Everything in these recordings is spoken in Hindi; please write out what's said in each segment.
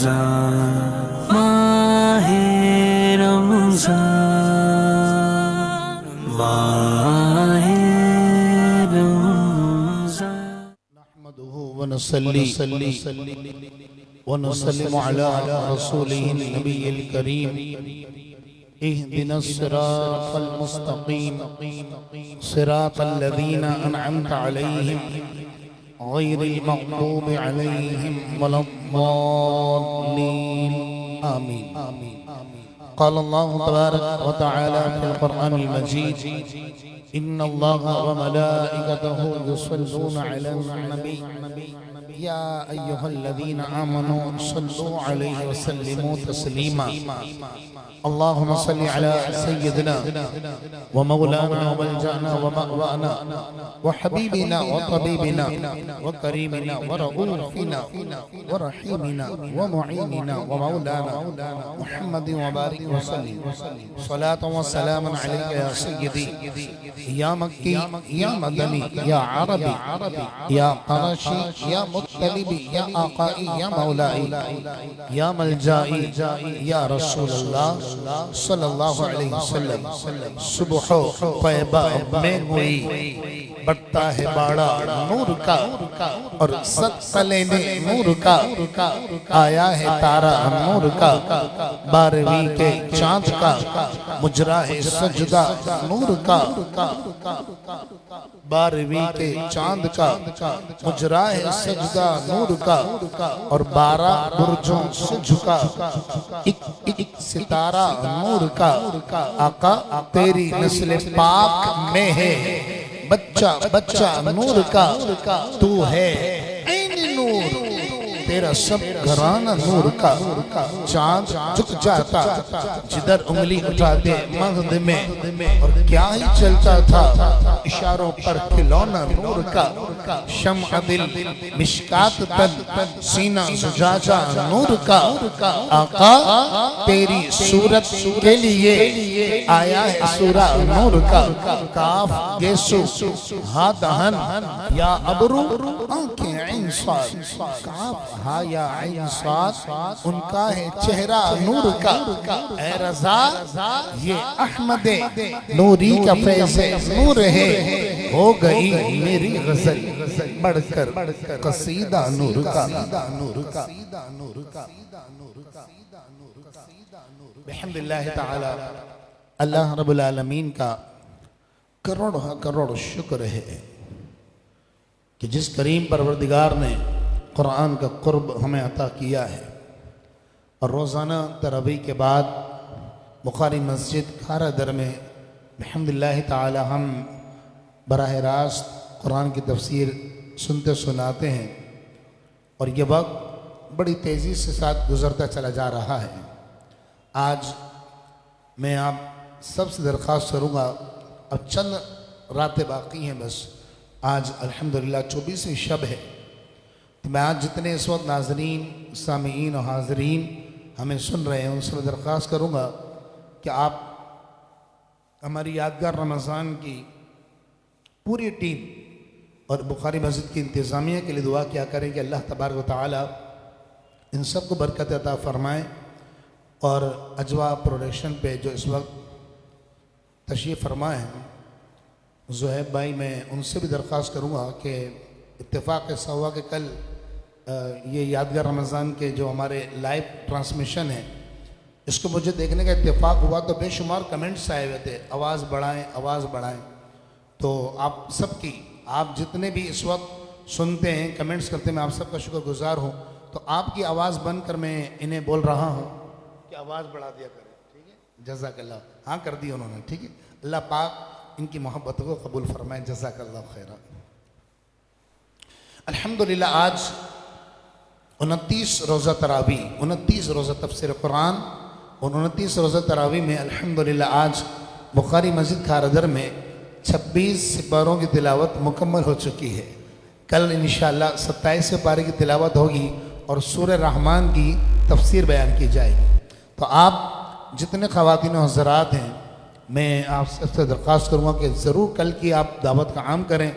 रमज़ान माहे रमज़ान माहे रमज़ान नहमदुहु व नसल्ली व नसल्लिमु अला रसूलिहिन नबिय्यिल करीम इहदिनस सिरातल मुस्तकीम सिरातल लज़ीना अनअमता अलैहिम गैरिल मग़दूबि अलैहिम वलद्दाल्लीन आमीन। क़ाल अल्लाहु तबारक व तआला फ़िल क़ुरआनिल मजीद इन्नल्लाह व मलाइकतहु युसल्लूना अलन नबी या अय्युहल्लज़ीना आमनू सल्लू अलैहि व सल्लिमू तस्लीमा। अल्लाहुम्मा सल्लि अला सय्यिदिना व मौलाना व मलजाना व मअवाना व हबीबिना व तबीबिना व करीमिना व रऊफिना व रहीमिना व मुईनिना व मौलाना मुहम्मदिन व बारिक व सल्लिम सलातन व सलामन अलैका या सय्यदी या मक्की या मदनी या अरबी या क़रशी या मुत्तलिबी या आक़ाई या मौलाई या मलजाई या रसूलल्लाह सल्लल्लाहु अलैहि वसल्लम। सुबह तैयबा में हुई बढ़ता है बाड़ा नूर का और सत्तले ने नूर का आया है तारा नूर का 12वीं के चांद का मुजरा है सजदा नूर का 12वीं के चांद का मुजरा है सजदा नूर का और 12 बुर्जों से झुका एक सितारा नूर का। आका तेरी नस्ल पाक में है बच्चा बच्चा नूर का तू है ऐन नूर तेरा सब घराना नूर का। चांद झुक जाता जिधर उंगली उठाते मगध में और क्या ही चलता था इशारों पर खिलौना नूर का। शम्अ दिल मिशकात तन सीना जुजाजा नूर का। आका तेरी सूरत के लिए आया है सूरा नूर का। काफ गेसु हा दहन या अबरू आंखें ऐन साद काफ हा या ऐन साद उनका है चेहरा नूर का। ऐ रज़ा ये अहमदे नूरी का फैज़े नूर है हो गई मेरी गज़ल बढ़कर कसीदा नूर का। बिहम्दिल्लाहि ताला अल्लाह रब्बुल आलमीन का करोड़ करोड़ शुक्र है कि जिस करीम परवरदिगार ने कुरान का कुर्ब हमें अता किया है और रोज़ाना तरावी के बाद बुखारी मस्जिद खारा दर में बिहम्दिल्लाहि ताला हम बराह रास्त कुरान की तफसीर सुनते सुनाते हैं और ये वक्त बड़ी तेज़ी से साथ गुज़रता चला जा रहा है। आज मैं आप सबसे दरख्वास्त करूँगा, अब चंद रातें बाकी हैं बस, आज अल्हम्दुलिल्लाह 24वीं शब है, तो मैं आज जितने इस वक्त नाज़रीन सामीईन और हाज़रीन हमें सुन रहे हैं उनसे मैं दरख्वास्त करूँगा कि आप हमारी यादगार रमज़ान की पूरी टीम और बुखारी मस्जिद की इंतज़ामिया के लिए दुआ किया करें कि अल्लाह तबारक व तआला इन सब को बरकत अता फ़रमाएँ। और अजवा प्रोडक्शन पे जो इस वक्त तशरीफ़ फरमा है ज़ुहैब भाई, मैं उनसे भी दरख्वास्त करूँगा कि इत्तेफाक ऐसा हुआ कि कल ये यादगार रमज़ान के जो हमारे लाइव ट्रांसमिशन है इसको मुझे देखने का इत्तेफाक हुआ तो बेशुमार कमेंट्स आए हुए थे, आवाज़ बढ़ाएं आवाज़ बढ़ाएं। तो आप सबकी, आप जितने भी इस वक्त सुनते हैं कमेंट्स करते हैं, मैं आप सबका शुक्रगुजार हूँ। तो आपकी आवाज़ बनकर मैं इन्हें बोल रहा हूँ कि आवाज़ बढ़ा दिया करें, ठीक है? जज़ाकल्लाह, हाँ कर दी उन्होंने, ठीक है। अल्लाह पाक इनकी मोहब्बत को कबूल फरमाए, जज़ाकल्लाह खैरा। अल्हम्दुलिल्लाह आज 29 रोज़ा तरावी, 29 रोज़ा तफसीर कुरान और 29 रोज़ा तरावी में अल्हम्दुलिल्लाह आज बुखारी मस्जिद खारदर में 26 सिपारों की तिलावत मुकम्मल हो चुकी है। कल इंशाअल्लाह 27वें पारे की तिलावत होगी और सूरह रहमान की तफसीर बयान की जाएगी। तो आप जितने ख़वातीन और हज़रात हैं, मैं आप सबसे दरख्वास्त करूँगा कि ज़रूर कल की आप दावत का आम करें।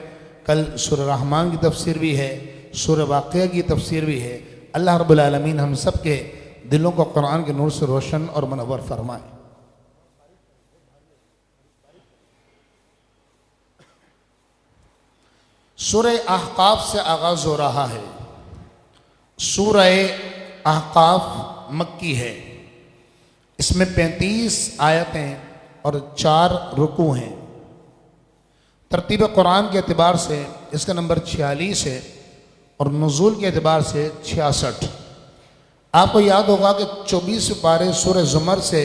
कल सूरह रहमान की तफसीर भी है, सूरह वाक़िया की तफसीर भी है। अल्लाह रब्बुल आलमीन हम सब के दिलों को कुरान के नूर से रोशन और मुनव्वर फरमाए। सूरह अहकाफ से आगाज हो रहा है। सूरह अहकाफ मक्की है। इसमें 35 आयतें और 4 रुकू हैं। तरतीब कुरान के अतबार से इसका नंबर 46 है और नुज़ूल के अतबार से 66। आपको याद होगा कि 24 पारे सूरह ज़ुमर से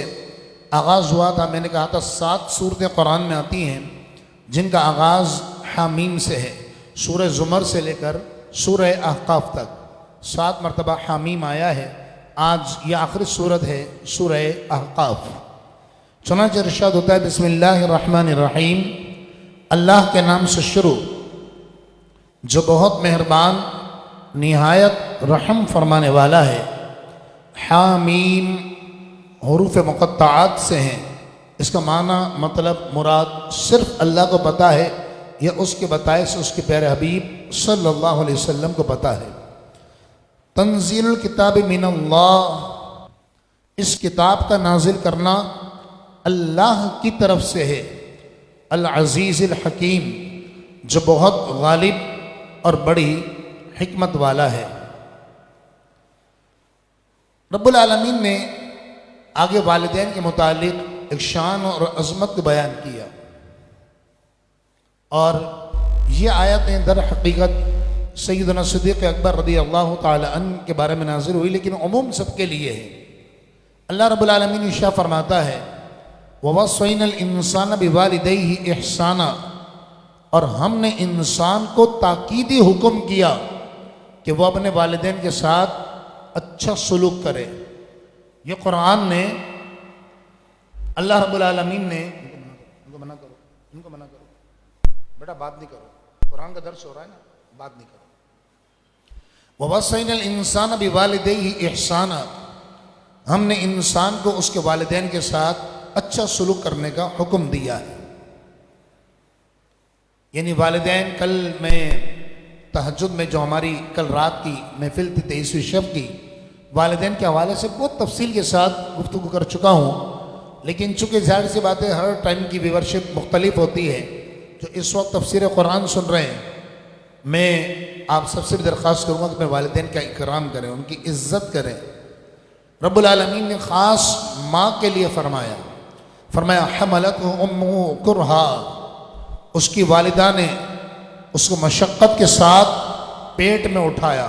आगाज़ हुआ था। मैंने कहा था 7 सूरतें कुरान में आती हैं जिनका आगाज़ हामीम से है। सूरह ज़ुमर से लेकर सूरह अहकाफ तक 7 मरतबा हामीम आया है। आज ये आखिरी सूरत है सूरह अहकाफ। चुनांचे इरशाद होता है बिस्मिल्लाहिर्रहमानिर्रहीम, अल्लाह के नाम से शुरू जो बहुत मेहरबान निहायत रहम फरमाने वाला है। हामीम हुरूफ मुक़त्तआत से हैं। इसका माना मतलब मुराद सिर्फ अल्लाह को पता है या उसके बताए से उसके प्यारे हबीब सल्लल्लाहु अलैहि वसल्लम को पता है। तंजील किताब मिनल्लाह, इस किताब का नाजिल करना अल्लाह की तरफ से है। अल अज़ीज़ अल हकीम, जो बहुत गालिब और बड़ी हिकमत वाला है। रब्बुल आलमीन ने आगे वालिदैन के मुतालिक एक शान और अज़मत को बयान किया और ये आयतें दर हकीकत सैयदना सिद्दीक़ अकबर रज़ी अल्लाह तआला अन्हु के बारे में नाज़िल हुई, लेकिन उमूम सबके लिए है। अल्लाह रब्बुल आलमीन इरशाद फरमाता है ववस्सैनल इंसान बिवालिदैहि इहसाना, और हमने इंसान को ताकीदी हुक्म किया कि वह अपने वालिदैन के साथ अच्छा सलूक करे। ये कुरान ने अल्लाह रब्बुल आलमीन ने इनको मना करो बेटा, बात नहीं करो, कुरान का दर्स हो रहा है ना, बात नहीं करो। ववस्सैनल इंसान बिवालिदैहि इहसाना, हमने इंसान को उसके वालिदैन के साथ अच्छा सलूक करने का हुक्म दिया है। यानी वालिदैन, कल मैं तहज्जुद में जो हमारी कल रात की महफिल थी 23वीं शब की, वालिदैन के हवाले से बहुत तफसील के साथ गुफ्तगू कर चुका हूँ, लेकिन चूँकि ज़ाहिर सी बात है हर टाइम की व्यूवरशिप मुख्तलिफ होती है। जो इस वक्त तफसीर कुरान सुन रहे हैं, मैं आप सबसे भी दरख्वास्त करूँगा कि अपने वालिदैन का इकराम करें, उनकी इज़्ज़त करें। रब्बुल आलमीन ने ख़ास माँ के लिए फरमाया हमलतहु उम्मुहु कुरहा, उसकी वालिदा ने उसको मशक्क़त के साथ पेट में उठाया।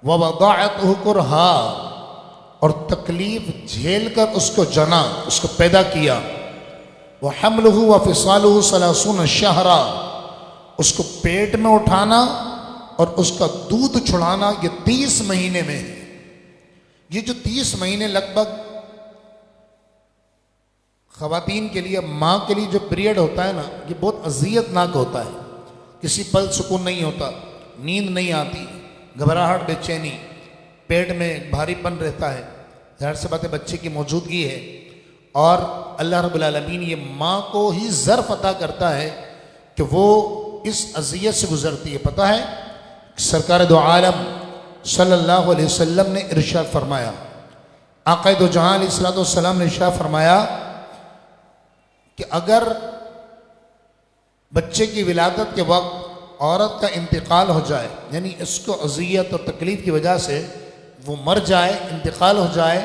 व वदाअतहु कुरहा, और तकलीफ झेल कर उसको जना, उसको पैदा किया। व हमलुहु व फिसालुहु सलासून शहरा, उसको पेट में उठाना और उसका दूध छुड़ाना ये 30 महीने में है। ये जो 30 महीने लगभग ख़वातीन के लिए, माँ के लिए जो पीरियड होता है ना, ये बहुत अज़ियतनाक होता है। किसी पल सुकून नहीं होता, नींद नहीं आती, घबराहट, बेचैनी, पेट में भारीपन रहता है। ज़ाहिर सी बात है बच्चे की मौजूदगी है और अल्लाह रब्बुल आलमीन ये माँ को ही ज़र्फ़ अता करता है कि वो इस अज़ियत से गुज़रती है। पता है सरकार दो आलम सल्लल्लाहु अलैहि वसल्लम ने इरशाद फरमाया, आक़ा दो जहां अलैहिस्सलातु वस्सलाम ने इरशाद फरमाया कि अगर बच्चे की विलादत के वक्त औरत का इंतकाल हो जाए, यानी इसको अज़ियत और तकलीफ़ की वजह से वो मर जाए, इंतकाल हो जाए,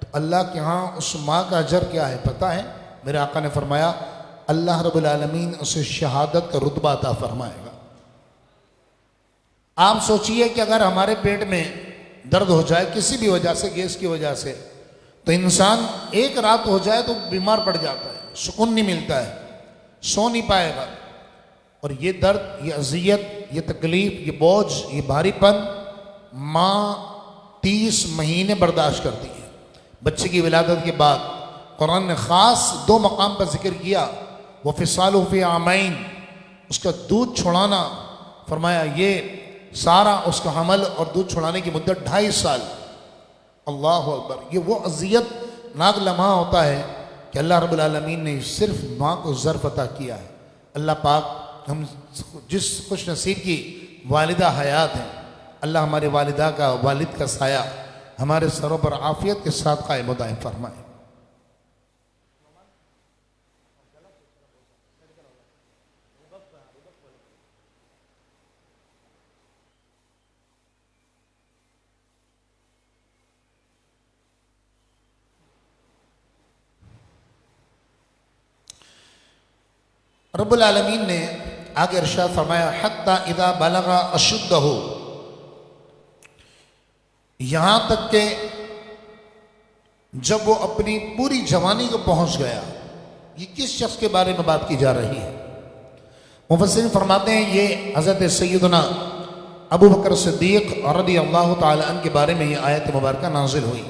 तो अल्लाह के यहाँ उस माँ का अजर क्या है पता है? मेरे आका ने फरमाया अल्लाह रब्बुल आलमीन उसे शहादत का रुतबा अता फरमाएगा। आप सोचिए कि अगर हमारे पेट में दर्द हो जाए किसी भी वजह से, गैस की वजह से, तो इंसान एक रात हो जाए तो बीमार पड़ जाता है, सुकून नहीं मिलता है, सो नहीं पाएगा। और ये दर्द, ये अज़ियत, ये तकलीफ़, ये बोझ, ये भारीपन माँ 30 महीने बर्दाश्त करती है। बच्चे की विलादत के बाद कुरान ने ख़ास 2 मकाम पर जिक्र किया, वो फ़िसालुहु फ़ी आमैन, उसका दूध छुड़ाना, फरमाया ये सारा उसका हमल और दूध छुड़ाने की मुद्दत 2.5 साल। अल्लाह अकबर। ये वो अज़ियत नाक लम्हा होता है कि अल्लाह रब्बुल आलमीन ने सिर्फ माँ को ज़र्फ़ अता किया है। अल्लाह पाक हम जिस खुश नसीब की वालिदा हयात हैं, अल्लाह हमारे वालिदा का वालिद का साया हमारे सरों पर आफियत के साथ कायम व दायम फरमाए। रब्बुल आलमीन ने आगे इरशाद फरमाया हत्ता इदा बलगा अशुद्धहु, यहां तक के जब वो अपनी पूरी जवानी को पहुंच गया। ये किस शख्स के बारे में बात की जा रही है? मुफस्सिरीन फरमाते हैं ये हज़रत सैयदना अबू बकर सिद्दीक़ रज़ी अल्लाह ताला अन्हु के बारे में ये आयत मुबारका नाजिल हुई।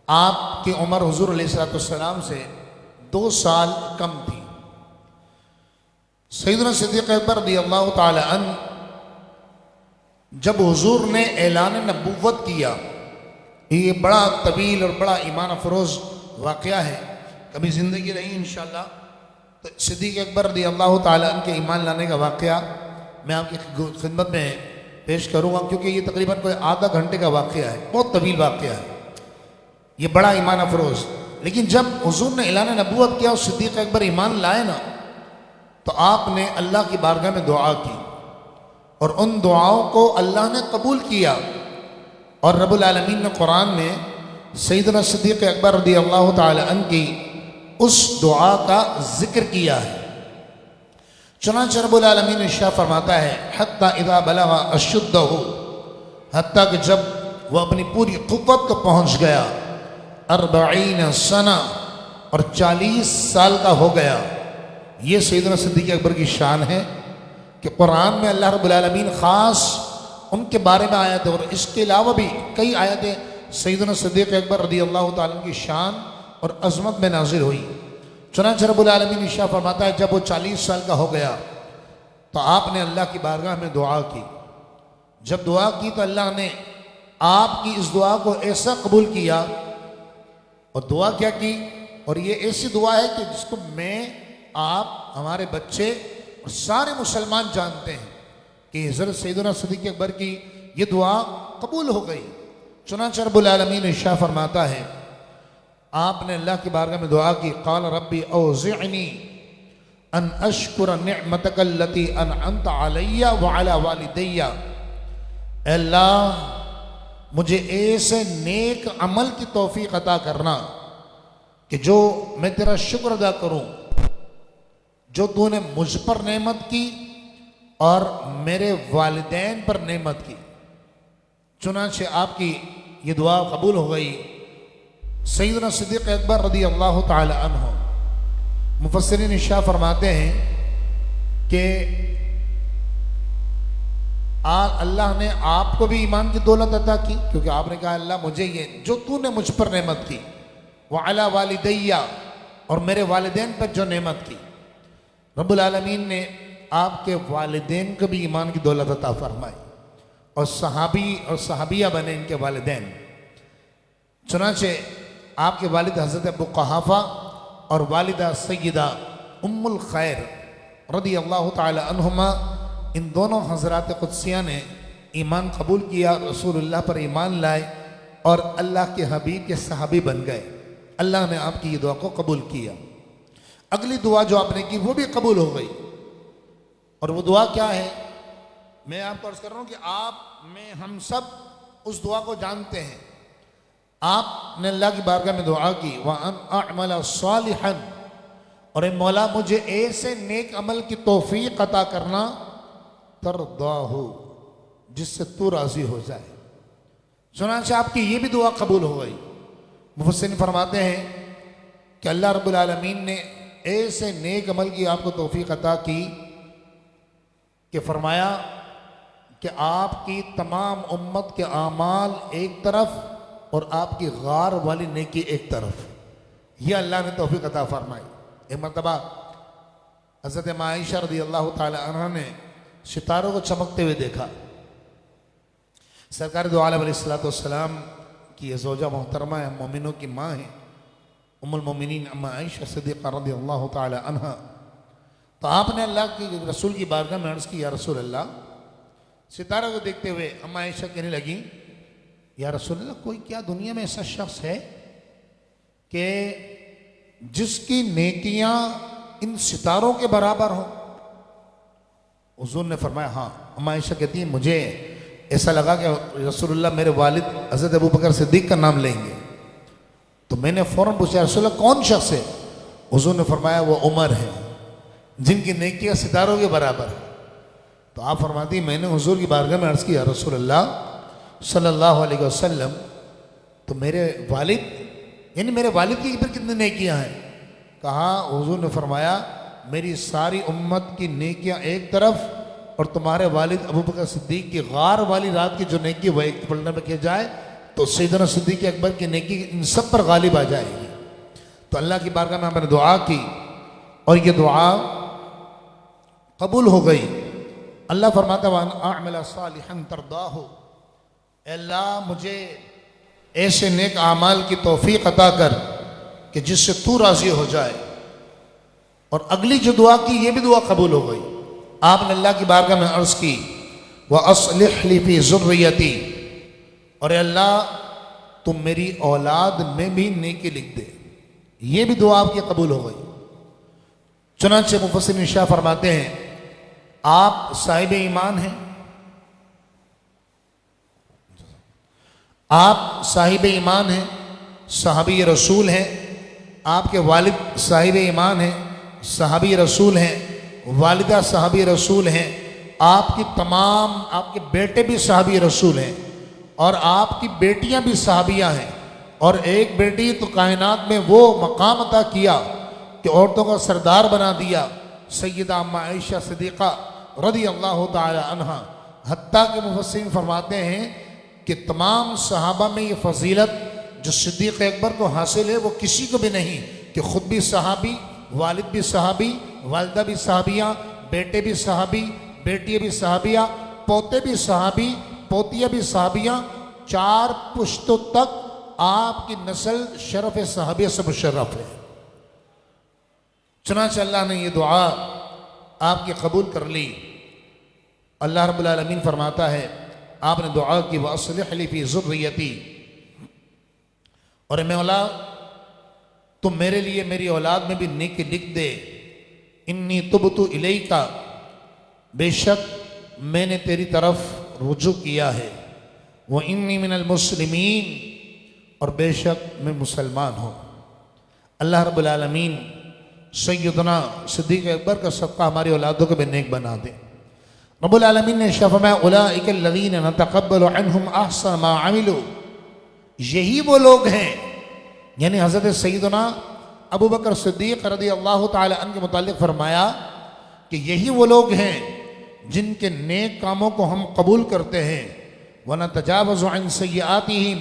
आपकी उम्र हुज़ूर अलैहिस्सलाम से 2 साल कम थी। सैयदना सिद्दीक़ अकबर रज़ी अल्लाह ताला अन्हु जब हुजूर ने ऐलान नबुव्वत किया, ये बड़ा तवील और बड़ा ईमान अफरोज़ वाक़या है, कभी ज़िंदगी रही इंशाअल्लाह तो सिद्दीक़ अकबर रज़ी अल्लाह ताला अन्हु के ईमान लाने का वाक़या मैं आपकी खिदमत में पेश करूँगा, क्योंकि ये तकरीबन कोई आधा घंटे का वाक़या है, बहुत तवील वाक़या है, ये बड़ा ईमान अफरोज़। लेकिन जब हुजूर ने ऐलान नबुव्वत किया और सिद्दीक़ अकबर ईमान लाए ना, तो आपने अल्लाह की बारगाह में दुआ की और उन दुआओं को अल्लाह ने कबूल किया। और रब्बुल आलमीन ने कुरान में सैयदना सिद्दीक़ अकबर रज़ी अल्लाह ताला अन्हु की उस दुआ का जिक्र किया है। चुनांचे रब्बुल आलमीन ने इरशाद फरमाता है हत्ता इज़ा बलगा अशुद्धहु, हत्ता कि जब वह अपनी पूरी क़ुव्वत को पहुँच गया, 40 सना, और 40 साल का हो गया। ये सैयदना सिद्दीक़ अकबर की शान है कि कुरान में अल्लाह रब्बुल आलमीन ख़ास उनके बारे में आयत है और इसके अलावा भी कई आयतें सैयदना सिद्दीक़ अकबर रज़ी अल्लाह ताला अन्हु की शान और अज़मत में नाजिल हुई। चुनांचे रब्बुल आलमीन इरशाद फरमाता है जब वो 40 साल का हो गया तो आपने अल्लाह की बारगाह में दुआ की। जब दुआ की तो अल्लाह ने आपकी इस दुआ को ऐसा कबूल किया। और दुआ क्या की? और ये ऐसी दुआ है कि जिसको मैं, आप, हमारे बच्चे और सारे मुसलमान जानते हैं कि हज़रत सैयदना सिद्दीक़ अकबर की ये दुआ कबूल हो गई। चुनांचे रब्बुल आलमीन इरशाद फरमाता है आपने अल्लाह की बारगाह में दुआ की, क़ाल रब्बी औज़िअनी अन अश्कुर निअमतकल्लती अनअमत अलैया व अला वालिदैया। अल्लाह मुझे ऐसे नेक अमल की तौफीक अता करना कि जो मैं तेरा शुक्र अदा करूं, जो तूने मुझ पर नेमत की और मेरे वालिदैन पर नेमत की। चुनांचे आपकी ये दुआ कबूल हो गई। सैयदना सिद्दीक़ अकबर रज़ी अल्लाह ताला अन्हु, मुफस्सिरीन इरशाद फरमाते हैं कि अल्लाह ने आपको भी ईमान की दौलत अता की, क्योंकि आपने कहा अल्लाह मुझे ये जो तूने मुझ पर नेमत की, व अला वालिदैया, और मेरे वालिदैन पर जो नेमत की, रब्बुल आलमीन ने आपके वालिदैन को भी ईमान की दौलत अता फरमाई और सहाबी और सहाबिया बने इनके वालिदैन। चुनांचे आपके वालिद हज़रत अबू क़हाफ़ा और वालिदा सैयदा उम्मुल खैर रज़ी अल्लाह ताला अन्हुमा, इन दोनों हज़रात क़ुद्सिया ने ईमान कबूल किया, रसूलुल्लाह पर ईमान लाए और अल्लाह के हबीब के सहाबी बन गए। अल्लाह ने आपकी ये दुआ को कबूल किया। अगली दुआ जो आपने की वो भी कबूल हो गई। और वो दुआ क्या है? मैं आपको अर्ज़ कर रहा हूँ कि आप में हम सब उस दुआ को जानते हैं। आपने अल्लाह की बारगाह में दुआ की, व अन अअमल सालिहन, और ए मौला मुझे ऐसे नेक अमल की तौफीक अता करना तरदाहु, जिससे तू राज़ी हो जाए। चुनांचे आपकी ये भी दुआ कबूल हो गई। मुफस्सिरीन फरमाते हैं कि अल्लाह रब्बुल आलमीन ने ऐसे नेक अमल की आपको तौफीक अता की कि फरमाया कि आपकी तमाम उम्मत के आमाल एक तरफ और आपकी गार वाली नेकी एक तरफ, यह अल्लाह ने तौफीक अता फरमाई। एक मरतबा हज़रत आयशा रज़ी अल्लाह ताला अन्हा ने सितारों को चमकते हुए देखा। सरकार दो आलम अलैहिस्सलाम की ये ज़ौजा मोहतरमा है, मोमिनों की माँ है, उम्मुल मोमिनीन अम्मा आयशा सिद्दीक़ा रज़ी अल्लाह ताला अन्हा। तो आपने अल्लाह की रसूल की बारगाह में अर्ज़ की, या रसूल अल्लाह, सितारों को देखते हुए अम्मा आयशा कहने लगी, या रसूलल्लाह, कोई क्या दुनिया में ऐसा शख्स है कि जिसकी नेकियां इन सितारों के बराबर हो? हुजूर ने फरमाया हाँ। अम्मा आयशा कहती है, मुझे ऐसा लगा कि रसूलुल्लाह मेरे वालिद हज़रत अबू बकर सिद्दीक का नाम लेंगे, तो मैंने फ़ौरन पूछा, रसूलुल्लाह कौन शख्स है? हुजूर ने फरमाया, वो उमर है जिनकी नेकियां सितारों के बराबर है। तो आप फरमाती, मैंने हुजूर की बारगाह में अर्ज़ किया, रसूलुल्लाह सल्लल्लाहु अलैहि वसल्लम, तो मेरे वालिद, यानी मेरे वालिद की फिर कितनी नेकियां हैं? कहा, हुजूर ने फरमाया, मेरी सारी उम्मत की नेकियां एक तरफ और तुम्हारे वालिद अबू बकर सिद्दीक की गार वाली रात की जो नेकी वह एक पलड़े में किया जाए तो सैयदना सिद्दीक अकबर की नेकी इन सब पर गालिब आ जाएगी। तो अल्लाह की बारगाह में हमने दुआ की और ये दुआ कबूल हो गई। अल्लाह फरमाता है, सालिहन तरदाहु, अल्लाह मुझे ऐसे नेक आमाल की तौफीक अता कर कि जिससे तू राजी हो जाए। और अगली जो दुआ की, ये भी दुआ कबूल हो गई। आपने अल्लाह की बारगाह में अर्ज़ की, व अस्लिह ली फी ज़ुर्रियती, और अल्लाह तुम मेरी औलाद में भी नेकी लिख दे। ये भी दुआ आपकी कबूल हो गई। चुनांचे मुफस्सिरीन शाह फरमाते हैं, आप साहिब ईमान हैं, आप साहिब ईमान हैं, सहाबी रसूल हैं, आपके वालिद साहिब ईमान हैं, सहाबी रसूल हैं, वालिदा सहाबी रसूल हैं, आपकी तमाम आपके बेटे भी सहाबी रसूल हैं और आपकी बेटियां भी सहाबियां हैं। और एक बेटी तो कायनात में वो मकाम अता किया कि औरतों का सरदार बना दिया, सैयदा अम्मा आयशा सिद्दीक़ा रज़ी अल्लाह ताला अन्हा। हत्ता के मुफस्सिरीन फरमाते हैं कि तमाम सहाबा में ये फजीलत जो सिद्दीक़ अकबर को हासिल है वो किसी को भी नहीं, कि ख़ुद भी सहाबी, वालिद भी सहाबी, वालिदा भी सहाबियाँ, बेटे भी सहाबी, बेटियाँ भी सहाबियाँ, पोते भी सहाबी, पोतियाँ भी सहाबियाँ, 4 पुश्तों तक आपकी नस्ल शरफ सहाबिया से मुशर्रफ है। चुनांचे अल्लाह ने ये दुआ आपकी कबूल कर ली। अल्लाह रब्बुल आलमीन फरमाता है, आपने दुआ की, व अस्लिह ली फी ज़ुर्रियती, और मौला तुम मेरे लिए मेरी औलाद में भी नेकी लिख दे। इन्नी तुबतु इलैका, बेशक मैंने तेरी तरफ रुजू किया है। व इन्नी मिनल मुस्लिमीन, और बेशक मैं मुसलमान हूँ। अल्लाह रब्बुल आलमीन सैयदना सिद्दीक़ अकबर का सबका हमारी औलादों को भी नेक बना दे। रब्बुल आलमीन ने फरमाया, उलाइका अल्लज़ीना नतक़ब्बलु अन्हुम अहसन मा अमिलू, यही वो लोग हैं, यानी हज़रत सैयदना अबू बकर सिद्दीक़ रज़ी अल्लाह ताला अन्हु के मुतालिक फरमाया कि यही वो लोग हैं जिनके नेक कामों को हम कबूल करते हैं। व नतजावज़ु अन सय्यआतिहिम,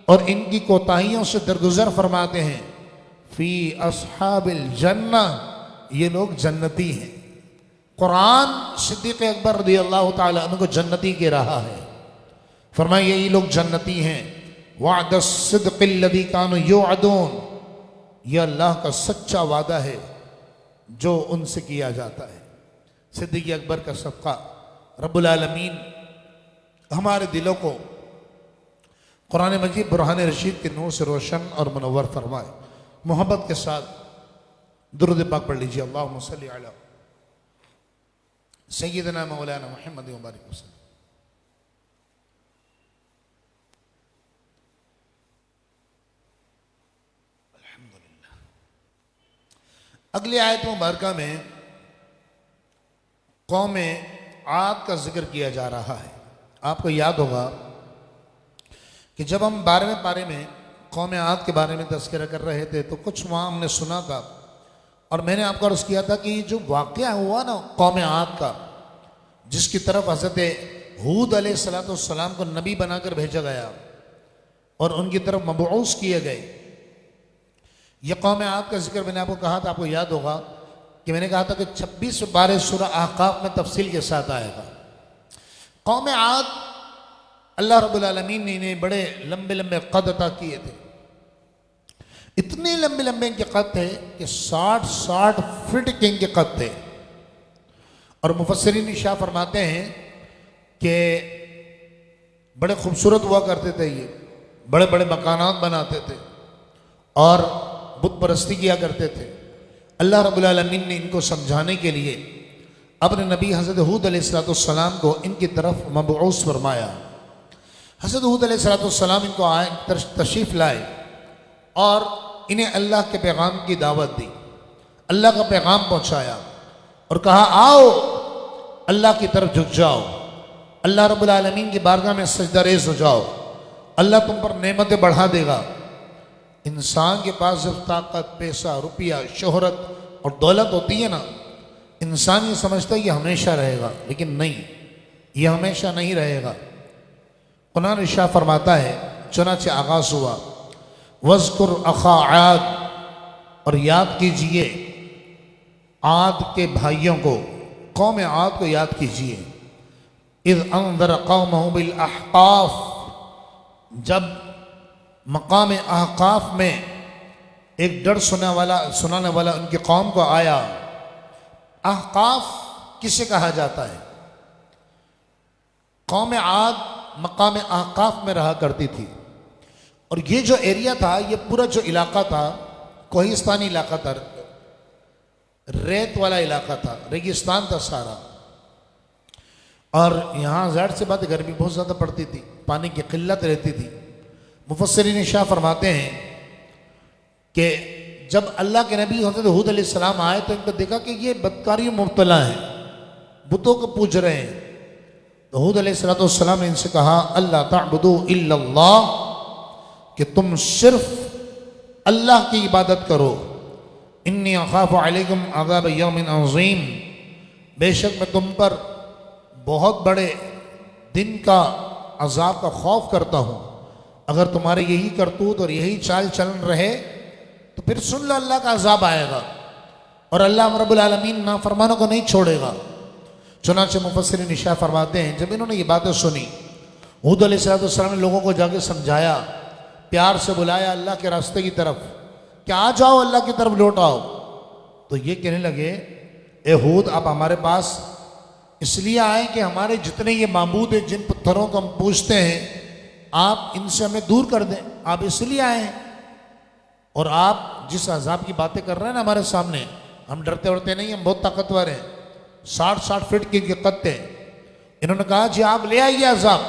और इनकी कोताहियों से दरगुजर फरमाते हैं। फ़ी अस्हाबिल जन्ना, ये लोग जन्नती हैं। कुरान सिद्दीक़ अकबर रज़ी अल्लाह ताला अन्हु को जन्नती कह रहा है। फरमाया यही लोग जन्नती हैं। वअदस सिद्क़िल्लज़ी कानू युअदून, यह अल्लाह का सच्चा वादा है जो उनसे किया जाता है। सिद्दीक़ अकबर का सबका रब्बुल आलमीन हमारे दिलों को कुरान मजीद बुरहान रशीद के नूर से रोशन और मुनव्वर फरमाए। मोहब्बत के साथ दुरूद पाक पढ़ लीजिए। अल्लाहुम्मा सल्ली अला सय्यिदना मौलाना मुहम्मद व बारिक वसल्लम। अल्हम्दुलिल्लाह। अगली आयत मुबारका में कौम आद का जिक्र किया जा रहा है। आपको याद होगा कि जब हम 12वें पारे में कौम आद के बारे में तज़किरा कर रहे थे तो कुछ वहाँ हमने सुना था और मैंने आपको अर्ज़ किया था कि जो वाक़या हुआ ना कौम आद का, जिसकी तरफ हज़रत हूद अलैहिस्सलाम को नबी बनाकर भेजा गया और उनकी तरफ मबऊस किए गए, यह कौम आद का जिक्र मैंने आपको कहा था, आपको याद होगा कि मैंने कहा था कि 26 बारे सूरह अहक़ाफ़ में तफसील के साथ आएगा। कौम आद अल्लाह रब्बुल आलमीन ने इन्हें बड़े लंबे लंबे कद अता किए थे। इतने लंबे लंबे इनके कद थे कि 60 फीट के इनके कद थे। और मुफस्सिरीन शाह फरमाते हैं कि बड़े खूबसूरत हुआ करते थे, ये बड़े बड़े मकानात बनाते थे और बुत परस्ती किया करते थे। अल्लाह रब्बुल आलमीन ने इनको समझाने के लिए अपने नबी हज़रत हूद अलैहिस्सलाम को इनकी तरफ मबऊस फरमाया। हज़रत हूद अलैहिस्सलाम इनको आए तशरीफ़ लाए और इन्हें अल्लाह के पैगाम की दावत दी, अल्लाह का पैगाम पहुँचाया और कहा आओ अल्लाह की तरफ झुक जाओ, अल्लाह रब्बुल आलमीन की बारगाह में सजदा रेज़ हो जाओ, अल्लाह तुम पर नेमतें बढ़ा देगा। इंसान के पास जब ताकत, पैसा, रुपया, शोहरत और दौलत होती है ना, इंसान ये समझता है ये हमेशा रहेगा, लेकिन नहीं, ये हमेशा नहीं रहेगा। कुरान इरशाद फरमाता है, चुनाचे आगाज़ हुआ, वज़कुर अखा आद, और याद कीजिए आद के भाइयों को, कौम आद को याद कीजिए। इज़ अंज़र कौमहु बिल अहक़ाफ़, जब मकाम अहक़ाफ़ में एक डर सुनाने वाला उनकी कौम को आया। अहक़ाफ़ किसे कहा जाता है? कौम आद मकाम अहक़ाफ़ में रहा करती थी और ये जो एरिया था, ये पूरा जो इलाका था कोहिस्तानी इलाका था, रेत वाला इलाका था, रेगिस्तान था सारा। और यहाँ ज़ाहिर से बात गर्मी बहुत ज़्यादा पड़ती थी, पानी की किल्लत रहती थी। मुफस्सिरीन शाह फरमाते हैं कि जब अल्लाह के नबी हज़रत हूद अलैहिस्सलाम आए तो इनको देखा कि ये बदकारी मुब्तला हैं, बुतों को पूज रहे हैं। तो हूद अलैहिस्सलाम ने इनसे कहा अल्लाह ताबुदू इल्लल्लाह, कि तुम सिर्फ अल्लाह की इबादत करो। इन्नी अखाफ़ु अलैकुम अज़ाब यौमिन अज़ीम, बेशक मैं तुम पर बहुत बड़े दिन का अजाब का खौफ करता हूँ। अगर तुम्हारे यही करतूत और यही चाल चलन रहे तो फिर सुन लो अल्लाह का अजाब आएगा और अल्लाह रब्बुल आलमीन नाफरमानों को नहीं छोड़ेगा। चुनांचे मुफस्सिरीन निशा फरमाते हैं, जब इन्होंने ये बातें सुनी, हूद अलैहिस्सलाम ने लोगों को जाके समझाया, प्यार से बुलाया अल्लाह के रास्ते की तरफ कि आ जाओ अल्लाह की तरफ लौट आओ। तो ये कहने लगे, ए हूद, आप हमारे पास इसलिए आए कि हमारे जितने ये माबूद हैं, जिन पत्थरों को हम पूजते हैं, आप इनसे हमें दूर कर दें, आप इसलिए आए हैं। और आप जिस अजाब की बातें कर रहे हैं ना हमारे सामने, हम डरते वरते नहीं, हम बहुत ताकतवर हैं, 60-60 फीट की कद थे। इन्होंने कहा जी आप ले आइए अजाब,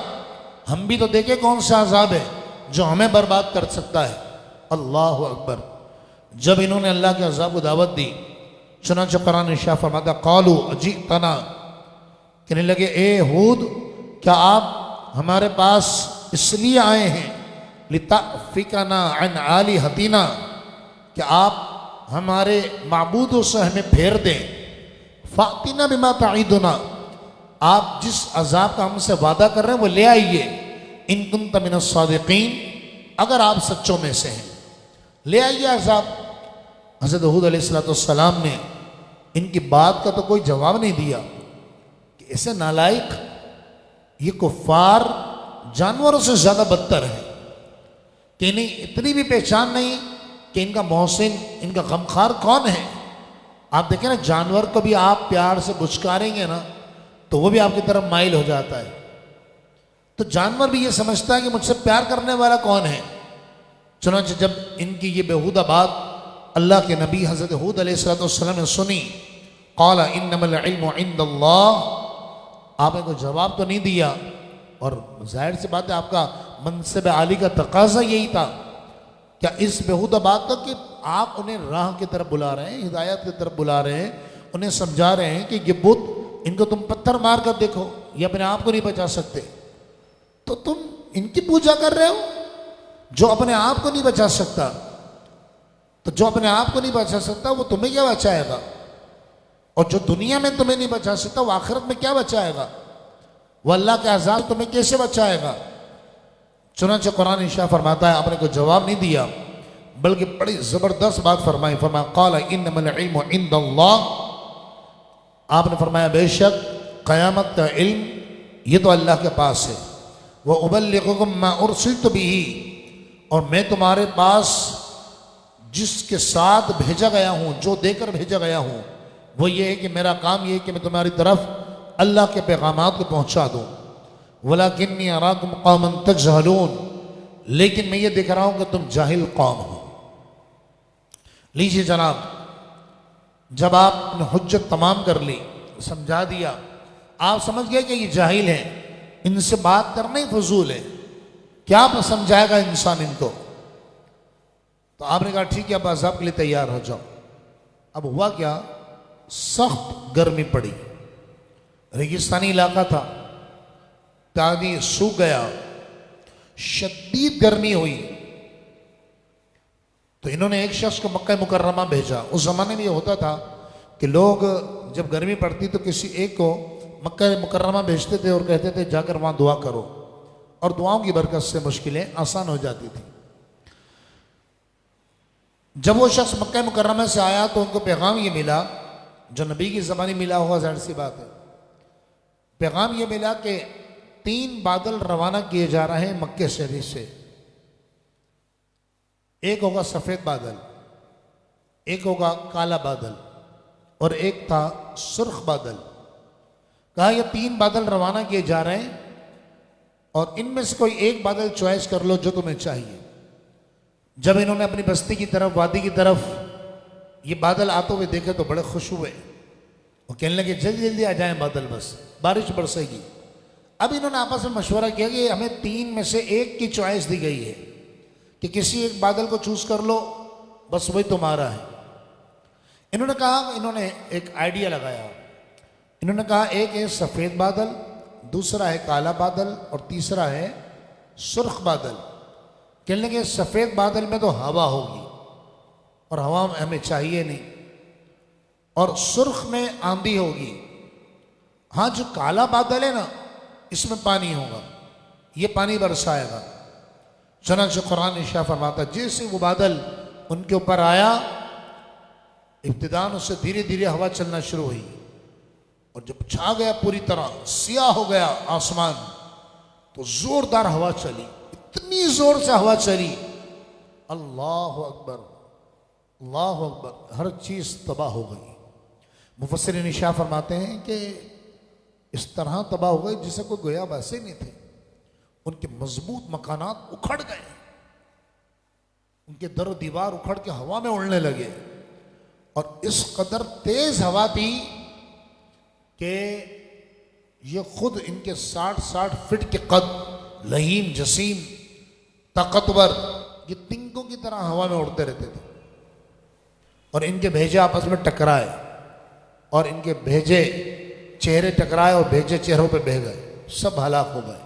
हम भी तो देखें कौन सा अजाब है जो हमें बर्बाद कर सकता है। अल्लाह अकबर। जब इन्होंने अल्लाह के अजाब को दावत दी, चुनांचे कुरान इरशाद फरमाता क़ालू अजीतना, कहने लगे ए हूद, क्या आप हमारे पास इसलिए आए हैं लिताफ़िकना अन आलिहतिना, कि आप हमारे माबूदों से हमें फेर दें। फ़ातिना बिमा तईदुना, आप जिस अजाब का हमसे वादा कर रहे हैं वो ले आइए। इन कुंत मिनस सादिकीन, अगर आप सच्चों में से हैं ले आइए अजाब। हज़रत हूद अलैहिस्सलाम ने इनकी बात का तो कोई जवाब नहीं दिया कि ऐसे नालायक, ये कुफ़ार जानवरों से ज़्यादा बदतर है कि नहीं, इतनी भी पहचान नहीं कि इनका मोहसिन, इनका गमखार कौन है। आप देखें ना, जानवर को भी आप प्यार से बुचकारेंगे ना तो वो भी आपकी तरफ माइल हो जाता है। तो जानवर भी ये समझता है कि मुझसे प्यार करने वाला कौन है। चुनांचे जब इनकी ये बेहुदा बात अल्लाह के नबी हज़रत हूद अलैहिस्सलाम ने सुनी, क़ाला इन्नमल इल्मु इंदल्लाह, आपने कोई जवाब तो नहीं दिया। और जाहिर सी बात है, आपका मनसब आली का तकाजा यही था। क्या इस बेहुदा बात का कि आप उन्हें राह की तरफ बुला रहे हैं, हिदायत की तरफ बुला रहे हैं, उन्हें समझा रहे हैं कि ये बुत, इनको तुम पत्थर मार कर देखो, ये अपने आप को नहीं बचा सकते, तो तुम इनकी पूजा कर रहे हो जो अपने आप को नहीं बचा सकता। तो जो अपने आप को नहीं बचा सकता वो तुम्हें क्या बचाएगा, और जो दुनिया में तुम्हें नहीं बचा सकता वो आखिरत में क्या बचाएगा, वो अल्लाह के अज़ाब तुम्हें कैसे बचाएगा। चुनांचे कुरान इरशाद फरमाता है, आपने कोई जवाब नहीं दिया बल्कि बड़ी ज़बरदस्त बात फरमाई। फरमाया क़ाला इन्नमल इल्मु इंदल्लाह, आपने फरमाया बेशक क़यामत का इल्म ये तो अल्लाह के पास है। व उबल्लिगुकुम मा उरसिलतु बिही, और मैं तुम्हारे पास जिसके साथ भेजा गया हूँ, जो देकर भेजा गया हूँ, वो ये है कि मेरा काम ये है कि मैं तुम्हारी तरफ अल्लाह के पैगामात को पहुँचा दूँ। वलाकिन्नी अराकुम कौमन तजहलून, लेकिन मैं ये देख रहा हूं कि तुम जाहिल कौम हो। लीजिए जनाब, जब आपने हुज्जत तमाम कर ली, समझा दिया, आप समझ गए कि ये जाहिल हैं, इनसे बात करना ही फजूल है, क्या समझाएगा इंसान इनको। तो आपने कहा ठीक है, अब अज़ाब के लिए तैयार हो जाओ। अब हुआ क्या, सख्त गर्मी पड़ी, रेगिस्तानी इलाका था, पानी सूख गया, शदीद गर्मी हुई। तो इन्होंने एक शख्स को मक्का मुकर्रमा भेजा। उस जमाने में ये होता था कि लोग जब गर्मी पड़ती तो किसी एक को मक्का मुकर्रमा भेजते थे और कहते थे जाकर वहां दुआ करो, और दुआओं की बरकत से मुश्किलें आसान हो जाती थी। जब वो शख्स मक्का मुकर्रमा से आया तो उनको पैगाम ये मिला, जो नबी की ज़बानी मिला होगा, जाहिर सी बात है। पैगाम ये मिला कि 3 बादल रवाना किए जा रहे हैं मक्के शरीफ से। एक होगा सफ़ेद बादल, एक होगा काला बादल, और एक था सुर्ख बादल। कहा ये 3 बादल रवाना किए जा रहे हैं, और इनमें से कोई एक बादल चॉइस कर लो जो तुम्हें चाहिए। जब इन्होंने अपनी बस्ती की तरफ, वादी की तरफ ये बादल आते हुए देखे तो बड़े खुश हुए। वो कहने लगे जल्दी जल्दी आ जाएं बादल, बस बारिश बरसेगी। अब इन्होंने आपस में मशवरा किया कि हमें 3 में से एक की चॉइस दी गई है कि किसी एक बादल को चूज कर लो, बस वही तुम्हारा है। इन्होंने कहा, इन्होंने एक आइडिया लगाया। इन्होंने कहा एक है सफ़ेद बादल, दूसरा है काला बादल, और तीसरा है सुर्ख बादल। कहने लगे सफ़ेद बादल में तो हवा होगी, और हवा हमें चाहिए नहीं, और सुर्ख में आंधी होगी। हाँ, जो काला बादल है ना, इसमें पानी होगा, ये पानी बरसाएगा। चनांचे कुरान इशारा फरमाता, जैसे वो बादल उनके ऊपर आया, इब्तिदान उससे धीरे धीरे हवा चलना शुरू हुई, और जब छा गया पूरी तरह, सियाह हो गया आसमान, तो जोरदार हवा चली, इतनी जोर से हवा चली, अल्लाह अकबर अल्लाह अकबर, हर चीज तबाह हो गई। मुफस्सिरीन इशारा फरमाते हैं कि इस तरह तबाह हो गई जिसे कोई गोया वैसे नहीं थे। उनके मजबूत मकानात उखड़ गए, उनके दर दीवार उखड़ के हवा में उड़ने लगे, और इस कदर तेज हवा थी कि ये खुद इनके 60-60 फीट के कद, लहीम जसीम ताकतवर, ये तिंकों की तरह हवा में उड़ते रहते थे। और इनके भेजे आपस में टकराए, और इनके भेजे चेहरे टकराए, और भेजे चेहरों पे बह गए, सब हलाक हो गए।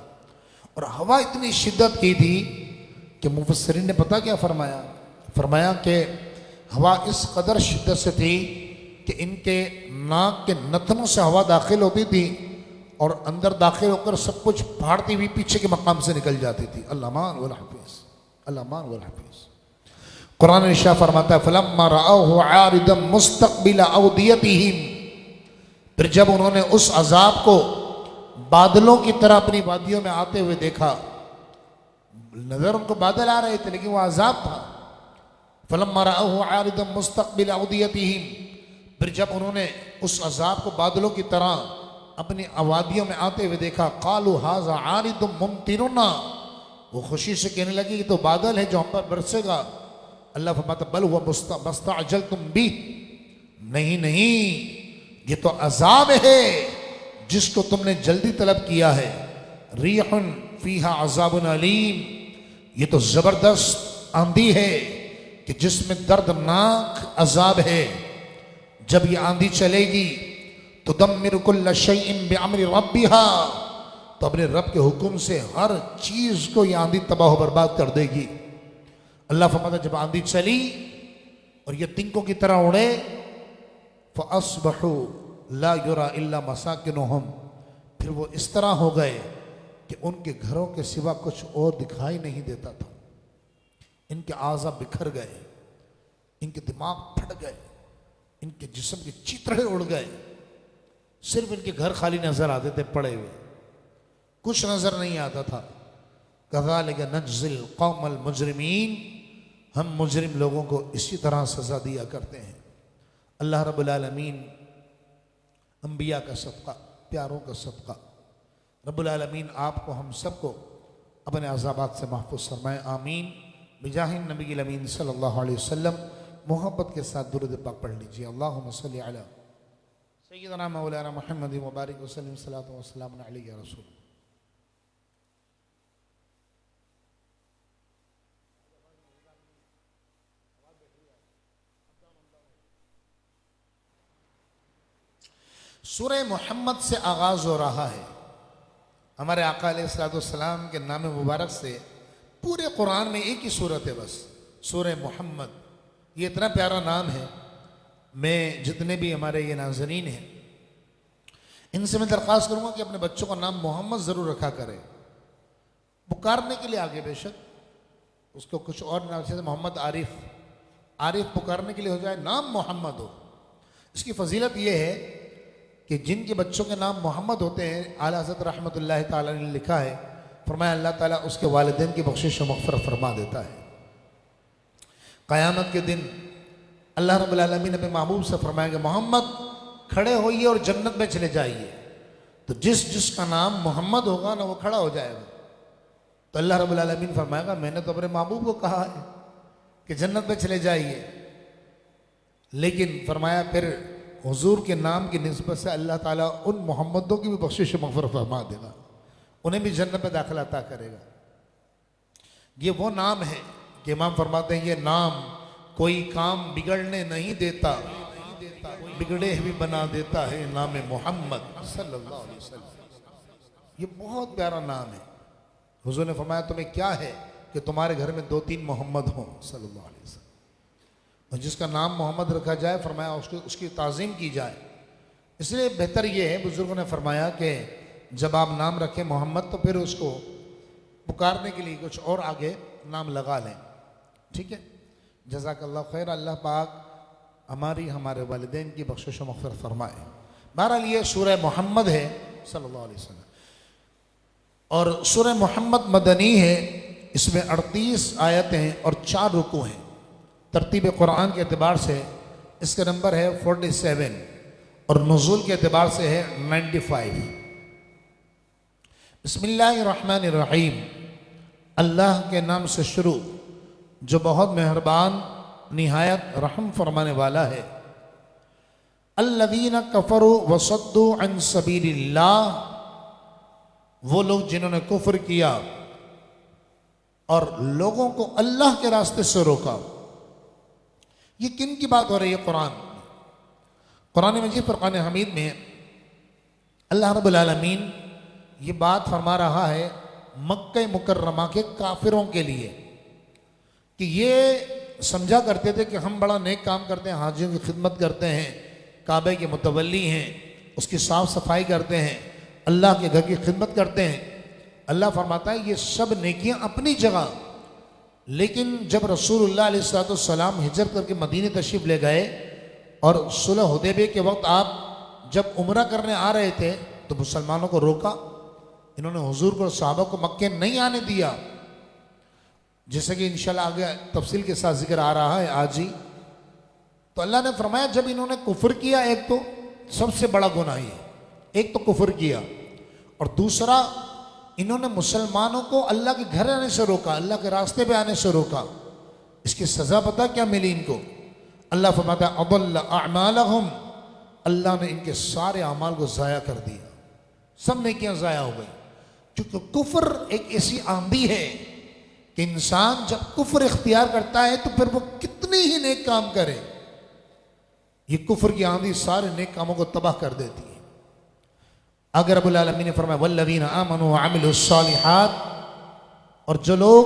और हवा इतनी शिद्दत की थी कि मुफस्सिरीन ने पता क्या फरमाया, फरमाया कि हवा इस कदर शिद्दत से थी कि इनके नाक के नथनों से हवा दाखिल होती थी, और अंदर दाखिल होकर सब कुछ फाड़ती हुई पीछे के मकाम से निकल जाती थी। अल्लामान वल हफीज़, अल्लामान वल हफीज़। कुरान इशारा फरमाता है, फलम्मा रअहु आरिदम मुस्तक़बिल अवदियतिहिम, फिर जब उन्होंने उस अजाब को बादलों की तरह अपनी वादियों में आते हुए देखा, नजर उनको बादल आ रहे थे लेकिन वो अजाब था। फलम्मा रअहु आरिदम मुस्तक़बिल अवदियतिहिम, फिर जब उन्होंने उस अजाब को बादलों की तरह अपनी आबादियों में आते हुए देखा, कालू हाज़ा आरिदुम मुमतिरुना, वो खुशी से कहने लगी कि तो बादल है जो हम पर बरसेगा। अल्लाह फरमाता बल हुवा मस्तअजलतुम बी, नहीं नहीं, ये तो अजाब है जिसको तुमने जल्दी तलब किया है। रिहुन फीहा अजाबुन अलीम, ये तो जबरदस्त आंधी है कि जिसमें दर्दनाक अजाब है। जब ये आंधी चलेगी तो दम्मिरु कुल्ल शैइन बिअम्रि रब्बिहा, तो अपने रब के हुक्म से हर चीज को ये आंधी तबाह बर्बाद कर देगी। अल्लाह फरमाता जब आंधी चली और ये तिंकों की तरह उड़े, फ़अस्बहू ला युरा इल्ला मसाकिनुहुम, फिर वो इस तरह हो गए कि उनके घरों के सिवा कुछ और दिखाई नहीं देता था। इनके आज़ा बिखर गए, इनके दिमाग फट गए, इनके जिस्म के चितड़े उड़ गए, सिर्फ इनके घर खाली नजर आते थे पड़े हुए, कुछ नजर नहीं आता था। कज़ालिक नज्ज़िल कौमल मुजरिमीन, हम मुजरिम लोगों को इसी तरह सजा दिया करते हैं। अल्लाह रब्बुल आलमीन अंबिया का सदका, प्यारों का सदका, रब्बुल आलमीन आपको हम सबको अपने अज़ाबात से महफूज फरमाए, आमीन। बिजाहिन नबी अमीन सल्लल्लाहु अलैहि वसल्लम। मोहब्बत के साथ दुरूद पाक पढ़ लीजिए। अल्लाहुम्मा सल्लि अला सय्यिदना मौलाना मुहम्मद व बारिक वसल्लिम सल्लल्लाहु अलैहि वसल्लम अलैहि या रसूल। सूरह मोहम्मद से आगाज हो रहा है। हमारे आका अलैहिस्सलाम के नाम मुबारक से पूरे कुरान में एक ही सूरत है बस, सूरह मोहम्मद। ये इतना प्यारा नाम है। मैं जितने भी हमारे ये नाज़रीन हैं इनसे मैं दरख्वास्त करूंगा कि अपने बच्चों का नाम मोहम्मद ज़रूर रखा करें। पुकारने के लिए आगे बेशक उसको कुछ और नाम, जैसे मोहम्मद आरिफ, आरिफ पुकारने के लिए हो जाए, नाम मोहम्मद हो। इसकी फजीलत ये है कि जिनके बच्चों के नाम मोहम्मद होते हैं, आला हज़रत रहमतुल्लाहि ताला ने लिखा है, फरमाया अल्लाह ताला उसके वालिदैन की बख्शिश व मग़फ़िरत फरमा देता है। क़यामत के दिन अल्लाह रब्बुल आलमीन अपने महबूब से फरमाएंगे, मोहम्मद खड़े होइए और जन्नत में चले जाइए। तो जिसका नाम मोहम्मद होगा ना वो खड़ा हो जाएगा। तो अल्लाह रब्बुल आलमीन फरमाएगा, मैंने तो अपने महबूब को कहा है कि जन्नत में चले जाइए, लेकिन फरमाया फिर हुजूर के नाम की निस्बत से अल्लाह ताला उन मोहम्मदों की भी बख्शिश मग़फ़िरत फरमा देगा, उन्हें भी जन्नत में दाखिला अता करेगा। ये वो नाम है कि इमाम फरमाते हैं, ये नाम कोई काम बिगड़ने नहीं देता, बिगड़े भी बना देता है नाम मोहम्मद सल्लल्लाहु अलैहि वसल्लम। ये बहुत प्यारा नाम है। हुजूर ने फरमाया, तुम्हें क्या है कि तुम्हारे घर में 2-3 मोहम्मद हों सल्लल्लाहु अलैहि वसल्लम। और जिसका नाम मोहम्मद रखा जाए, फरमाया उसकी ताज़ीम की जाए। इसलिए बेहतर ये है, बुजुर्गों ने फरमाया कि जब आप नाम रखें मोहम्मद तो फिर उसको पुकारने के लिए कुछ और आगे नाम लगा लें, ठीक है। जज़ाकल्लाह खैर। अल्लाह पाक हमारी हमारे वालिदैन की बख्शिश व मग़फ़िरत फरमाए। बहरहाल ये सूरह मोहम्मद है सल्लल्लाहु अलैहि वसल्लम, और सूरह मोहम्मद मदनी है। इसमें 38 आयतें हैं और 4 रुकू हैं। तरतीब कुरान के अतबार से इसका नंबर है 47 और नुज़ूल के अतबार से है 95। बिस्मिल्लाहिर्रहमानिर्रहीम। अल्लाह के नाम से शुरू जो बहुत मेहरबान निहायत रहम फरमाने वाला है। अल्लज़ीना कफ़रू वसद्दू अन सबीलिल्लाह, वो लोग जिन्होंने कुफ्र किया और लोगों को अल्लाह के रास्ते से रोका। ये किन की बात हो रही है? कुरान मजीद फुरक़ान हमीद में अल्लाह रब्बुल आलमीन ये बात फरमा रहा है मक्का मुकर्रमा के काफिरों के लिए कि ये समझा करते थे कि हम बड़ा नेक काम करते हैं, हाजियों की खिदमत करते हैं, काबे के मुतवल्ली हैं, उसकी साफ सफाई करते हैं, अल्लाह के घर की खिदमत करते हैं। अल्लाह फरमाता है ये सब नेकियां अपनी जगह, लेकिन जब रसूलुल्लाह अलैहिस्सलाम हिजरत करके मदीने तशरीफ ले गए और सुलह हुदैबिया के वक्त आप जब उम्रा करने आ रहे थे तो मुसलमानों को रोका। इन्होंने हुजूर को और सहाबा को मक्के नहीं आने दिया, जैसे कि इंशाल्लाह आगे तफसील के साथ जिक्र आ रहा है आज ही। तो अल्लाह ने फरमाया जब इन्होंने कुफ्र किया, एक तो सबसे बड़ा गुनाह है, एक तो कुफ्र किया, और दूसरा इन्होंने मुसलमानों को अल्लाह के घर आने से रोका, अल्लाह के रास्ते पे आने से रोका। इसकी सजा पता क्या मिली इनको? अल्लाह फरमाता है अदल्ल अअमालहुम, अल्लाह ने इनके सारे अमाल को ज़ाया कर दिया, सब नेकियां ज़ाया हो गई। क्योंकि कुफ्र एक ऐसी आंधी है कि इंसान जब कुफ्र इख्तियार करता है तो फिर वो कितने ही नेक काम करे, ये कुफ्र की आंधी सारे नेक कामों को तबाह कर देती है। अगर रब्बुल आलमीन ने फरमाया वल्लज़ीना आमनू व अमिलुस्सालिहात, और जो लोग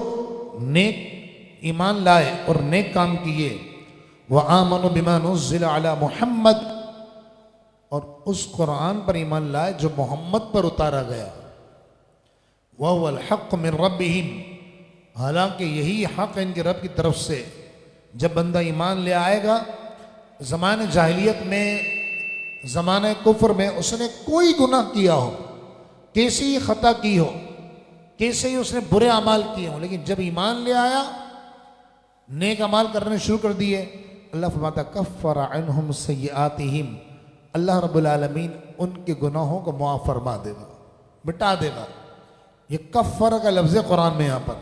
नेक ईमान लाए और नेक काम किए, व आमनू बिमा नुज़्ज़िला अला मुहम्मद, और उस कुरान पर ईमान लाए जो मोहम्मद पर उतारा गया, व हुवल हक़्क़ु मिन रब्बिहिम, हालांकि यही हक़ है इनके रब की तरफ से। जब बंदा ईमान ले आएगा, ज़माने जाहिलियत में, ज़माने कुफ्र में उसने कोई गुनाह किया हो, कैसी ही खता की हो, कैसे ही उसने बुरे अमाल किए हों, लेकिन जब ईमान ले आया, नेक अमाल करने शुरू कर दिए, अल्लाह फरमाता कफ़्फ़र अन्हुम सय्यआतिहिम, अल्लाह रब्बुल आलमीन उनके गुनाहों को मुआफ़ फरमा देगा। मिटा देगा। ये कफ़र का लफ्ज़ है कुरान में। यहाँ पर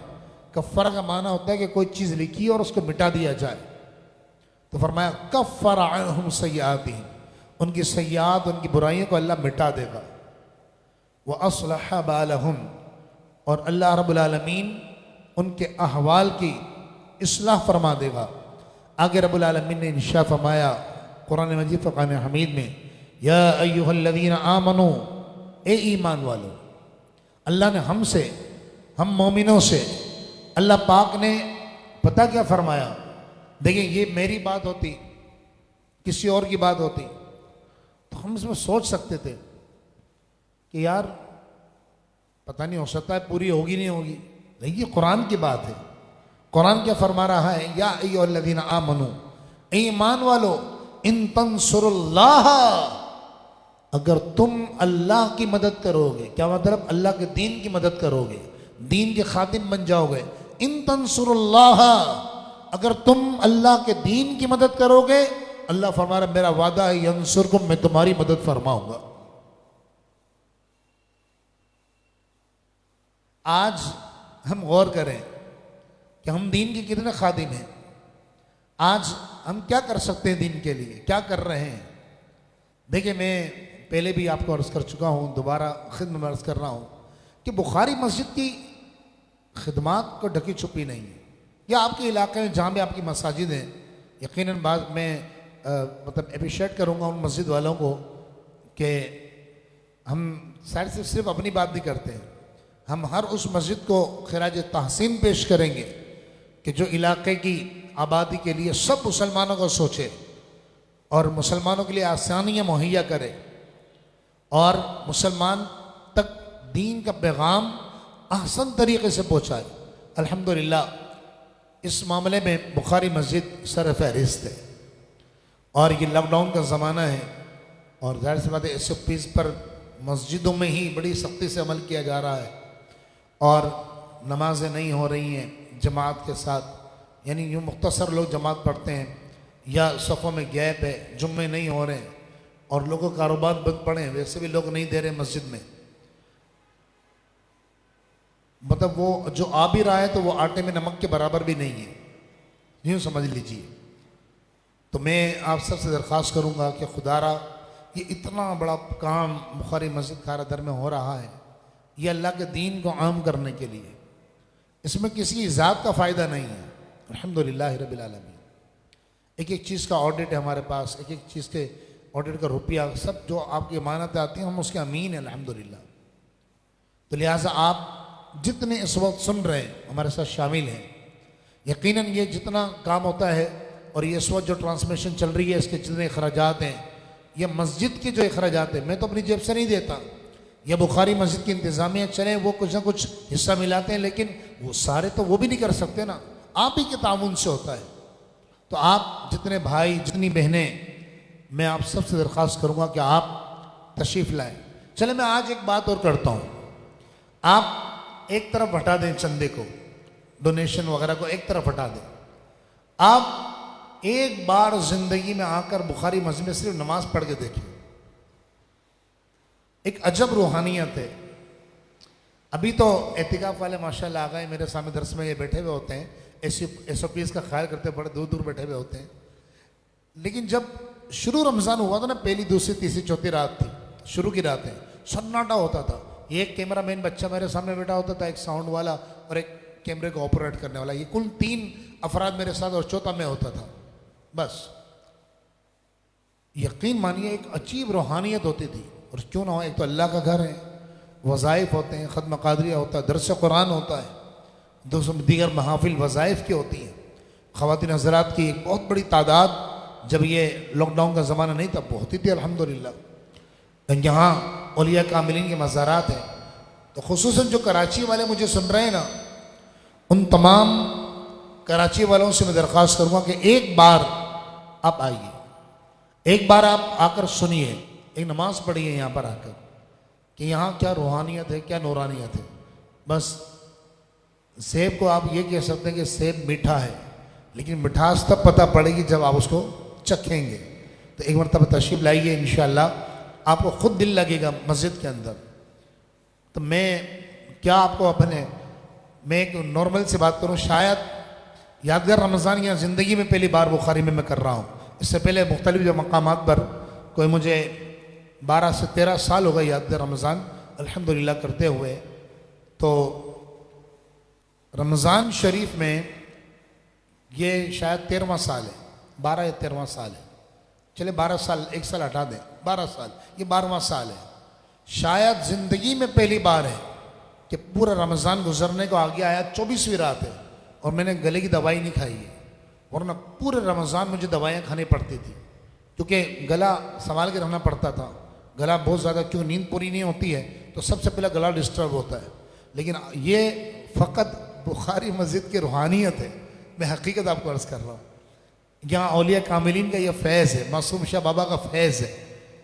कफ़र का माना होता है कि कोई चीज़ लिखी और उसको मिटा दिया जाए। तो फरमाया कफ़र अन्हुम सय्यातिहिम, उनकी सय्यात, उनकी बुराइयों को अल्लाह मिटा देगा। व अस्लह बालहुम, और अल्लाह रब्बुल आलमीन उनके अहवाल की इस्लाह फरमा देगा। आगे रब्बुल आलमीन ने इरशाद फरमाया कुरान मजीद फ़ुरक़ान हमीद में, या अय्युहल्लज़ीना आमनू, ए ईमान वालो। अल्लाह ने हमसे, हम मोमिनों से, अल्लाह पाक ने पता क्या फरमाया। देखिए ये मेरी बात होती, किसी और की बात होती तो हम इसमें सोच सकते थे कि यार पता नहीं, हो सकता है पूरी होगी नहीं होगी। लेकिन ये कुरान की बात है। कुरान क्या फरमा रहा है, या अय्युहल्लज़ीना आमनू, ईमान वालो, इन तंसुरुल्लाह, अगर तुम अल्लाह की मदद करोगे, क्या मतलब अल्लाह के दीन की मदद करोगे, दीन के खातिम बन जाओगे। इन तंसुरुल्लाह, अगर तुम अल्लाह के दीन की मदद करोगे, अल्लाह फरमा रहा मेरा वादा है यंसुरकुम, मैं तुम्हारी मदद फरमाऊंगा। आज हम गौर करें कि हम दीन के कितने खादिम हैं। आज हम क्या कर सकते हैं दीन के लिए, क्या कर रहे हैं। देखिए मैं पहले भी आपको अर्ज़ कर चुका हूँ, दोबारा खिदमत में अर्ज़ कर रहा हूँ कि बुखारी मस्जिद की खिदमात को ढकी छुपी नहीं है। या आपके इलाके में जहाँ भी आपकी मसाजिद हैं, यकीनन बात मैं मतलब अप्रिशिएट करूँगा उन मस्जिद वालों को कि हम शायद सिर्फ अपनी बात नहीं करते हैं, हम हर उस मस्जिद को खिराज तहसीन पेश करेंगे कि जो इलाके की आबादी के लिए सब मुसलमानों को सोचे और मुसलमानों के लिए आसानियाँ मुहैया करे और मुसलमान तक दीन का पैगाम ahsan तरीके से पहुँचाए। अल्हम्दुलिल्लाह इस मामले में बुखारी मस्जिद सर फहरिस्त है। और ये लॉकडाउन का ज़माना है और ज़ाहिर सी बात है SOPs पर मस्जिदों में ही बड़ी सख्ती से अमल किया जा रहा है और नमाजें नहीं हो रही हैं जमात के साथ, यानी यूँ मुख्तसर लोग जमात पढ़ते हैं या सफ़ों में गैप है, जुम्मे नहीं हो रहे हैं और लोगों का कारोबार बंद पड़े हैं, वैसे भी लोग नहीं दे रहे मस्जिद में। मतलब वो जो आ भी रहा है तो वो आटे में नमक के बराबर भी नहीं है, यूँ समझ लीजिए। तो मैं आप सबसे दरख्वास्त करूँगा कि खुदारा ये इतना बड़ा काम बुखारी मस्जिद खारादर में हो रहा है, ये अल्लाह के दीन को आम करने के लिए, इसमें किसी की ज़ात का फ़ायदा नहीं है। अल्हम्दुलिल्लाह रब्बिल आलमीन। एक एक चीज़ का ऑडिट है हमारे पास, एक एक चीज़ के ऑडिट का रुपया, सब जो आपकी अमानतें आती हैं हम उसके अमीन हैं अल्हम्दुलिल्लाह। तो लिहाजा आप जितने इस वक्त सुन रहे हैं हमारे साथ शामिल हैं, यकीनन ये जितना काम होता है और ये इस वक्त जो ट्रांसमिशन चल रही है इसके जितने अखराजात हैं, ये मस्जिद के जो अखराजात हैं, मैं तो अपनी जेब से नहीं देता, या बुखारी मस्जिद की इंतज़ामिया चले वो कुछ ना कुछ हिस्सा मिलाते हैं, लेकिन वो सारे तो वो भी नहीं कर सकते ना, आप ही के ताउन से होता है। तो आप जितने भाई जितनी बहनें, मैं आप सबसे दरख्वास्त करूँगा कि आप तशरीफ़ लाएँ। चले मैं आज एक बात और करता हूँ, आप एक तरफ हटा दें चंदे को, डोनेशन वगैरह को एक तरफ हटा दें। आप एक बार ज़िंदगी में आकर बुखारी मस्जिद में सिर्फ नमाज पढ़ के देखिए, एक अजब रूहानियत है। अभी तो एहतिकाफ वाले माशाल्लाह आ गए मेरे सामने दरस में, ये बैठे हुए होते हैं, SOPs का ख्याल करते बड़े दूर दूर बैठे हुए होते हैं। लेकिन जब शुरू रमज़ान हुआ था ना, पहली दूसरी तीसरी चौथी रात थी, शुरू की रात है, सन्नाटा होता था। एक कैमरा मैन बच्चा मेरे सामने बैठा होता था, एक साउंड वाला और एक कैमरे को ऑपरेट करने वाला, ये कुल 3 अफराद मेरे साथ और चौथा मैं होता था बस। यकीन मानिए एक अजीब रूहानियत होती थी। और क्यों ना हो, एक तो अल्लाह का घर है, वज़ाइफ होते हैं, ख़त्म क़ादरिया होता है, दरस कुरान होता है, दूसरी दीगर महाफिल वज़ाइफ की होती हैं। ख़वातीन हज़रात की एक बहुत बड़ी तादाद जब ये लॉकडाउन का ज़माना नहीं तब होती थी अल्हम्दुलिल्लाह। यहाँ औलिया कामिलीन के मज़ारात हैं, तो खुसूसन जो कराची वाले मुझे सुन रहे हैं ना, उन तमाम कराची वालों से मैं दरख्वास्त करूँगा कि एक बार आप आइए, एक बार आप आकर सुनिए, एक नमाज पढ़िए यहाँ पर आकर कि यहाँ क्या रूहानियत है, क्या नूरानियत है। बस सेब को आप ये कह सकते हैं कि सेब मीठा है, लेकिन मिठास तब पता पड़ेगी जब आप उसको चखेंगे। तो एक मरतबा तशरीफ़ लाइए, इंशाअल्लाह आपको खुद दिल लगेगा मस्जिद के अंदर। तो मैं क्या आपको मैं एक नॉर्मल से बात करूं, शायद यादगार रमज़ान या ज़िंदगी में पहली बार बुखारी में मैं कर रहा हूँ। इससे पहले मुख्तलिफ जो मकामात पर कोई मुझे 12 से 13 साल हो गए यादगार रमज़ान अल्हम्दुलिल्लाह करते हुए। तो रमज़ान शरीफ में ये शायद 13वां साल है, 12 या 13वां साल है, चले 12 साल, एक साल हटा दें, 12 साल, ये 12वां साल है। शायद ज़िंदगी में पहली बार है कि पूरा रमज़ान गुजरने को आगे आया, 24वीं रात है और मैंने गले की दवाई नहीं खाई है, वरना पूरे रमज़ान मुझे दवाइयाँ खानी पड़ती थी क्योंकि गला संभाल के रहना पड़ता था। गला बहुत ज़्यादा, क्योंकि नींद पूरी नहीं होती है तो सबसे पहले गला डिस्टर्ब होता है। लेकिन ये फ़कत बुखारी मस्जिद की रूहानियत है, मैं हकीकत आपको अर्ज़ कर रहा हूँ। यहाँ औलिया कामिलीन का ये फैज़ है, मासूम शाह बाबा का फैज़ है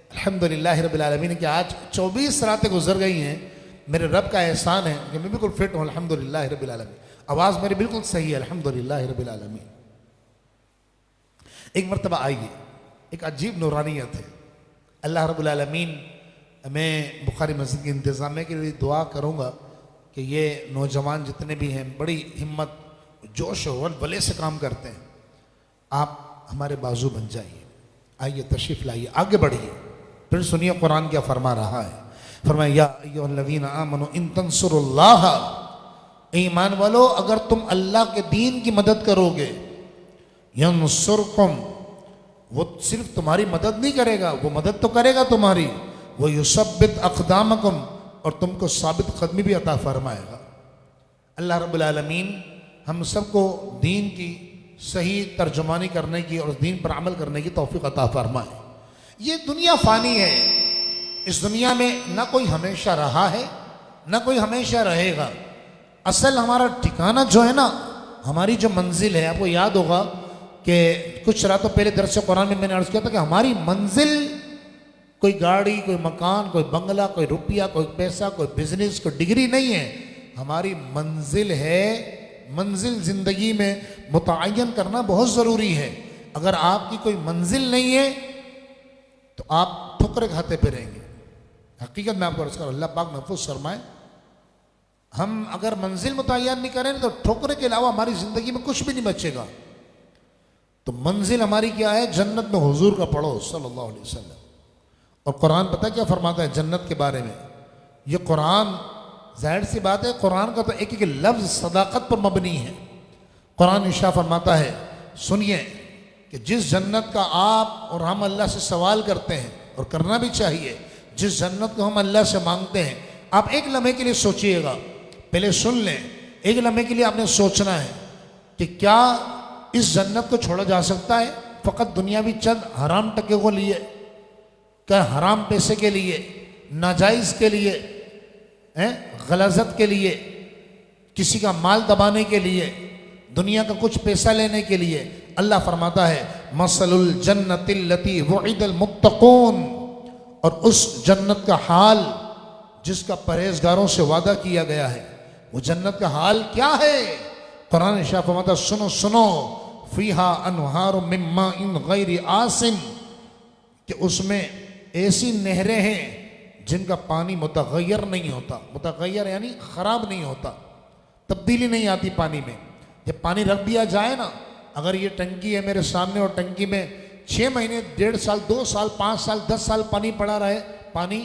अल्हम्दुलिल्लाह रब्बिल आलमीन कि आज 24 रातें गुजर गई हैं। मेरे रब का एहसान है कि मैं बिल्कुल फिट हूँ अल्हम्दुलिल्लाह रब्बिल आलमीन, आवाज़ मेरी बिल्कुल सही है अल्हम्दुलिल्लाह रब्बिल आलमीन। एक मरतबा आइए, एक अजीब नूरानियत है। अल्लाह रब्बुल आलमीन, मैं बुखारी मस्जिद के इंतज़ामिया के लिए दुआ करूँगा कि ये नौजवान जितने भी हैं बड़ी हिम्मत, जोश और वले से काम करते हैं, आप हमारे बाजू बन जाइए। आइए तशरीफ़ लाइए, आगे बढ़िए, फिर सुनिए कुरान क्या फरमा रहा है। फरमाया या अय्युहल्लज़ीना आमनू इन तंसुरुल्लाह, ईमान वालो अगर तुम अल्लाह के दीन की मदद करोगे, यंसुरकुम, वो सिर्फ तुम्हारी मदद नहीं करेगा, वो मदद तो करेगा तुम्हारी, वो युसब्बित अक़दामकुम, और तुमको साबित कदमी भी अता फरमाएगा। अल्लाह रब्बुल आलमीन हम सबको दीन की सही तर्जुमानी करने की और दीन पर अमल करने की तौफीक अता फरमाए। ये दुनिया फ़ानी है, इस दुनिया में ना कोई हमेशा रहा है ना कोई हमेशा रहेगा। असल हमारा ठिकाना जो है ना, हमारी जो मंजिल है, आपको याद होगा कि कुछ रातों पहले दरस कुरान में मैंने अर्ज़ किया था कि हमारी मंजिल कोई गाड़ी, कोई मकान, कोई बंगला, कोई रुपया, कोई पैसा, कोई बिजनेस, कोई डिग्री नहीं है। हमारी मंजिल है, मंजिल ज़िंदगी में मुतअय्यन करना बहुत ज़रूरी है। अगर आपकी कोई मंजिल नहीं है तो आप ठुकरे खाते फिरेंगे। हकीकत में आपको अर्ज़ करूं, अल्लाह पाक महफूज फरमाए, हम अगर मंजिल मुतअय्यन नहीं करें तो ठोकरे के अलावा हमारी ज़िंदगी में कुछ भी नहीं बचेगा। तो मंजिल हमारी क्या है? जन्नत में हुजूर का पढ़ो सल्लल्लाहु अलैहि वसल्लम। और कुरान पता क्या फरमाता है जन्नत के बारे में? ये कुरान, जाहिर सी बात है, कुरान का तो एक एक लफ्ज़ सदाकत पर मबनी है। कुरान इरशाद फरमाता है, सुनिए कि जिस जन्नत का आप और हम अल्लाह से सवाल करते हैं, और करना भी चाहिए, जिस जन्नत को हम अल्लाह से मांगते हैं, आप एक लम्हे के लिए सोचिएगा, पहले सुन लें, एक लम्हे के लिए आपने सोचना है कि क्या इस जन्नत को छोड़ा जा सकता है फ़कत दुनियावी चंद हराम टके को लिए, क्या हराम पैसे के लिए, नाजायज़ के लिए, गलज़त के लिए, किसी का माल दबाने के लिए, दुनिया का कुछ पैसा लेने के लिए? अल्लाह फरमाता है मसलुल जन्नतिल्लती वुइदल मुत्तकून, और उस जन्नत का हाल जिसका परहेजगारों से वादा किया गया है, वो जन्नत का हाल क्या है? कुरान इरशाद फरमाता, सुनो सुनो, फीहा अनहार मिन माइन गैरि आसिन, कि उसमें ऐसी नहरें हैं जिनका पानी मुतगय्यर नहीं होता। मुतगय्यर यानी ख़राब नहीं होता, तब्दीली नहीं आती पानी में। जब पानी रख दिया जाए ना, अगर ये टंकी है मेरे सामने और टंकी में 6 महीने, 1.5 साल, 2 साल, 5 साल, 10 साल पानी पड़ा रहे, पानी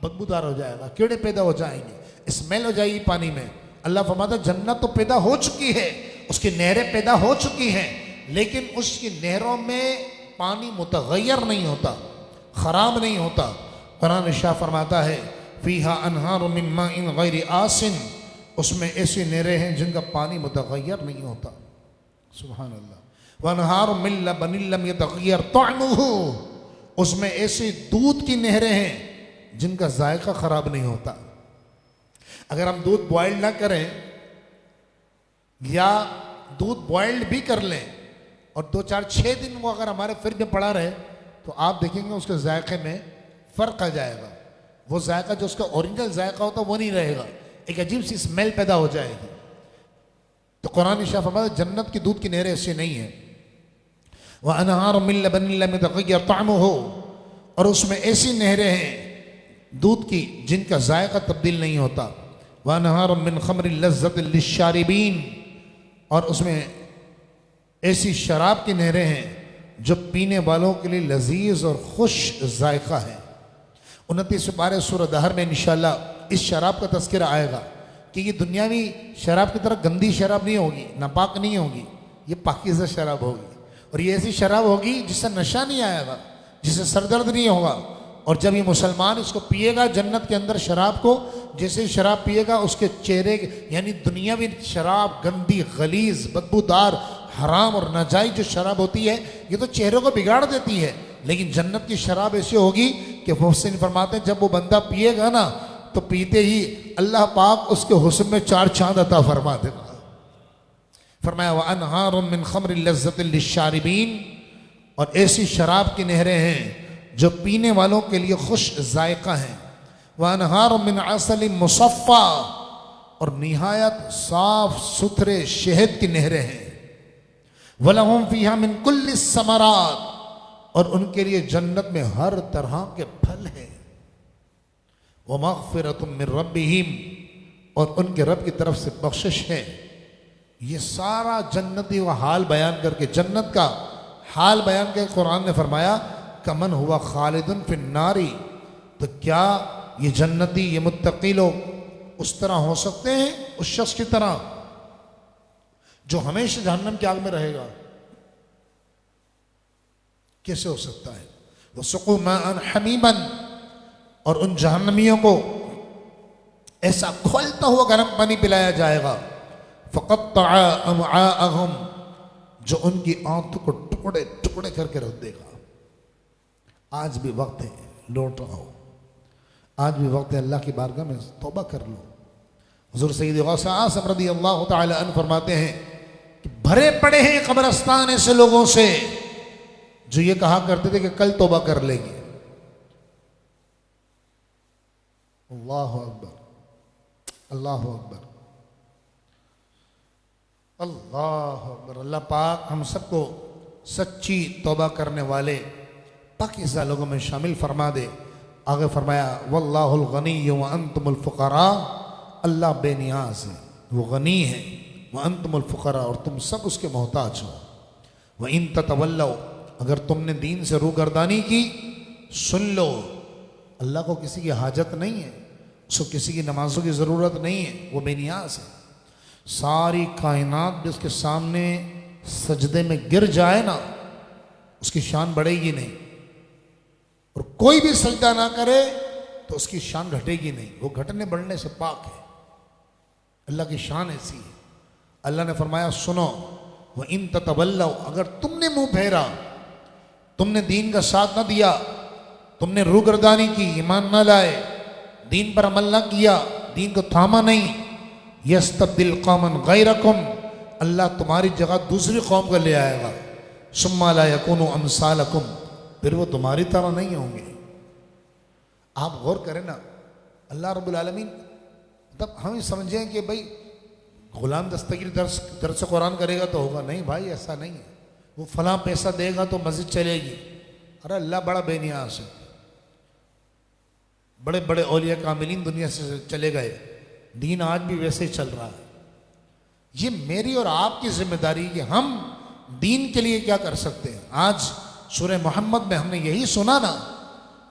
बदबूदार हो जाएगा, कीड़े पैदा हो जाएंगे, स्मेल हो जाएगी पानी में। अल्लाह फरमाता जन्नत तो पैदा हो चुकी है, उसकी नहरें पैदा हो चुकी हैं, लेकिन उसकी नहरों में पानी मुतगय्यर नहीं होता, ख़राब नहीं होता। कुरान इरशाद फरमाता है फीहा अनहार मिन माइन गैरि आसिन, उसमें ऐसी नहरें हैं जिनका पानी मुतगय्यर नहीं होता। सुभान अल्लाह। व अनहार मिन लबनिन लम यतगय्यर तअमुहु, उसमें ऐसी दूध की नहरें हैं जिनका जायका ख़राब नहीं होता। अगर हम दूध बॉइल्ड ना करें या दूध बॉइल्ड भी कर लें और 2-4-6 दिन वो अगर हमारे फ्रिज में पड़ा रहे, तो आप देखेंगे उसके जायके में फ़र्क आ जाएगा। वो जायका जो उसका ओरिजिनल जायका होता वो नहीं रहेगा, एक अजीब सी स्मेल पैदा हो जाएगी। तो कुरान इरशाद फरमाता जन्नत की दूध की नहरें ऐसी नहीं है। वह अनहार मिन लबनिन लम यतगय्यर तअमुहु, और उसमें ऐसी नहरें हैं दूध की जिनका जायका तब्दील नहीं होता। व नहार मिन खमर लज्जत लिशारिबीन, और उसमें ऐसी शराब की नहरें हैं जो पीने वालों के लिए लजीज और खुश जायका है। 29 पारे सूरह दहर में इंशाअल्लाह इस शराब का तज़किरा आएगा कि ये दुनियावी शराब की तरह गंदी शराब नहीं होगी, नापाक नहीं होगी, ये पाकीज़ा शराब होगी। और ये ऐसी शराब होगी जिससे नशा नहीं आएगा, जिससे सरदर्द नहीं होगा। और जब ये मुसलमान इसको पिएगा जन्नत के अंदर शराब को, जैसे ही शराब पिएगा उसके चेहरे, यानी दुनियावी शराब गंदी गलीज बदबूदार हराम और नाजायज जो शराब होती है ये तो चेहरे को बिगाड़ देती है, लेकिन जन्नत की शराब ऐसी होगी कि मुहसिन फरमाते हैं जब वो बंदा पिएगा ना तो पीते ही अल्लाह पाक उसके हुस्न में 4 चांद अता फरमा देगा। फरमाया व अनहार मिन खमर लज्जत लिशारिबीन, और ऐसी शराब की नहरें हैं जो पीने वालों के लिए खुश जायका हैं। व अनहार मिन असल मुसफ़ा, और निहायत साफ सुथरे शहद की नहरें हैं। वलहुम फीहा मिन कुल्लि समरात, और उनके लिए जन्नत में हर तरह के फल हैं। व मग़फ़िरतुम मिन रब्बिहिम, और उनके रब की तरफ से बख्शिश है। ये सारा जन्नती का हाल बयान करके, जन्नत का हाल बयान करके कुरान ने फरमाया कमन हुआ खालिदुन फिन्नारी, तो क्या ये जन्नती ये मुत्तकी लोग उस तरह हो सकते हैं, उस शख्स की तरह जो हमेशा जहन्नम की आग में रहेगा? कैसे हो सकता है? वो सुकू माअन हमीमन, और उन जहन्नमियों को ऐसा खोलता हुआ गर्म पानी पिलाया जाएगा। फ़क़त्तअ अमआअहुम, जो उनकी आंतों को टुकड़े टुकड़े करके रख देगा। आज भी वक्त है, लौट आओ, आज भी वक्त है, अल्लाह की बारगाह में तौबा कर लो। हुज़ूर सय्यद गौस आज़म रज़ियल्लाहु तआला अन्हु फरमाते हैं कि भरे पड़े हैं कब्रिस्तान ऐसे लोगों से जो ये कहा करते थे कि कल तौबा कर लेंगे। अल्लाहु अकबर, अल्लाहु अकबर, अल्लाहु अकबर। अल्लाह पाक हम सबको सच्ची तौबा करने वाले पाकीज़ा लोगों में शामिल फरमा दे। आगे फरमाया वल्लाहुल गनिय्यु व अंतुमुल फुक़रा, अल्लाह बेनियाज है, वो गनी है, व अंतुमुल फुक़रा, और तुम सब उसके मोहताज हो। व इन ततवल्लौ, अगर तुमने दीन से रूगर्दानी की, सुन लो अल्लाह को किसी की हाजत नहीं है, उसको किसी की नमाजों की ज़रूरत नहीं है, वो बेनियाज है। सारी कायनात भी उसके सामने सजदे में गिर जाए ना, उसकी शान बढ़ेगी नहीं, और कोई भी सजदा ना करे तो उसकी शान घटेगी नहीं, वो घटने बढ़ने से पाक है। अल्लाह की शान ऐसी है। अल्लाह ने फरमाया सुनो, वह इन ततवल्लौ, अगर तुमने मुंह फेरा, तुमने दीन का साथ न दिया, तुमने रूगर्दानी की, ईमान न लाए, दीन पर अमल न किया, दीन को थामा नहीं, यस्तब्दिल कौमन गैरकुम, अल्लाह तुम्हारी जगह दूसरी कौम को ले आएगा। सुम्मा ला यकूनु अमसालकुम, फिर वो तुम्हारी तरह नहीं होंगे। आप गौर करें ना, अल्लाह रब्बुल आलमीन, मतलब हम समझें कि भाई गुलाम दस्तगीर दर्स कुरान करेगा तो होगा, नहीं भाई ऐसा नहीं है। वो फलां पैसा देगा तो मस्जिद चलेगी, अरे अल्लाह बड़ा बेनियाज है। बड़े बड़े औलिया कामिलीन दुनिया से चले गए, दीन आज भी वैसे ही चल रहा है। ये मेरी और आपकी जिम्मेदारी कि हम दीन के लिए क्या कर सकते हैं। आज सूरह मोहम्मद में हमने यही सुना ना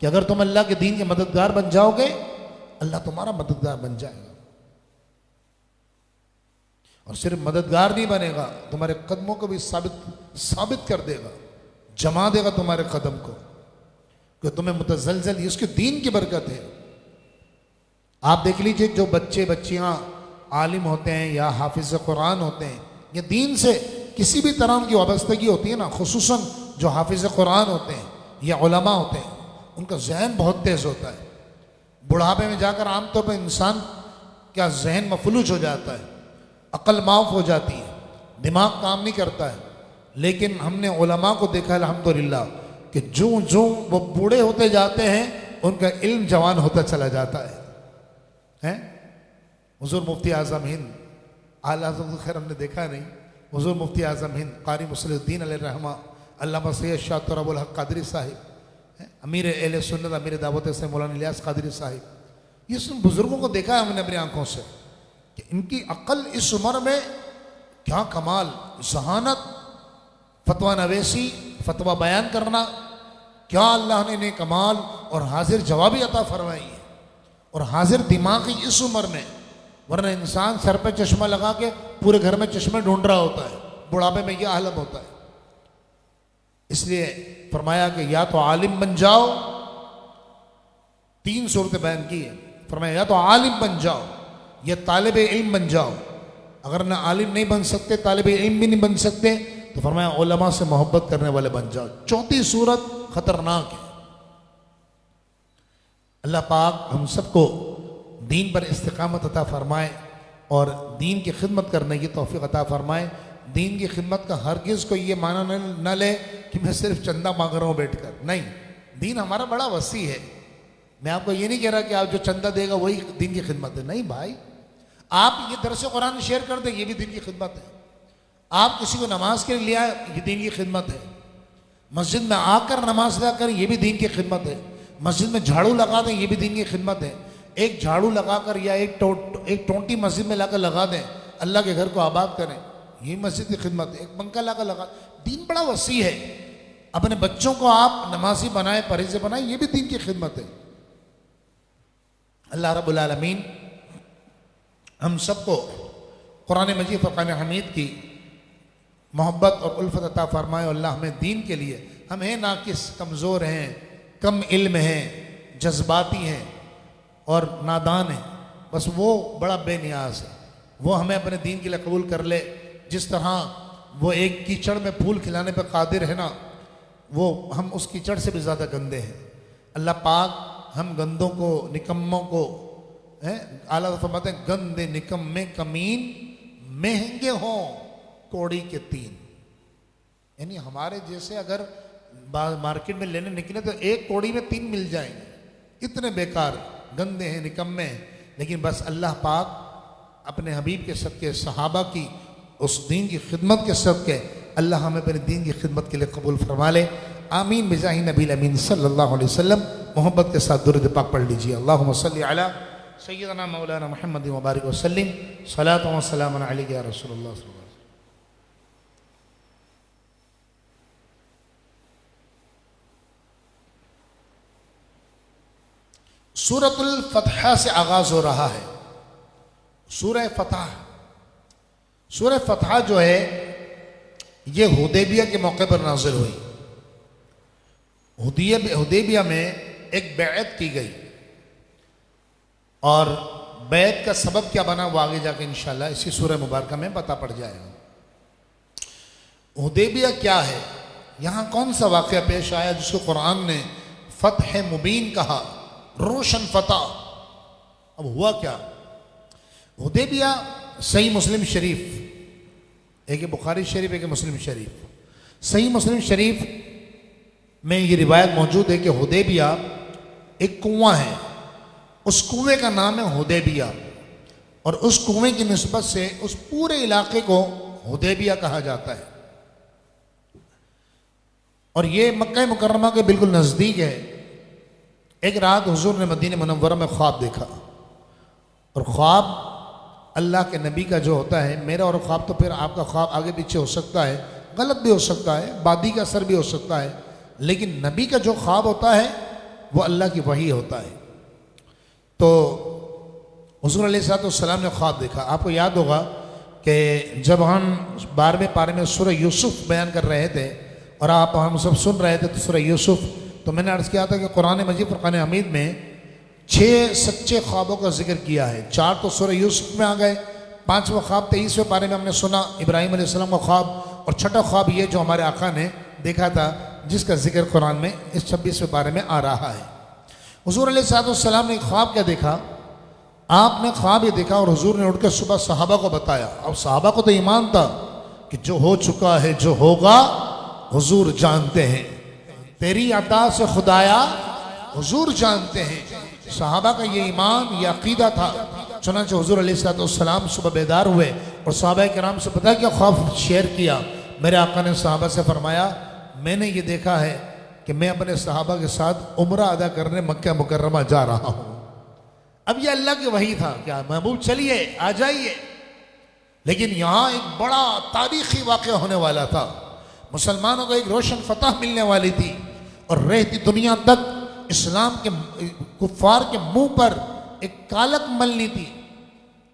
कि अगर तुम अल्लाह के दीन के मददगार बन जाओगे, अल्लाह तुम्हारा मददगार बन जाएगा। और सिर्फ मददगार नहीं बनेगा, तुम्हारे कदमों को भी साबित कर देगा, जमा देगा तुम्हारे कदम को, कि तुम्हें मुतजलजल, ये उसके दीन की बरकत है। आप देख लीजिए, जो बच्चे बच्चियां आलिम होते हैं या हाफिज कुरान होते हैं, या दीन से किसी भी तरह उनकी वाबस्तगी होती है ना, खुसूसन जो हाफिज कुरान होते हैं या उलमा होते हैं, उनका जहन बहुत तेज होता है। बुढ़ापे में जाकर आमतौर पर इंसान क्या जहन मफलूज हो जाता है, अक्ल माफ हो जाती है, दिमाग काम नहीं करता है। लेकिन हमने उलमा को देखा अल्हम्दुलिल्लाह कि जो जो वो बूढ़े होते जाते हैं, उनका इल्म जवान होता चला जाता है। हैं? हुजूर मुफ्ती आज़म हिंद, आला हज़रत खैर हमने देखा नहीं, हुजूर मुफ्ती आज़म हिंद कारी मुसलिहुद्दीन अलैहि रहमा, अल्लामा सैयद शाह तुराबुल हक कादरी साहिब, अमीर अहले सुन्नत अमीर दावत से मौलाना इलियास कादरी साहिब, ये सुन बुजुर्गों को देखा है हमने अपनी आंखों से कि इनकी अक्ल इस उम्र में क्या कमाल, जहानत, फतवा नवेसी, फतवा बयान करना, क्या अल्लाह ने इन्हें कमाल और हाजिर जवाबी अता फरमाई है और हाजिर दिमागी इस उम्र में। वरना इंसान सर पे चश्मा लगा के पूरे घर में चश्मे ढूंढ रहा होता है, बुढ़ापे में यह आलम होता है। इसलिए फरमाया कि या तो आलिम बन जाओ, 3 सूरतें बयान की है। फरमाया या तो आलिम बन जाओ या तालिब इल्म बन जाओ। अगर ना आलिम नहीं बन सकते, तालिब इल्म भी नहीं बन सकते, तो फरमाया उलमा से मोहब्बत करने वाले बन जाओ। चौथी सूरत खतरनाक है। अल्लाह पाक हम सबको दीन पर इस्तिकामत अता फरमाए और दीन की खिदमत करने की तौफीक अता फरमाए। दीन की खिदमत का हरगिज़ को ये माना न ले कि मैं सिर्फ चंदा मांग रहा हूँ बैठकर। नहीं, दीन हमारा बड़ा वसी है। मैं आपको ये नहीं कह रहा कि आप जो चंदा देगा वही दीन की खिदमत है। नहीं भाई, आप ये दरस कुरान शेयर कर दें, ये भी दीन की खिदमत है। आप किसी को नमाज के लिए लिया, ये दीन की खिदमत है। मस्जिद में आकर नमाज अदा करें, ये भी दीन की खिदमत है। मस्जिद में झाड़ू लगा दें, ये भी दीन की खिदमत है। एक झाड़ू लगाकर या एक टोंटी मस्जिद में लाकर लगा दें, अल्लाह के घर को आबाद करें, ये मस्जिद की खिदमत है। एक पंखा लाकर लगा, दीन बड़ा वसी है। अपने बच्चों को आप नमाजी बनाए, परहेज़ बनाए, ये भी दीन की खिदमत है। अल्लाह रब्बुल आलमीन हम सबको कुरान मजीद फुरकान हमीद की मोहब्बत और उल्फत अता फरमाए। और अल्लाह हमें दीन के लिए, हम हैं नाकिस, कमज़ोर हैं, कम इल्म हैं, जज्बाती हैं और नादान हैं, बस वो बड़ा बेनियाज है। वो हमें अपने दीन के लिए कबूल कर ले। जिस तरह वो एक कीचड़ में फूल खिलाने पर कादिर है ना, वो हम उस कीचड़ से भी ज़्यादा गंदे हैं। अल्लाह पाक हम गंदों को, निकम्मों को, आला फरमाते हैं गंदे निकम्मे कमीन महंगे हों कौड़ी के 3। यानी हमारे जैसे अगर मार्केट में लेने निकले तो एक कौड़ी में 3 मिल जाएंगे। इतने बेकार, गंदे हैं, निकम्मे हैं। लेकिन बस अल्लाह पाक अपने हबीब के सदके, सहाबा की उस दीन की खिदमत के सदके, अल्लाह हमें अपने दीन की खिदमत के लिए कबूल फरमा ले। आमीन बिजाही नबी अमीन सल्लल्लाहु अलैहि वसल्लम। मोहब्बत के साथ दुरूद पाक पढ़ लीजिए। अल्लाहुम्मा सल्ली अला सय्यदना मौलाना मुहम्मद व बारिक वसल्लिम सलातो व सलाम अलैका या रसूलुल्लाह। सूरतुल फतह से आगाज हो रहा है। सूरह फतह, सूरह फतह जो है ये हुदैबिया के मौके पर नाजिल हुई। हुदैबिया में एक बैत की गई और बैत का सबब क्या बना वो आगे जाके इंशाल्लाह इसी सूरह मुबारक में पता पड़ जाएगा। हुदैबिया क्या है, यहाँ कौन सा वाक़या पेश आया जिसको कुरान ने फतह मुबीन कहा, रोशन फतह। अब हुआ क्या? हुदैबिया सही मुस्लिम शरीफ, एक बुखारी शरीफ, एक मुस्लिम शरीफ। सही मुस्लिम शरीफ में ये रिवायत मौजूद है कि हुदैबिया एक कुआं है, उस कुएं का नाम है हुदैबिया और उस कुएं की निस्बत से उस पूरे इलाके को हुदैबिया कहा जाता है। और ये मक्का मुकर्रमा के बिल्कुल नज़दीक है। एक रात हुजूर ने मदीने मुनव्वरा में ख्वाब देखा और ख्वाब अल्लाह के नबी का जो होता है, मेरा और ख्वाब तो फिर आपका ख्वाब आगे पीछे हो सकता है, गलत भी हो सकता है, बादी का असर भी हो सकता है, लेकिन नबी का जो ख्वाब होता है वो अल्लाह की वही होता है। तो हुजूर अलैहिस्सलाम ने ख्वाब देखा। आपको याद होगा कि जब हम 12वें पारे में सूरह यूसुफ बयान कर रहे थे और आप हम सब सुन रहे थे तो सूरह यूसुफ, तो मैंने अर्ज़ किया था कि कुरान मजीद फुरकान हमीद में 6 सच्चे ख्वाबों का जिक्र किया है। 4 तो सूरह यूसुफ में आ गए, 5वां ख्वाब 23वें पारे में हमने सुना इब्राहीम अलैहिस्सलाम का ख्वाब, और 6ठा ख्वाब ये जो हमारे आका ने देखा था जिसका जिक्र कुरान में इस 26वें पारे में आ रहा है। हुजूर अलैहिस्सलाम ने ख्वाब क्या देखा? आपने ख्वाब ये देखा और हुजूर ने उठकर सुबह सहाबा को बताया। अब सहाबा को तो ईमान था कि जो हो चुका है, जो होगा हुजूर जानते हैं, तेरी अता से खुदाया हुजूर जानते हैं। सहाबा का ये ईमान, ये अकीदा था। चुनांचे हुजूर अलैहिस्सलाम सुबह बेदार हुए और सहाबा किराम से पता क्या ख्वाब शेयर किया। मेरे आका ने सहाबा से फरमाया, मैंने ये देखा है कि मैं अपने सहाबा के साथ उम्रा अदा करने मक्का मुकर्रमा जा रहा हूं। अब ये अल्लाह की वही था, क्या महबूब चलिए आ जाइए। लेकिन यहां एक बड़ा तारीखी वाक़या होने वाला था। मुसलमानों को एक रोशन फतह मिलने वाली थी और रहती दुनिया तक इस्लाम के कुफ्फार के मुंह पर एक कालक मलनी थी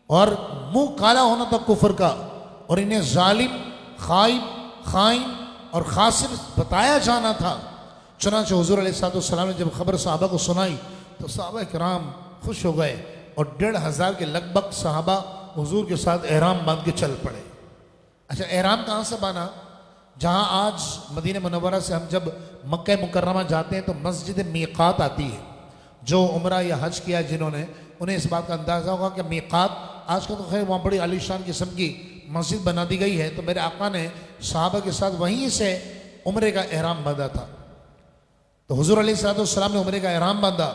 और मुंह काला होना था कुफर का, और इन्हें जालिम, खाइब, खाइन और खासिर बताया जाना था। चुनांचे हुजूर अलैहिस्सलाम ने जब खबर सहाबा को सुनाई तो सहाबा किराम खुश हो गए और 1,500 के लगभग सहाबा हुजूर के साथ एहराम बांध के चल पड़े। अच्छा, एहराम कहाँ से बाना? जहाँ आज मदीना मुनव्वरा से हम जब मक्का मुकर्रमा जाते हैं तो मस्जिद मीक़ात आती है। जो उम्रा या हज किया जिन्होंने, उन्हें इस बात का अंदाज़ा होगा कि मीक़ात आजकल तो खैर वहाँ बड़ी आलीशान किस्म की मस्जिद बना दी गई है। तो मेरे आका ने सहाबा के साथ वहीं से उम्रे का एहराम बांधा था। तो हुजूर अलैहिस्सलाम ने उम्रे का एहराम बांधा,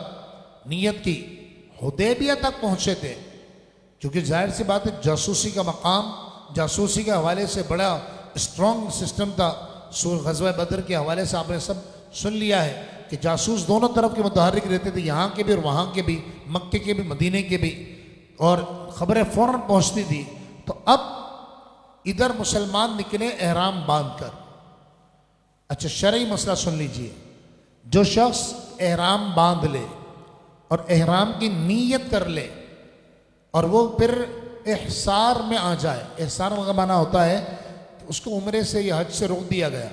नीयत की, हुदैबिया तक पहुँचे थे। क्योंकि जाहिर सी बात है जासूसी का मकाम, जासूसी के हवाले से बड़ा स्ट्रॉन्ग सिस्टम था। ग़ज़वा बदर के हवाले से आपने सब सुन लिया है कि जासूस दोनों तरफ के मुतहर्रिक रहते थे, यहाँ के भी और वहाँ के भी, मक्के के भी मदीने के भी, और ख़बरें फ़ौरन पहुँचती थी। तो अब इधर मुसलमान निकले एहराम बांध कर। अच्छा, शरई मसला सुन लीजिए। जो शख्स एहराम बांध ले और एहराम की नीयत कर ले और वो फिर एहसार में आ जाए, एहसार का माना होता है कि उसको उम्रे से या हज से रोक दिया गया,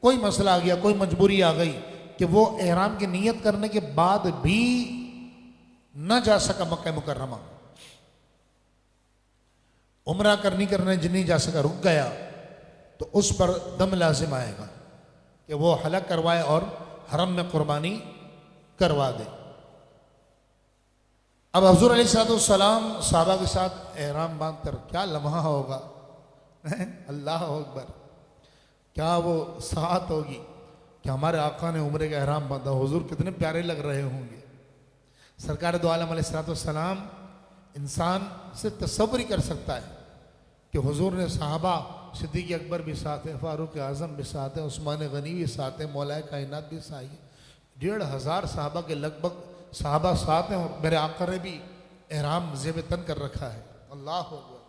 कोई मसला आ गया, कोई मजबूरी आ गई कि वो एहराम की नीयत करने के बाद भी न जा सका मक्का मुकर्रमा, उम्रा करने नहीं जा सका, रुक गया, तो उस पर दम लाजिम आएगा कि वो हलक करवाए और हरम में कुर्बानी करवा दे। अब हज़ूर अलैहिस्सलाम सहाबा के साथ एहराम बांध कर क्या लम्हा होगा, अल्लाह अकबर, क्या वो साहत होगी कि हमारे आका ने उम्रे का एहराम बांधा, हुजूर कितने प्यारे लग रहे होंगे। सरकार दो आलम अलैहिस्सलाम इंसान से तसव्वुर ही कर सकता है कि हुजूर ने सहाबा, सिद्दीक़ अकबर भी साथ है, फ़ारूक आज़म भी साथ है, उस्मान गनी भी साथ है, मौलाए कायनात भी साथ है, 1,500 सहाबा के लगभग सहाबा साथ हैं और मेरे आका ने भी एहराम ज़ेब तन कर रखा है। अल्लाह अकबर,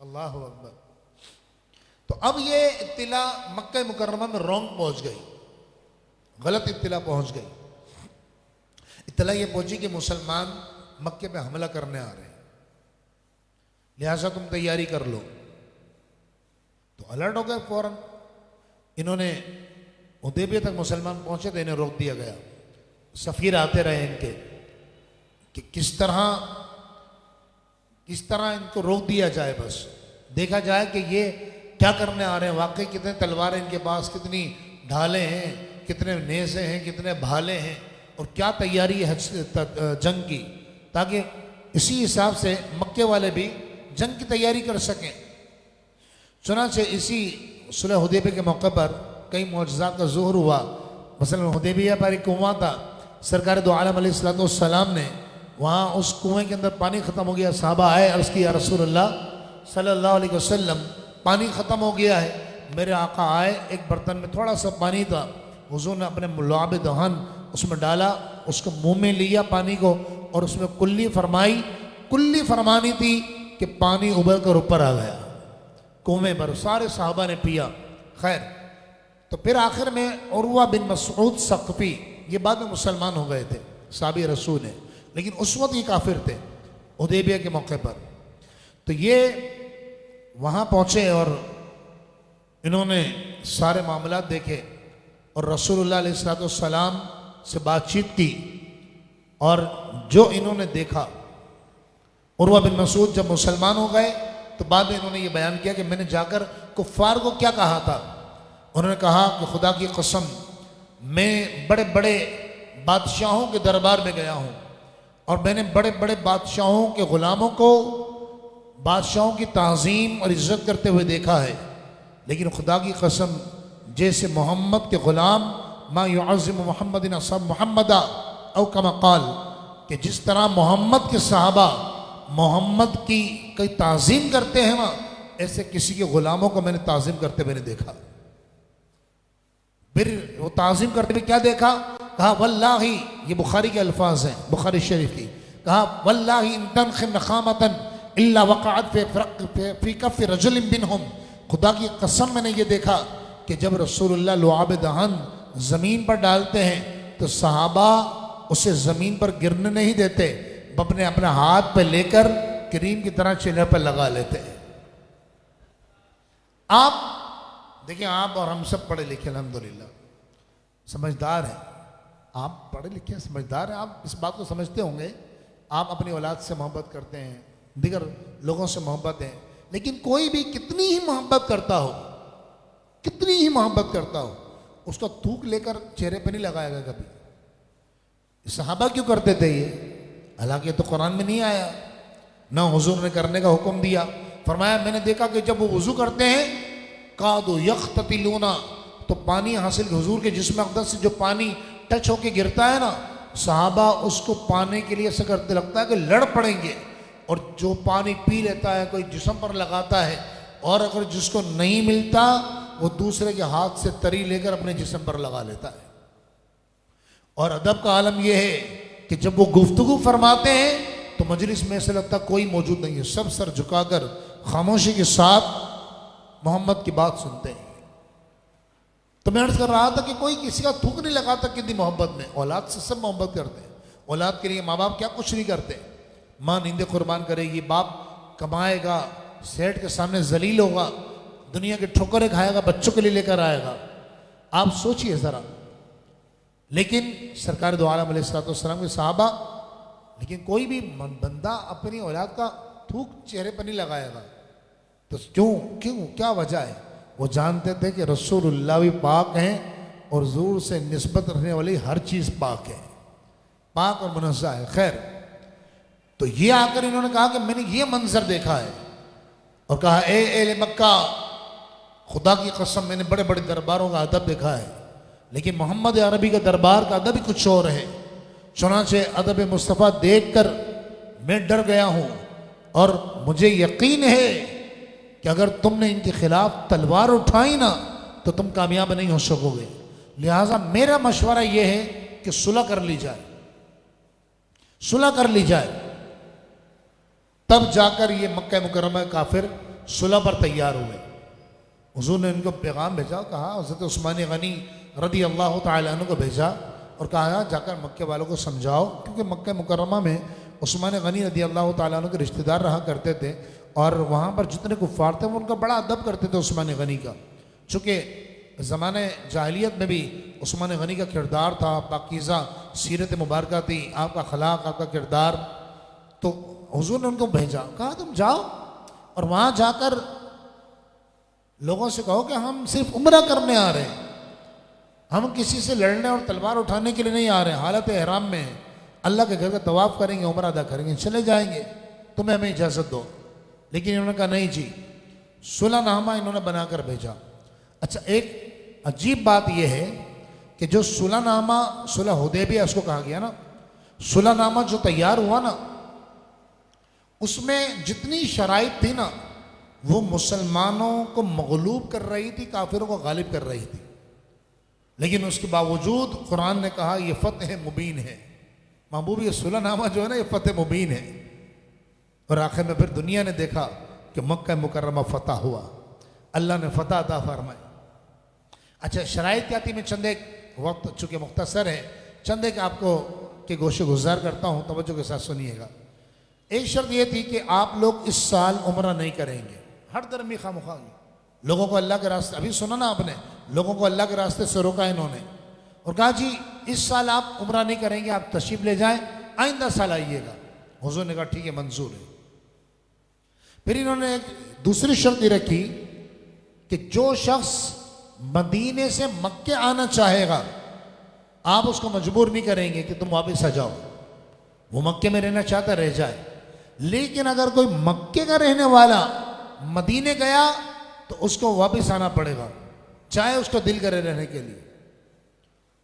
अल्लाह अकबर। तो अब ये इत्तिला मक्का मुकर्रमा में रॉन्ग पहुंच गई, गलत इत्तिला पहुंच गई। इत्तिला ये पहुंची कि मुसलमान मक्के पे हमला करने आ रहे हैं, लिहाजा तुम तैयारी कर लो। तो अलर्ट हो गए फौरन। इन्होंने हुदैबिया तक मुसलमान पहुंचे तो इन्हें रोक दिया गया। सफ़ीर आते रहे इनके कि किस तरह इनको रोक दिया जाए, बस देखा जाए कि ये क्या करने आ रहे हैं, वाकई कितने तलवारें इनके पास, कितनी ढालें हैं, कितने नेज़े हैं, कितने भाले हैं और क्या तैयारी है जंग की, ताकि इसी हिसाब से मक्के वाले भी जंग की तैयारी कर सकें। चुनांचे इसी सुलह हुदैबिया के मौके पर कई मौजज़ात का ज़ुहर हुआ। मसलन हुदैबिया पर एक कुआं था, सरकार दो आलम अलैहिस्सलाम ने वहाँ उस कुएं के अंदर पानी ख़त्म हो गया। सहाबा आए, अर्ज़ किया रसूलुल्लाह सल्लल्लाहु अलैहि वसल्लम पानी ख़त्म हो गया है। मेरे आका आए, एक बर्तन में थोड़ा सा पानी था, हुज़ूर ने अपने लुआब दहन उसमें डाला, उसको मुंह में लिया पानी को और उसमें कुल्ली फरमाई। कुल्ली फरमानी थी कि पानी उबल कर ऊपर आ गया कुएं पर, सारे सहाबा ने पिया। खैर, तो फिर आखिर में उर्वा बिन मसऊद सक़फ़ी, ये बाद में मुसलमान हो गए थे, साहबी रसूल हैं, लेकिन उस वक्त ये काफिर थे हुदैबिया के मौके पर। तो ये वहाँ पहुँचे और इन्होंने सारे मामलात देखे और रसूलुल्लाह अलैहिस्सलाम से बातचीत की और जो इन्होंने देखा, उर्वा बिन मसूद जब मुसलमान हो गए तो बाद में इन्होंने ये बयान किया कि मैंने जाकर कुफ्फार को क्या कहा था। उन्होंने कहा कि खुदा की कसम, मैं बड़े बड़े बादशाहों के दरबार में गया हूँ और मैंने बड़े बड़े बादशाहों के ग़ुलामों को बादशाहों की ताज़ीम और इज़्ज़त करते हुए देखा है, लेकिन खुदा की कसम जैसे मोहम्मद के ग़ुलाम मा युअज़्ज़िम मुहम्मदिन असहाब मुहम्मदा औ कमा क़ाल, कि जिस तरह मोहम्मद के सहाबा मोहम्मद की कई ताज़ीम करते हैं ना, ऐसे किसी के ग़ुलामों को मैंने ताज़ीम करते मैंने देखा। फिर वो ताज़ीम करते हुए क्या देखा, कहा वल्लाही, ये बुखारी के अल्फाज हैं, बुखारी शरीफ की, कहा वल्लाही इन तनखिम नखामतन इल्ला वक़अत फी कफ़ रजुलिन मिनहुम, खुदा की कसम मैंने ये देखा कि जब रसूलुल्लाह लुआब दहन ज़मीन पर डालते हैं तो सहाबा उसे ज़मीन पर गिरने नहीं देते, अपने अपने हाथ पे लेकर क्रीम की तरह चेहरे पर लगा लेते हैं। आप देखिए, आप और हम सब पढ़े लिखे अल्हम्दुलिल्लाह, समझदार हैं, आप पढ़े लिखे समझदार हैं, आप इस बात को समझते होंगे, आप अपनी औलाद से मोहब्बत करते हैं, दीगर लोगों से मोहब्बत है, लेकिन कोई भी कितनी ही मोहब्बत करता हो, कितनी ही मोहब्बत करता हो, उसका थूक लेकर चेहरे पर नहीं लगाएगा कभी। सहाबा क्यों करते थे ये? हालांकि तो कुरान में नहीं आया, ना हुजूर ने करने का हुक्म दिया। फरमाया मैंने देखा कि जब वो वुजू करते हैं कादो यख्ततिलूना, तो पानी हासिल, हुजूर के जिस्म अक़दस से जो पानी टच होके गिरता है ना, सहाबा उसको पाने के लिए ऐसा करते, लगता है कि लड़ पड़ेंगे, और जो पानी पी लेता है कोई जिस्म पर लगाता है, और अगर जिसको नहीं मिलता वो दूसरे के हाथ से तरी लेकर अपने जिस्म पर लगा लेता है। और अदब का आलम यह है कि जब वो गुफ्तगू फरमाते हैं तो मजलिस में ऐसे लगता कोई मौजूद नहीं है, सब सर झुकाकर खामोशी के साथ मोहम्मद की बात सुनते हैं। तो मैं अर्ज कर रहा था कि कोई किसी का थूक नहीं लगाता कितनी मोहब्बत में। औलाद से सब मोहब्बत करते हैं, औलाद के लिए माँ बाप क्या कुछ नहीं करते। माँ नींदें कुर्बान करेगी, बाप कमाएगा, सेठ के सामने जलील होगा, दुनिया की ठोकरें खाएगा, बच्चों के लिए लेकर आएगा। आप सोचिए ज़रा। लेकिन सरकार दो आलम अलैहिस्सलाम के सहाबा, लेकिन कोई भी बंदा अपनी औलाद का थूक चेहरे पर नहीं लगाएगा। तो क्यों क्यों क्या वजह है? वो जानते थे कि रसूलुल्लाह भी पाक हैं और ज़ूर से निस्बत रखने वाली हर चीज़ पाक है, पाक और मुनज़्ज़ह है। खैर, तो ये आकर इन्होंने कहा कि मैंने ये मंजर देखा है, और कहा ए मक्का, खुदा की कसम मैंने बड़े बड़े दरबारों का अदब देखा है, लेकिन मोहम्मद अरबी के दरबार का अदब ही कुछ और है। चुनांचे अदब मुस्तफ़ा देखकर मैं डर गया हूँ, और मुझे यकीन है कि अगर तुमने इनके खिलाफ तलवार उठाई ना तो तुम कामयाब नहीं हो सकोगे। लिहाजा मेरा मशवरा यह है कि सुलह कर ली जाए, सुलह कर ली जाए, तब जाकर ये मक्का मुकर्रमा काफिर सुलह पर तैयार हुए। हुजूर ने इनको पैगाम भेजा, कहा हज़रत उस्मान गनी रदी अल्लाह तआला अन्हु को भेजा और कहा जाकर मक्के वालों को समझाओ, क्योंकि मक्का मुकर्रमा में उस्मान गनी रदी अल्लाह तआला अन्हु के रिश्तेदार रहा करते थे, और वहाँ पर जितने कुफ़ार थे वो उनका बड़ा अदब करते थे उस्मान गनी का। चूँकि ज़माने जाहिलियत में भी उस्मान गनी का किरदार था, पाकीज़ा सीरत मुबारक थी, आपका अखलाक, आपका किरदार। तो हुजूर ने उनको भेजा, कहा तुम जाओ और वहाँ जाकर लोगों से कहो कि हम सिर्फ उम्रा करने आ रहे हैं, हम किसी से लड़ने और तलवार उठाने के लिए नहीं आ रहे हैं, हालत एहराम में है, अल्लाह के घर का तवाफ़ करेंगे, उम्रा अदा करेंगे, चले जाएंगे, तुम्हें हमें इजाज़त दो। लेकिन इन्होंने कहा नहीं जी, सुलहनामा इन्होंने बनाकर भेजा। अच्छा, एक अजीब बात यह है कि जो सुलहनामा, सुलह हुदैबिया उसको कहा गया ना, सुलहनामा जो तैयार हुआ ना, उसमें जितनी शराइत थी ना, वो मुसलमानों को मगलूब कर रही थी, काफिरों को गालिब कर रही थी। लेकिन उसके बावजूद कुरान ने कहा यह फतह मुबीन है। महबूब, ये सुलहनामा जो है ना, ये फतह मुबीन है। और आखिर में फिर दुनिया ने देखा कि मक्का मुकर्रमा फतह हुआ, अल्लाह ने फतह अता फरमाई। अच्छा, शराइत क्या थी? मैं चंद एक, वक्त चूँकि मुख्तसर है, चंद एक आपको के गोशे गुजार करता हूँ, तवज्जो के साथ सुनिएगा। एक शर्त यह थी कि आप लोग इस साल उम्रा नहीं करेंगे, हर धर्मी खामुखा लोगों को अल्लाह के रास्ते, अभी सुना ना आपने, लोगों को अल्लाह के रास्ते से रोका इन्होंने, और कहा जी इस साल आप उम्रा नहीं करेंगे, आप तशरीफ ले जाएं, आइंदा साल आइएगा। हुजूर ने कहा ठीक है, मंजूर है। फिर इन्होंने एक दूसरी शर्त रखी कि जो शख्स मदीने से मक्के आना चाहेगा, आप उसको मजबूर नहीं करेंगे कि तुम वापस आ जाओ, वो मक्के में रहना चाहता रह जाए। लेकिन अगर कोई मक्के का रहने वाला मदीने गया तो उसको वापस आना पड़ेगा, चाहे उसका दिल करे रहने के लिए।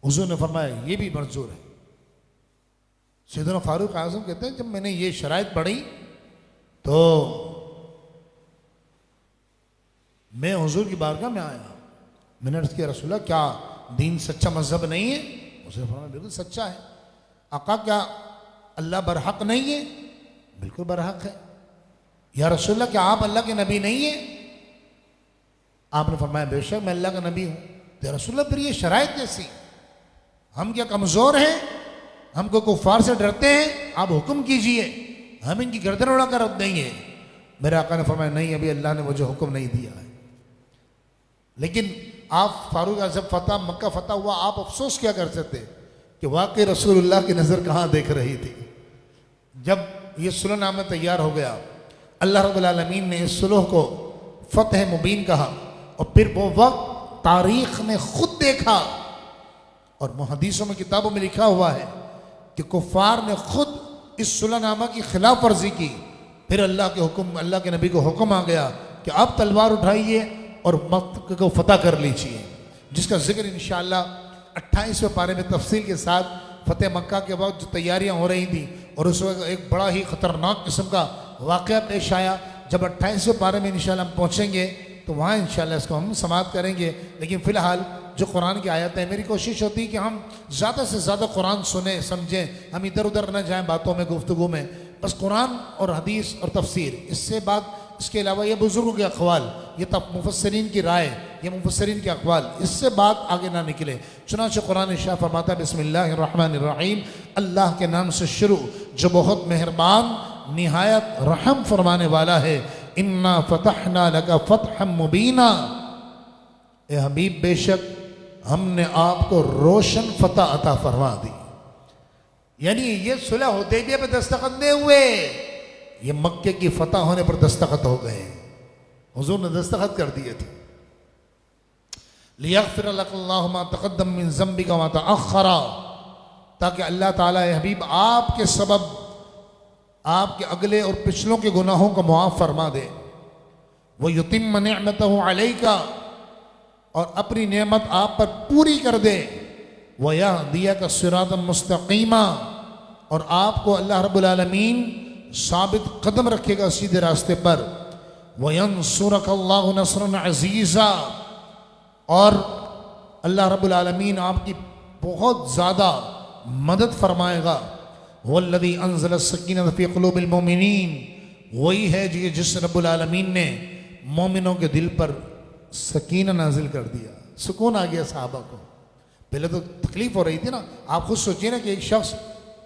हुजूर ने फरमाया ये भी मंजूर है। सैयदना फारूक आज़म कहते हैं, जब मैंने ये शराइत पढ़ी तो मैं हुजूर की बारगाह में आया, मैंने अर्ज़ किया रसूलल्लाह क्या दीन सच्चा मजहब नहीं है? उसने फरमाया बिल्कुल सच्चा है। आका क्या अल्लाह बरहक नहीं है? बिल्कुल बरहक है। या रसूलल्लाह क्या आप अल्लाह के नबी नहीं है? आपने फरमाया बेशक मैं अल्लाह का नबी हूं। तो या रसूलल्लाह फिर ये शराइत कैसी? हम क्या कमजोर हैं? हमको कुफार से डरते हैं? आप हुक्म कीजिए, हम इनकी गर्दन उड़ा कर रख देंगे। मेरे आका ने फरमाया नहीं, अभी अल्लाह ने मुझे हुक्म नहीं दिया है। लेकिन आप फारूक जब मक्का फतह हुआ, आप अफसोस क्या कर सकते कि वाकई रसूलुल्लाह की नज़र कहाँ देख रही थी। जब ये सुलहनामा तैयार हो गया, अल्लाह रब्बुल आलमीन ने इस सुलह को फतह मुबीन कहा। और फिर वो वक्त तारीख ने खुद देखा, और मुहद्दिसों में किताबों में लिखा हुआ है कि कुफार ने खुद इस सुलहनामा की खिलाफ वर्जी की। फिर अल्लाह के नबी को हुक्म आ गया कि अब तलवार उठाइए और मक्का को फतह कर लीजिए, जिसका जिक्र इंशाअल्लाह 28वें पारे में तफसील के साथ फतेह मक्का के वक्त जो तैयारियां हो रही थी, और उस वक्त एक बड़ा ही ख़तरनाक किस्म का वाक़या पेश आया। जब 28वें पारे में इंशाअल्लाह हम पहुँचेंगे तो वहाँ इंशाअल्लाह इसको हम समाप्त करेंगे। लेकिन फ़िलहाल जो कुरान की आयत है, मेरी कोशिश होती है कि हम ज़्यादा से ज़्यादा कुरान सुने समझें, हम इधर उधर न जाएं बातों में, गुफ्तगू में। बस कुरान और हदीस और तफसीर, इससे बात, इसके अलावा ये बुज़ुर्गों के अक़वाल, ये तब मुफस्सिरीन की राय, ये मुफस्सिरीन के अक़वाल, इससे बात आगे ना निकले। चुनांचे कुरान इरशाद फरमाता है बिस्मिल्लाहिर्रहमानिर्रहीम, अल्लाह के नाम से शुरू जो बहुत मेहरबान निहायत रहम फरमाने वाला है। इन्ना फतहना लका फतहम मुबीना, ए हबीब बेशक हमने आपको रोशन फतह अता फरमा दी। यानी ये सुलह हुदैबिया पे दस्तखत नहीं हुए, ये मक्के की फतह होने पर दस्तखत हो गए। हुजूर ने दस्तखत कर दिए थे। लियग़फ़िर लकल्लाहु मा तक़द्दम मिन ज़ंबिका व मा तअख़्ख़रा, ताकि अल्लाह ताला ए हबीब आपके सबब आपके अगले और पिछलों के गुनाहों को मुआफ़ फरमा दे। व युतिम्म निअमतहु अलैका, और अपनी नेमत आप पर पूरी कर दे। व यहदियका सिरातम मुस्तक़ीमा, और आपको अल्लाह रब्बुल आलमीन साबित कदम रखेगा सीधे रास्ते पर। व यंसुरकल्लाहु नस्रन अज़ीज़ा, और अल्लाह रब्बुल आलमीन आपकी बहुत ज़्यादा मदद फरमाएगा। वल्लज़ी अंज़ल अस्सकीनत फ़ी क़ुलूबिल मोमिनीन, वही है जिस रब्बुल आलमीन ने मोमिनों के दिल पर सकीना नाजिल कर दिया, सुकून आ गया सहाबा को। पहले तो तकलीफ हो रही थी ना। आप खुद सोचिए ना कि एक शख्स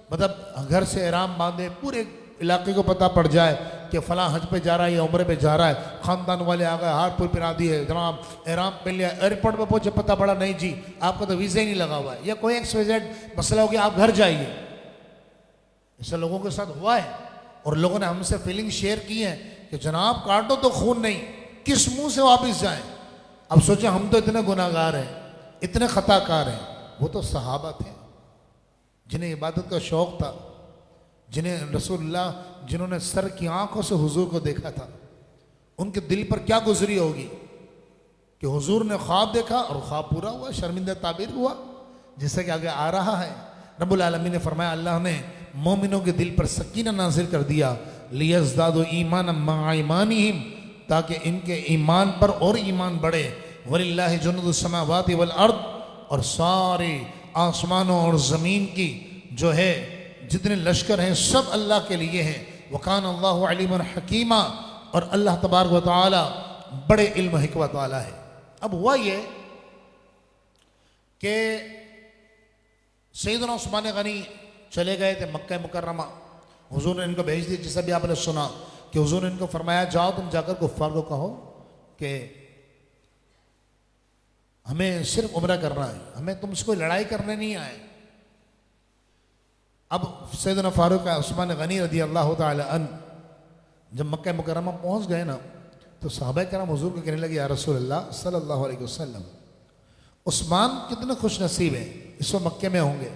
मतलब घर से एहराम बांधे, पूरे इलाके को पता पड़ जाए कि फ़लाँ हज पे जा रहा है या उम्रे पे जा रहा है, ख़ानदान वाले आ गए, हार पुर पिरा दिए, जनाब एहराम पहन लिया, एयरपोर्ट पे पहुँचे, पता पड़ा नहीं जी आपका तो वीज़ा ही नहीं लगा हुआ है, या कोई XYZ मसला हो गया, आप घर जाइए। ऐसा लोगों के साथ हुआ है, और लोगों ने हमसे फीलिंग शेयर की है कि जनाब काटो तो खून नहीं, किस मुंह से वापस जाएं। अब सोचें हम तो इतने गुनाहगार हैं, इतने खताकार हैं। वो तो सहाबा थे जिन्हें इबादत का शौक़ था, जिन्हें रसूलुल्लाह, जिन्होंने सर की आंखों से हुजूर को देखा था। उनके दिल पर क्या गुजरी होगी कि हुजूर ने ख्वाब देखा और ख्वाब पूरा हुआ, शर्मिंदा ताबीर हुआ, जिससे कि आगे आ रहा है। रब्बुल आलमीन ने फरमाया, अल्लाह ने मोमिनों के दिल पर सकीना नाजिल कर दिया। लियज़दादु ईमानम मअ ईमानिहिम, ताकि इनके ईमान पर और ईमान बढ़े। वलिल्लाहि जुनूदुस समावाति वल अर्द, और सारे आसमानों और ज़मीन की जो है जितने लश्कर हैं सब अल्लाह के लिए हैं। वकान अल्लाहु अलीमन हकीमा, और अल्लाह तबारक व तआला बड़े इल्म हिकमत वाला है। अब हुआ ये कि सैयदना उस्मान गनी चले गए थे मक्का मुकर्रमा। हुजूर ने इनको भेज दिया, जैसा भी आपने सुना कि हुजूर ने इनको फरमाया, जाओ तुम जाकर कुफ्फार को कहो कि हमें सिर्फ उम्रा करना है, हमें तुमसे कोई लड़ाई करने नहीं आए। अब सैयदना फारूक उस्मान गनी रज़ी अल्लाह ताला अन्हु जब मक्का मुकर्रमा पहुंच गए ना, तो सहाबा कराम हुजूर को कहने लगे, या रसूलल्लाह सल्लल्लाहु अलैहि वसल्लम, उस्मान कितने खुश नसीब हैं, इस वक्त मक्के में होंगे,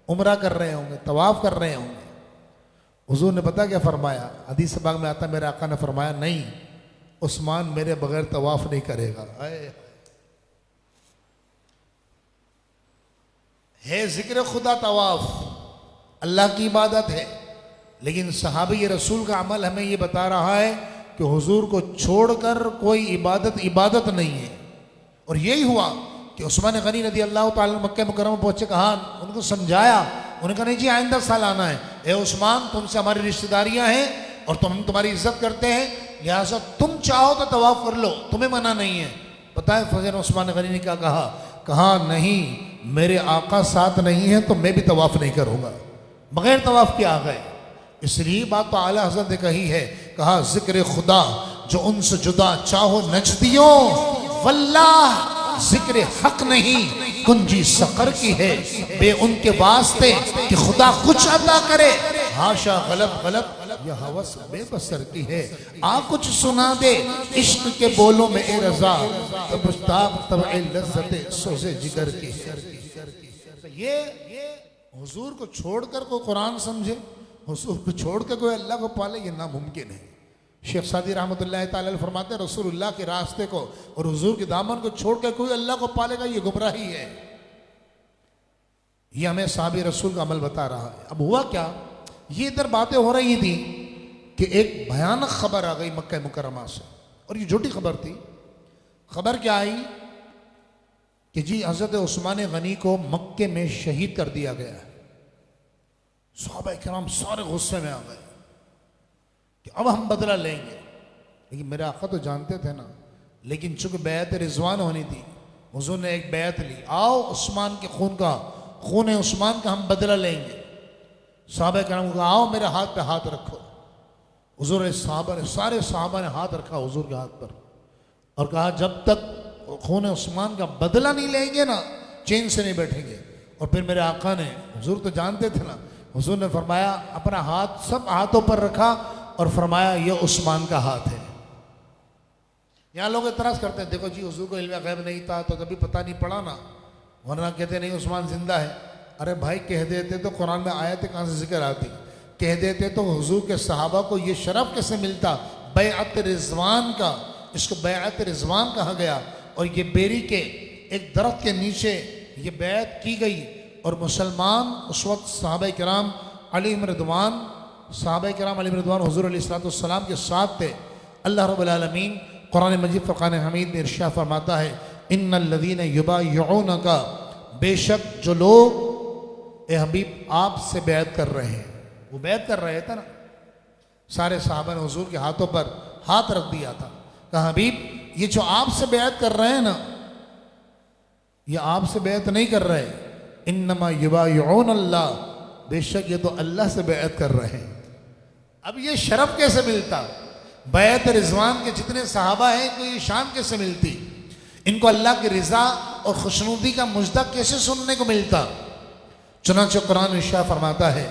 उम्रा कर रहे होंगे, तवाफ़ कर रहे होंगे। हुजूर ने पता क्या फरमाया? हदीस पाक में आता, मेरे आका ने फरमाया, नहीं, उस्मान मेरे बगैर तवाफ़ नहीं करेगा। है जिक्र खुदा तवाफ़, अल्लाह की इबादत है, लेकिन सहाबी रसूल का अमल हमें ये बता रहा है कि हुजूर को छोड़कर कोई इबादत नहीं है। और यही हुआ कि उस्मान गनी रदी अल्लाह ताला मक्के मुकर्रमा पहुंचे, कहा उनको समझाया, उन्होंने कहा नहीं जी आइंदा साल आना है। ए उस्मान, तुमसे हमारी रिश्तेदारियां हैं और हम तुम्हारी इज्जत करते हैं, लिहाजा तुम चाहो तो तवाफ कर लो, तुम्हें मना नहीं है। पता है फजर उस्मान गनी ने क्या कहा? कहा नहीं, मेरे आका साथ नहीं है तो मैं भी तवाफ नहीं करूंगा, बगैर तवाफ के आ गए। इसलिए बात तो आला हज़रत ने कही है, कहा जिक्र खुदा जो उनसे जुदा चाहो नजदियों, वल्लाह जिक्र हक नहीं कुंजी सकर की है, बे उनके वास्ते कि खुदा कुछ अता करे, हाशा गलत गलत यह हवस बेबसर की है। आ कुछ सुना दे इश्क के बोलों में ए रजा, तब तब लज्जते सोज़े जिगर की है। ये हुजूर को छोड़कर कोई कुरान समझे, हुजूर को छोड़कर कोई अल्लाह को पाले, ये नामुमकिन है। शेख सादी रहमतुल्लाह ताला अलैह फरमाते हैं रसूलुल्लाह के रास्ते को और हुजूर के दामन को छोड़कर कोई अल्लाह को पालेगा, ये गुमराही है। ये हमें साहबी रसूल का अमल बता रहा है। अब हुआ क्या, ये इधर बातें हो रही थी कि एक भयानक खबर आ गई मक्का मुकर्रमा से, और ये झूठी खबर थी। खबर क्या आई कि जी हजरत उस्मान गनी को मक्के में शहीद कर दिया गया है। सहाबा किराम सारे गुस्से में आ गए कि अब हम बदला लेंगे। लेकिन मेरे आका तो जानते थे ना, लेकिन चूंकि बैत रिजवान होनी थी, हुजूर ने एक बैत ली, आओ उस्मान के खून है उस्मान का हम बदला लेंगे। सहाबा किराम को आओ मेरे हाथ पे हाथ रखो। हुजूर ने सारे सहाबा ने हाथ रखा हुजूर के हाथ पर और कहा जब तक खून उस्मान का बदला नहीं लेंगे ना, चैन से नहीं बैठेंगे। और फिर मेरे आका ने, हुजूर तो जानते थे ना, हुजूर ने फरमाया अपना हाथ सब हाथों पर रखा और फरमाया ये उस्मान का हाथ है। यहाँ लोग एतराज करते हैं, देखो जी हुजूर को इल्म गैब नहीं था तो कभी पता नहीं पड़ा ना, वरना कहते नहीं उस्मान जिंदा है। अरे भाई कह देते तो कुरान में आयत कहाँ से जिक्र आती, कह देते तो हुजूर के सहाबा को ये शरफ कैसे मिलता बैअत रिजवान का। इसको बैअत रिजवान कहा गया और ये बेरी के एक दरख्त के नीचे ये बैत की गई और मुसलमान उस वक्त सहाबा किराम अलैहिम रिदवान हुजूर अलैहिस्सलाम के साथ थे। अल्लाह रब्बुल आलमीन कुरान मजीद फ़ुरक़ान हमीद में इरशाद फरमाता है, इन्नल लज़ीना युबाय्यूनका, बेशक जो लोग ए हबीब आपसे बैत कर रहे हैं। वो बैत कर रहे थे ना, सारे सहाबा ने हुजूर के हाथों पर हाथ रख दिया था। कहा हबीब ये जो आपसे बैत कर रहे हैं ना, ये आपसे बैत नहीं कर रहे, इन्नमा युबाय्यून अल्लाह, बेशक ये तो अल्लाह से बैत कर रहे हैं। अब ये शरफ कैसे मिलता, बैत रिजवान के जितने सहाबा हैं इनको ये शान कैसे मिलती, इनको अल्लाह की रिजा और खुशनुदी का मुजदा कैसे सुनने को मिलता। चुनांचे कुरान इरशाद फरमाता है,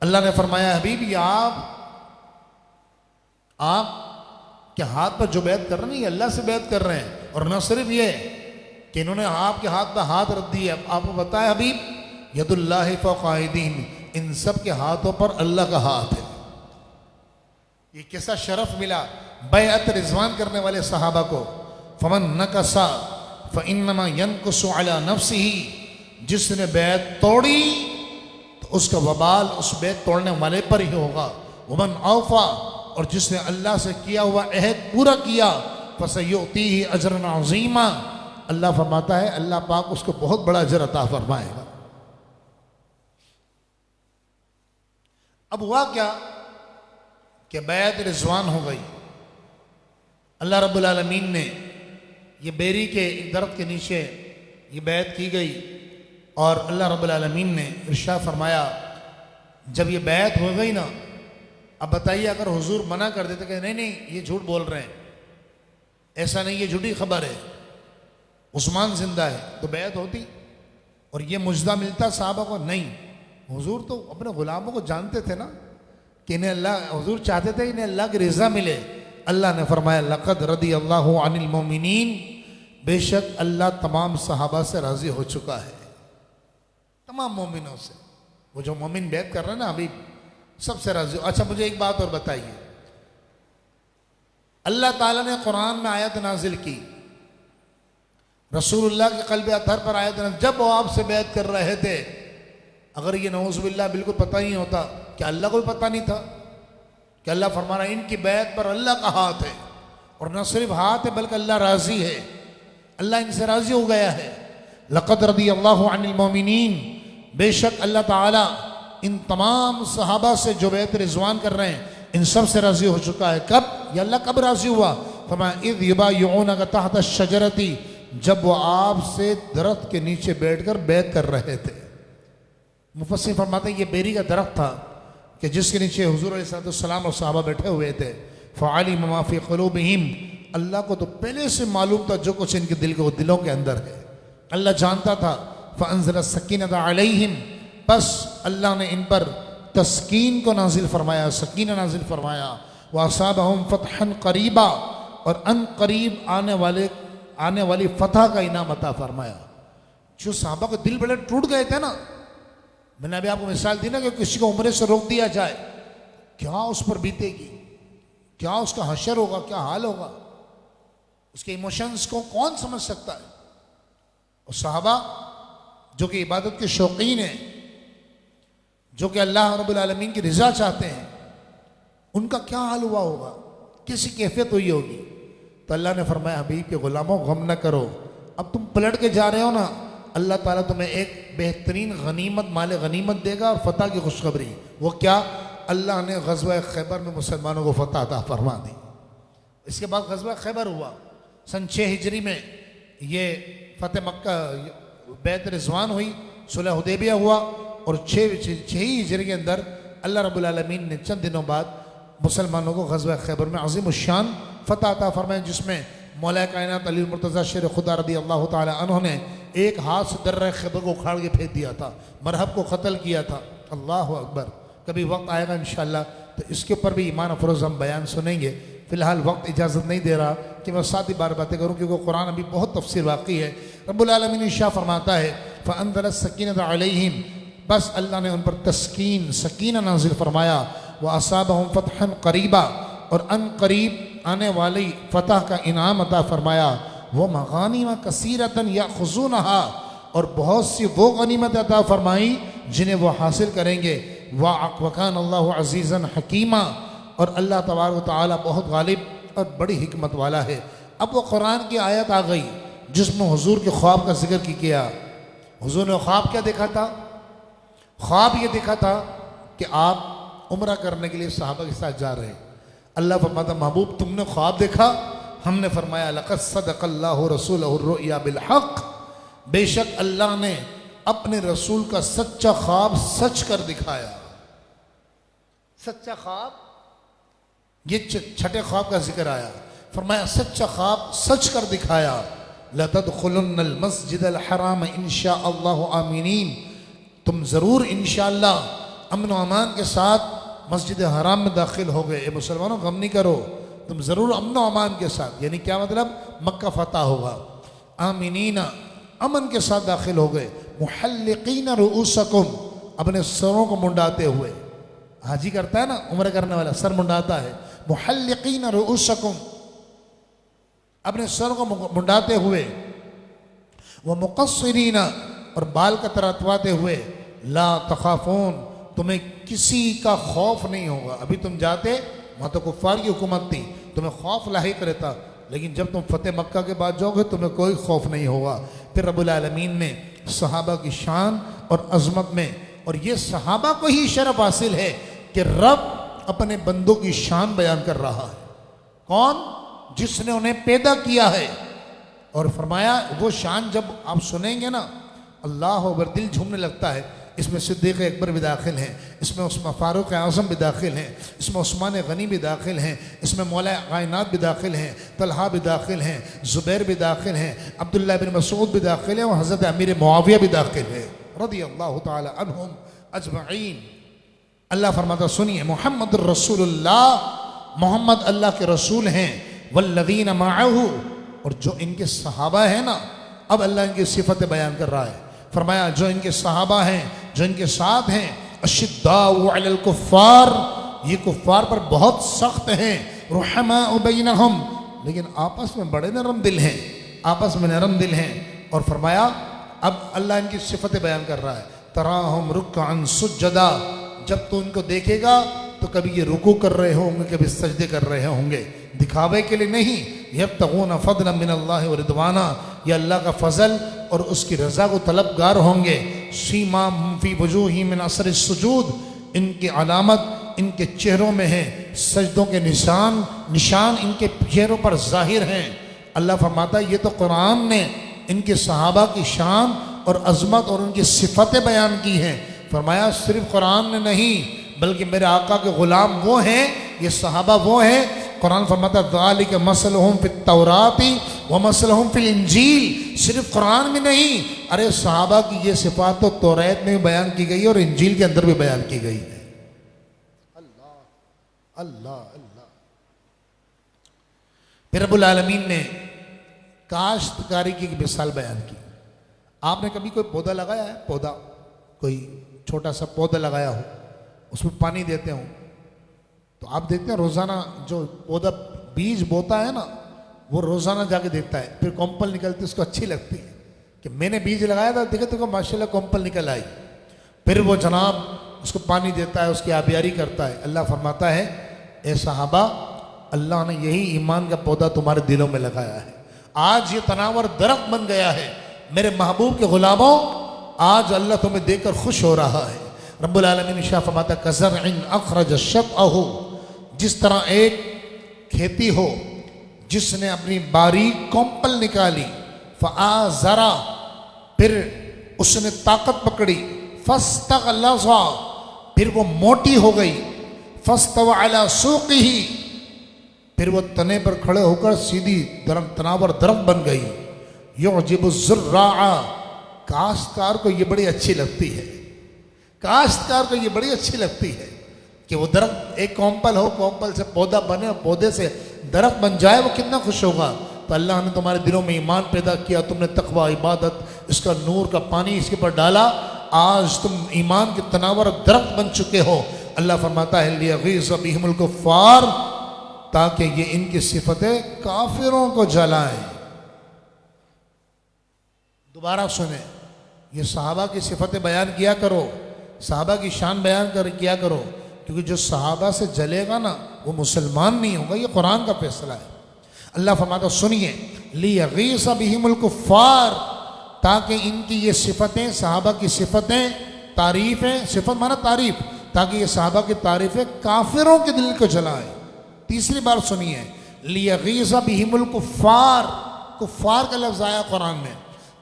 अल्लाह ने फरमाया हबीब ये आप के हाथ पर जो बैत कर रहे हैं ये अल्लाह से बैत कर रहे हैं। और न सिर्फ ये कि इन्होंने आपके हाथ पर हाथ रख दिए, आपको बताया हबीब यदुल्लाहि फौक़ अयदीहिम, इन सब के हाथों पर अल्लाह का हाथ है। ये कैसा शरफ मिला बैअत रिजवान करने वाले सहाबा को। फमन नकसा फ़इन्नमा यनकुसु अला नफ्सिही, जिसने बैत तोड़ी तो उसका वबाल उस बैत तोड़ने वाले पर ही होगा। वमन औफा, और जिसने अल्लाह से किया हुआ अहद पूरा किया, फसयुतीही अजरन अज़ीमा, अल्लाह फरमाता है अल्लाह पाक उसको बहुत बड़ा अजर अता फरमाएगा। अब हुआ क्या कि बैत रिजवान हो गई। अल्लाह रब्बुल आलमीन ने ये बेरी के दरख्त के नीचे ये बैत की गई और अल्लाह रब्बुल आलमीन ने इरशाद फरमाया जब ये बैत हो गई ना, अब बताइए अगर हुजूर मना कर देते कि नहीं ये झूठ बोल रहे हैं, ऐसा नहीं, ये झूठी खबर है, उस्मान जिंदा है, तो बैत होती और ये मुजदा मिलता साहबा को। नहीं, हुजूर तो अपने गुलामों को जानते थे ना कि इन्हें अल्लाह, हुजूर चाहते थे इन्हें अल्लाह की रिजा मिले। अल्लाह ने फरमाया लक़द रदी अल्लाहु अनिल मोमिनीन, बेशक अल्लाह तमाम सहाबा से राजी हो चुका है, तमाम मोमिनों से। वो जो मोमिन बैत कर रहे हैं ना अभी, सबसे राजी। अच्छा मुझे एक बात और बताइए, अल्लाह ताला ने कुरान में आयत नाजिल की, रसूलुल्लाह के क़ल्ब अतहर पर आयत नाजिल, जब वो आपसे बैत कर रहे थे, अगर ये नऊज़ुबिल्लाह बिल्कुल पता ही होता, क्या अल्लाह को भी पता नहीं था कि अल्लाह फरमा रहा है इनकी बैत पर अल्लाह का हाथ है, और न सिर्फ हाथ है बल्कि अल्लाह राजी है। अल्लाह इनसे राजी हो गया है। लक़द रदियल्लाहु अनिल मोमिनीन, बेशक अल्लाह ताला इन तमाम सहाबा से जो बैत रिज़वान कर रहे हैं इन सब से राजी हो चुका है। कब? ये अल्लाह कब राजी हुआ? फरमाया इज़ युबाय्यूनका तहत अश-शजरती, जब वो आपसे दरख्त के नीचे बैठकर बैत कर रहे थे। मुफस्सिर फरमाते हैं ये बेरी का दरख्त था कि जिसके नीचे हुजूर अलैहिस्सलाम और सहाबा बैठे हुए थे। फ़अलिम मा फ़ी क़ुलूबिहिम, अल्लाह को तो पहले से मालूम था जो कुछ इनके दिलों के अंदर है, अल्लाह जानता था। फ़अंज़ला सकीनता अलैहिम, बस अल्लाह ने इन पर तस्कीन को नाजिल फरमाया, सकीना नाजिल फरमाया। व असाबहुम फ़तहन क़रीबा, और अन करीब आने वाली फतह का इनाम अता फरमाया। जो सहाबा के दिल बड़े टूट गए थे ना, मैंने अभी आपको मिसाल दी ना कि किसी को उम्र से रोक दिया जाए, क्या उस पर बीतेगी, क्या उसका हशर होगा, क्या हाल होगा, उसके इमोशंस को कौन समझ सकता है। और सहाबा जो कि इबादत के शौकीन हैं, जो कि अल्लाह रब्बुल आलमीन की रज़ा चाहते हैं, उनका क्या हाल हुआ होगा, कैसी कैफियत हुई होगी। तो अल्लाह ने फरमाया हबीब के गुलामों गम न करो, अब तुम पलट के जा रहे हो ना, अल्लाह ताला तुम्हें एक बेहतरीन गनीमत माल गनीमत देगा और फतह की खुशखबरी। वो क्या? अल्लाह ने ग़ज़वा खैबर में मुसलमानों को फतह अता फरमा दी। इसके बाद ग़ज़वा खैबर हुआ सन 6 हिजरी में, ये फ़तेह मक्का बैत रिज़वान हुई, सुलह हुदैबिया हुआ, और 6 ही हिजरी के अंदर अल्लाह रब्बुल आलमीन ने चंद दिनों बाद मुसलमानों को ग़ज़वा खैबर में अज़ीम शान फ़तह अता फरमाया, जिसमें मौला कायनात अली मुर्तज़ा शेर खुदा रदी अल्लाह ताला अन्हु ने एक हाथ से दर्रे खैबर को उखाड़ के फेंक दिया था, मरहब को क़त्ल किया था। अल्लाह अकबर। कभी वक्त आएगा इंशाअल्लाह तो इसके ऊपर भी ईमान अफरोज़ हम बयान सुनेंगे। फ़िलहाल वक्त इजाज़त नहीं दे रहा कि मैं 7 ही बार बातें करूँ, क्योंकि कुरान अभी बहुत तफसीर वाक़ई है। रब्बुल आलमीन इरशाद फरमाता है फ़अंज़ला सकीनता अलैहिम, बस अल्लाह ने उन पर तस्कीन सकीना नाजिल फरमाया। व असाबहुम फ़तहन क़रीबा, और अन करीब आने वाली फ़तह का इनाम अता फरमाया। वो मग़ानिम कसीरतन याख़ुज़ूनहा, और बहुत सी वो गनीमत अता फरमाई जिन्हें वो हासिल करेंगे। वकान अल्लाहु अज़ीज़न हकीमा, और अल्लाह तबारक व तआला बहुत गालिब और बड़ी हिकमत वाला है। अब वो कुरान की आयत आ गई जिसमें हुजूर के ख्वाब का जिक्र किया। हुजूर ने ख्वाब क्या देखा था? ख्वाब ये देखा था कि आप उम्रा करने के लिए सहाबा के साथ जा रहे हैं। अल्लाह फरमाता महबूब तुमने ख्वाब देखा? हमने फरमाया लक़द सदक़ल्लाहु रसूलहु रुया बिल हक़, बेशक अल्लाह ने अपने रसूल का सच्चा ख्वाब सच कर दिखाया। सच्चा ख्वाब, ये छठे ख्वाब का जिक्र आया। फरमाया सच्चा ख्वाब सच कर दिखाया। लतदखुलुन्नल मस्जिदल हराम इंशाअल्लाहु आमीनीन, तुम ज़रूर इंशाअल्लाह अमन व अमान के साथ मस्जिद हराम में दाखिल हो गए। मुसलमानों गम नहीं करो, तुम ज़रूर अमन व अमान के साथ, यानी क्या मतलब? मक्का फतह होगा। आमीनीना, अमन के साथ दाखिल हो गए। मुहल्लिकीन रुऊसकुम, अपने सरों को मुंडाते हुए। हाजी करता है ना, उम्र करने वाला सर मुंडाता है। मुहल्लिकीन रुऊसकुम, अपने सर को मुंडाते हुए। वह मुक़स्सिरीना, और बाल कतराते हुए। ला तखाफून, तुम्हें किसी का खौफ नहीं होगा। अभी तुम जाते वहाँ तो कुफ़ार की हुकूमत थी, तुम्हें खौफ लाहिक रहता, लेकिन जब तुम फ़तेह मक्का के बाद जाओगे तुम्हें कोई खौफ नहीं होगा। फिर रब्बुल आलमीन ने सहाबा की शान और अज़मत में, और ये सहाबा को ही शरफ़ हासिल है कि रब अपने बंदों की शान बयान कर रहा है। कौन? जिसने उन्हें पैदा किया है। और फरमाया वो शान जब आप सुनेंगे ना, अल्लाह अकबर, दिल झूमने लगता है। इसमें सिद्दीक़ अकबर भी दाखिल हैं, इसमें उस्मान फ़ारूक़ आज़म भी दाखिल हैं, इसमें उस्मान गनी भी दाखिल हैं, इसमें मौला कायनात भी दाखिल हैं, तलहा भी दाखिल हैं, ज़ुबैर भी दाखिल हैं, अब्दुल्लाह बिन मसूद भी दाखिल हैं, और हज़रत अमीर मुआविया भी दाखिल है रज़ियल्लाहु ताला अन्हुम अजमईन। अल्लाह फरमाता सुनिए, मुहम्मद रसूलुल्लाह, मोहम्मद अल्लाह के रसूल हैं। वल्लज़ीन मअहू, और जो इनके सहाबा हैं ना, अब अल्लाह इनकी सिफ़तें बयान कर रहा है। फरमाया जो इनके सहाबा हैं, जो इनके साथ हैं, अशिद्दाउ अलल कुफ़ार, ये कुफ़ार पर बहुत सख्त हैं। रुहमाउ बैनहुम, लेकिन आपस में बड़े नरम दिल हैं, आपस में नरम दिल हैं। और फरमाया अब अल्लाह इनकी सिफ़तें बयान कर रहा है। तराहुम रुक्अन सुज्जदा, जब तू इनको देखेगा तो कभी ये रुकू कर रहे होंगे, कभी सजदे कर रहे होंगे, दिखावे के लिए नहीं। यब्तगून फदलन मिनल्लाहि व रिदवाना, ये अल्लाह का फजल और उसकी रजा को तलबगार होंगे। सीमा फी वजूहिम मिन असर सुजूद, इनकी अलामत इनके चेहरों में है, सजदों के निशान इनके चेहरों पर जाहिर हैं। अल्लाह फरमाता है ये तो कुरान ने इनके सहाबा की शान और अजमत और उनकी सिफतें बयान की हैं। फरमाया सिर्फ कुरान ने नहीं बल्कि मेरे आका के ग़ुलाम वो हैं, ये सहाबा वो हैं। कुरान फरमाता ज़ालिक मसलहुम फित तौराती व मसलहुम फिल इंजील, सिर्फ कुरान में नहीं, अरे सहाबा की ये सिफात तो तौरात में भी बयान की गई है और इंजील के अंदर भी बयान की गई है। अल्लाह अल्लाह अल्लाह। फिर रब्बुल आलमीन ने काश्तकारी की एक मिसाल बयान की। आपने कभी कोई पौधा लगाया है? पौधा, कोई छोटा सा पौधा लगाया हो, उसमें पानी देते हो, तो आप देखते हैं रोज़ाना जो पौधा बीज बोता है ना, वो रोज़ाना जाके देखता है, फिर कॉम्पल निकलती उसको अच्छी लगती है कि मैंने बीज लगाया था, देखे तो माशाल्लाह कॉम्पल निकल आई। फिर वो जनाब उसको पानी देता है, उसकी आबियारी करता है। अल्लाह फरमाता है ए सहाबा, अल्लाह ने यही ईमान का पौधा तुम्हारे दिलों में लगाया है। आज ये तनावर दरख्त बन गया है। मेरे महबूब के गुलामों, आज अल्लाह तुम्हें देखकर खुश हो रहा है। रब्बुल आलमीन शाह फरमाता कज़रइन अखरज शतअहु, जिस तरह एक खेती हो जिसने अपनी बारीक कॉम्पल निकाली, फ़आज़रा, फिर उसने ताकत पकड़ी, फ़स्तग़लज़ा, फिर वो मोटी हो गई, फ़स्तवा अला सूक़िही, फिर वो तने पर खड़े होकर सीधी तनावर दरख्त बन गई। युजिबु ज़ुर्राअ, काश्तकार को ये बड़ी अच्छी लगती है, काश्तकार को ये बड़ी अच्छी लगती है कि वो दरख्त एक कॉम्पल हो, कॉम्पल से पौधा बने, पौधे से दरख्त बन जाए, वो कितना खुश होगा। तो अल्लाह ने तुम्हारे दिलों में ईमान पैदा किया, तुमने तकवा, इबादत, इसका नूर का पानी इसके ऊपर डाला, आज तुम ईमान के तनावर दरख्त बन चुके हो। अल्लाह फरमाता है लियग़ीज़ बिहिमुल कुफ़्फ़ार, ताकि ये इनकी सिफतें काफिरों को जलाएं। दोबारा सुने, ये सहाबा की सिफतें बयान किया करो, सहाबा की शान बयान किया करो, क्योंकि जो सहाबा से जलेगा ना वो मुसलमान नहीं होगा, ये कुरान का फैसला है। अल्लाह फरमाता सुनिए, लियग़ीज़ बिहिमुल कुफ़्फ़ार, ताकि इनकी ये सिफतें, सहाबा की सिफतें, तारीफ़ें, सिफत माना तारीफ़, ताकि ये सहाबा की तारीफ़ें काफिरों के दिल को जलाएं। तीसरी बार सुनिए, लियग़ीज़ बिहिमुल कुफ़्फ़ार, कुफ़्फ़ार का लफ्ज़ आया कुरान में,